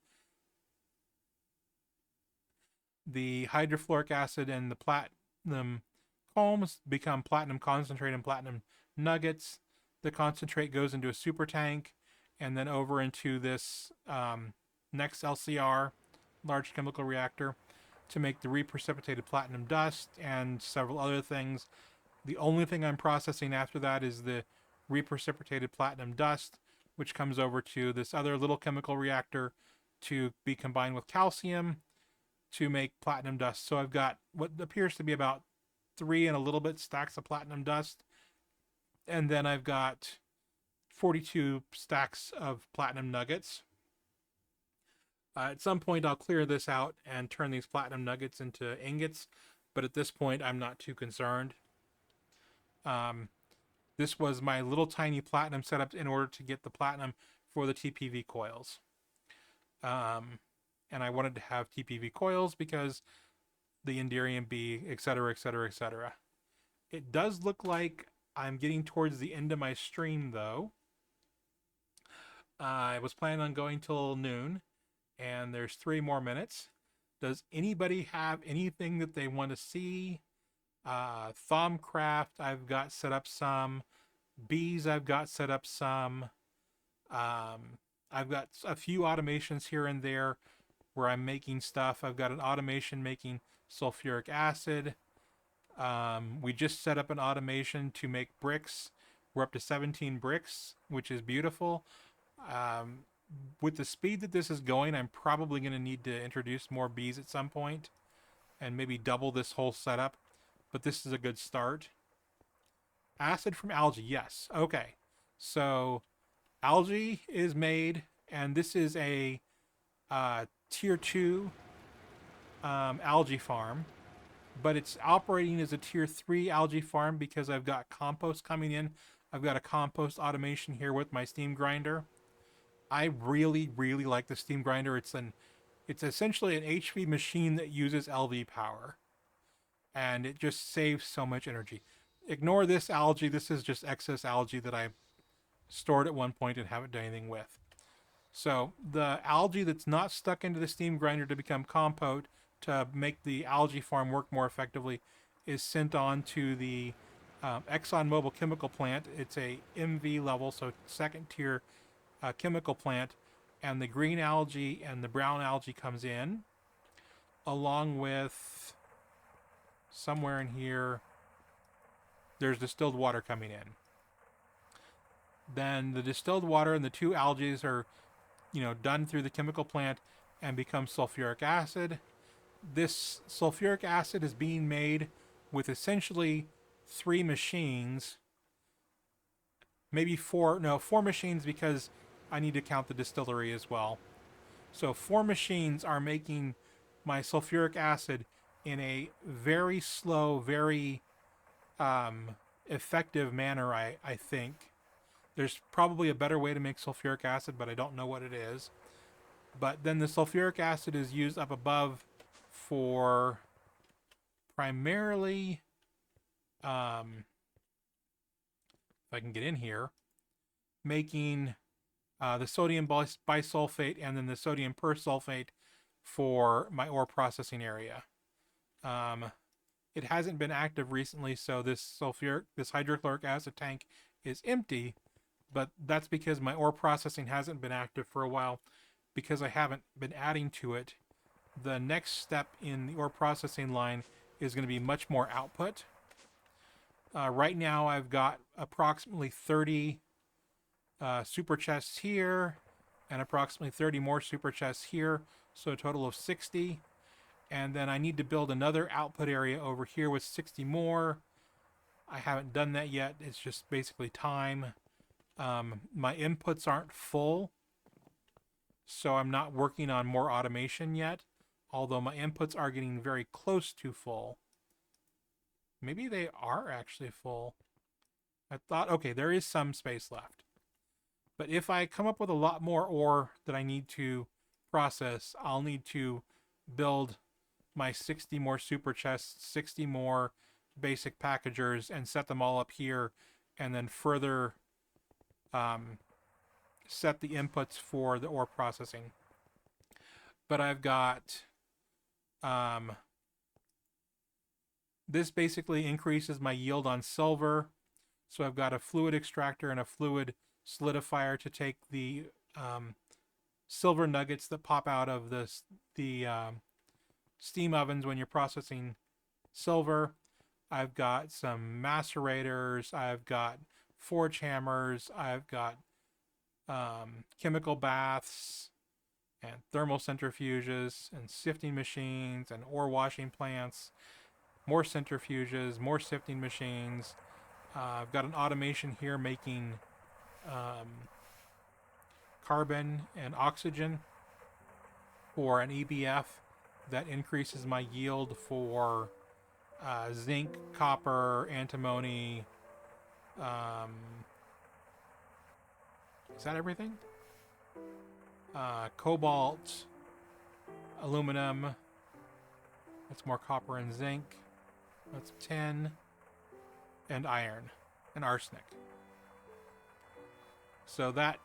The hydrofluoric acid and the platinum combs become platinum concentrate and platinum nuggets. The concentrate goes into a super tank and then over into this next LCR, large chemical reactor, to make the reprecipitated platinum dust and several other things. The only thing I'm processing after that is the reprecipitated platinum dust, which comes over to this other little chemical reactor to be combined with calcium to make platinum dust. So I've got what appears to be about 3 and a little bit stacks of platinum dust. And then I've got 42 stacks of platinum nuggets. At some point, I'll clear this out and turn these platinum nuggets into ingots. But at this point, I'm not too concerned. This was my little tiny platinum setup in order to get the platinum for the TPV coils. And I wanted to have TPV coils because the Enderium bee, etc., etc., etc. It does look like I'm getting towards the end of my stream, though. I was planning on going till noon, and there's 3 more minutes. Does anybody have anything that they want to see? Thaumcraft, I've got set up some. Bees, I've got set up some. I've got a few automations here and there where I'm making stuff. I've got an automation making sulfuric acid. We just set up an automation to make bricks. We're up to 17 bricks, which is beautiful. With the speed that this is going, I'm probably going to need to introduce more bees at some point and maybe double this whole setup. But this is a good start. Acid from algae, yes. Okay. So algae is made, and this is a tier 2 algae farm, but it's operating as a tier 3 algae farm because I've got compost coming in. I've got a compost automation here with my steam grinder. I really, really like the steam grinder. It's essentially an HV machine that uses LV power, and it just saves so much energy. Ignore this algae. This is just excess algae that I stored at one point and haven't done anything with. So the algae that's not stuck into the steam grinder to become compost to make the algae farm work more effectively is sent on to the ExxonMobil chemical plant. It's a MV level, so second tier chemical plant, and the green algae and the brown algae comes in along with somewhere in here there's distilled water coming in. Then the distilled water and the 2 algae are done through the chemical plant and become sulfuric acid. This sulfuric acid is being made with essentially 3 machines, maybe 4 machines because I need to count the distillery as well. So 4 machines are making my sulfuric acid in a very slow, very effective manner, I think. There's probably a better way to make sulfuric acid, but I don't know what it is. But then the sulfuric acid is used up above for primarily, if I can get in here, making the sodium bisulfate and then the sodium persulfate for my ore processing area. It hasn't been active recently, so this hydrochloric acid tank is empty, but that's because my ore processing hasn't been active for a while because I haven't been adding to it. The next step in the ore processing line is going to be much more output. Right now I've got approximately 30 super chests here and approximately 30 more super chests here, so a total of 60. And then I need to build another output area over here with 60 more. I haven't done that yet. It's just basically time. My inputs aren't full, so I'm not working on more automation yet, although my inputs are getting very close to full. Maybe they are actually full. I thought, okay, there is some space left. But if I come up with a lot more ore that I need to process, I'll need to build my 60 more super chests, 60 more basic packagers, and set them all up here, and then further set the inputs for the ore processing. But I've got this basically increases my yield on silver. So I've got a fluid extractor and a fluid solidifier to take the silver nuggets that pop out of the steam ovens when you're processing silver. I've got some macerators. I've got forge hammers. I've got chemical baths and thermal centrifuges and sifting machines and ore washing plants, more centrifuges, more sifting machines. I've got an automation here making carbon and oxygen for an EBF that increases my yield for zinc, copper, antimony. Is that everything? Cobalt, aluminum. That's more copper and zinc. That's 10. And iron and arsenic. So that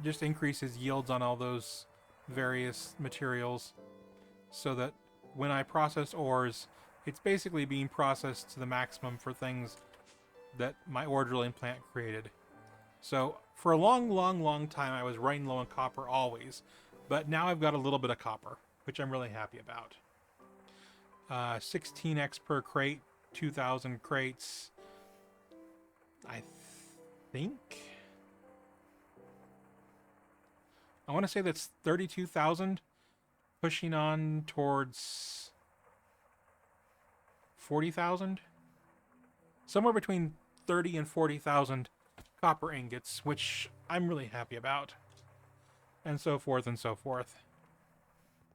just increases yields on all those various materials, so that when I process ores, it's basically being processed to the maximum for things that my ore drilling plant created. So for a long time, I was running low on copper always, but now I've got a little bit of copper, which I'm really happy about. 16x per crate, 2,000 crates. I think I want to say that's 32,000, pushing on towards 40,000. Somewhere between 30 and 40,000 copper ingots, which I'm really happy about. And so forth and so forth.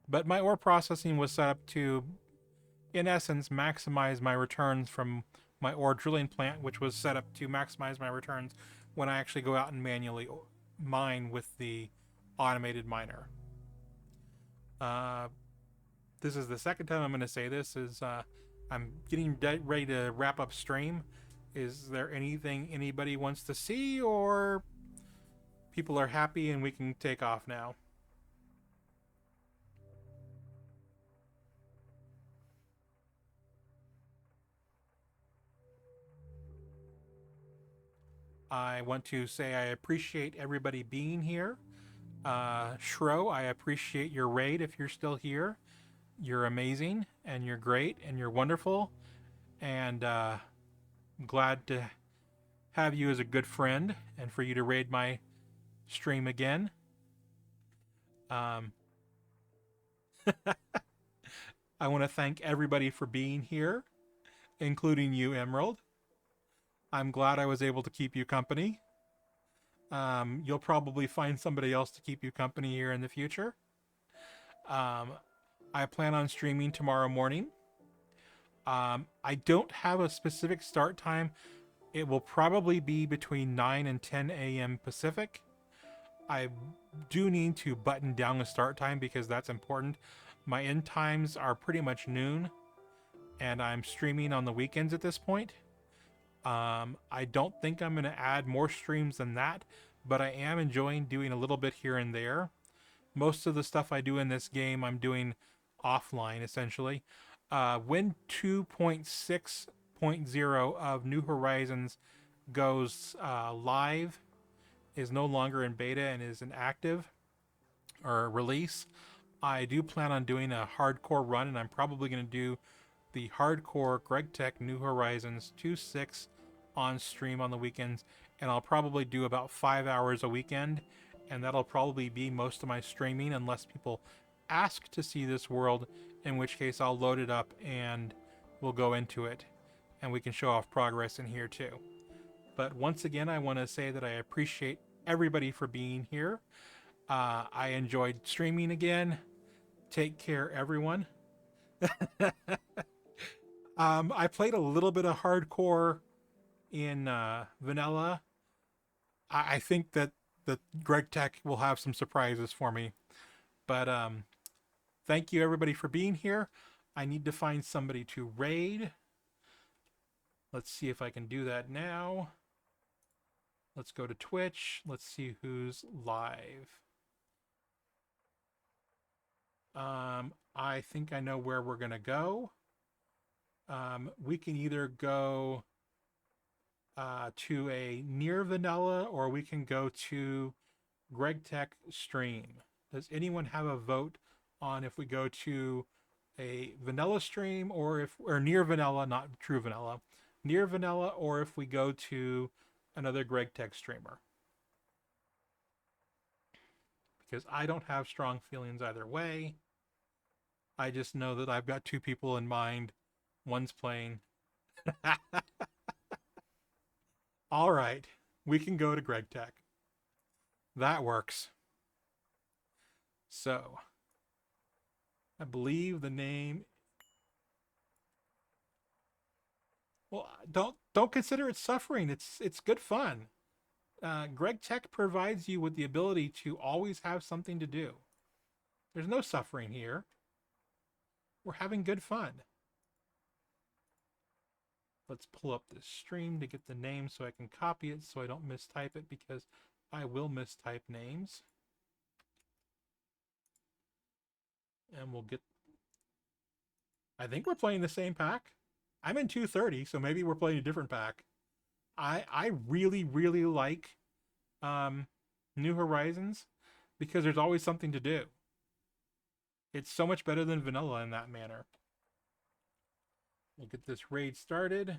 But my ore processing was set up to, in essence, maximize my returns from my ore drilling plant, which was set up to maximize my returns when I actually go out and manually mine with the automated miner. This is the second time I'm going to say this. I'm getting ready to wrap up stream. Is there anything anybody wants to see, or people are happy and we can take off now? I want to say I appreciate everybody being here. Shro, I appreciate your raid if you're still here. You're amazing, and you're great, and you're wonderful, and I'm glad to have you as a good friend, and for you to raid my stream again. I want to thank everybody for being here, including you, Emerald. I'm glad I was able to keep you company. You'll probably find somebody else to keep you company here in the future. I plan on streaming tomorrow morning. I don't have a specific start time. It will probably be between 9 and 10 a.m. Pacific. I do need to button down the start time because that's important. My end times are pretty much noon, and I'm streaming on the weekends at this point. I don't think I'm going to add more streams than that, but I am enjoying doing a little bit here and there. Most of the stuff I do in this game, I'm doing offline, essentially. When 2.6.0 of New Horizons goes live, is no longer in beta and is an active or release, I do plan on doing a hardcore run, and I'm probably going to do the hardcore Gregtech New Horizons 2.6 on stream on the weekends, and I'll probably do about 5 hours a weekend, and that'll probably be most of my streaming unless people ask to see this world, in which case I'll load it up and we'll go into it, and we can show off progress in here too. But once again, I want to say that I appreciate everybody for being here. I enjoyed streaming again. Take care, everyone. I played a little bit of hardcore in vanilla. I think that Gregtech will have some surprises for me. But thank you, everybody, for being here. I need to find somebody to raid. Let's see if I can do that now. Let's go to Twitch. Let's see who's live. I think I know where we're going to go. We can either go to a near vanilla, or we can go to Gregtech stream. Does anyone have a vote on if we go to a vanilla stream, or near vanilla, not true vanilla, near vanilla, or if we go to another Gregtech streamer? Because I don't have strong feelings either way. I just know that I've got two people in mind. One's playing. All right, we can go to Gregtech. That works. So, I believe the name. Well, don't consider it suffering. It's good fun. Gregtech provides you with the ability to always have something to do. There's no suffering here. We're having good fun. Let's pull up this stream to get the name so I can copy it so I don't mistype it, because I will mistype names. And we'll get... I think we're playing the same pack. I'm in 230, so maybe we're playing a different pack. I really, really like New Horizons because there's always something to do. It's so much better than vanilla in that manner. We'll get this raid started.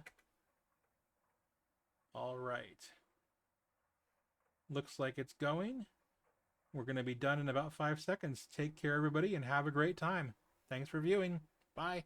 All right. Looks like it's going. We're going to be done in about 5 seconds. Take care, everybody, and have a great time. Thanks for viewing. Bye.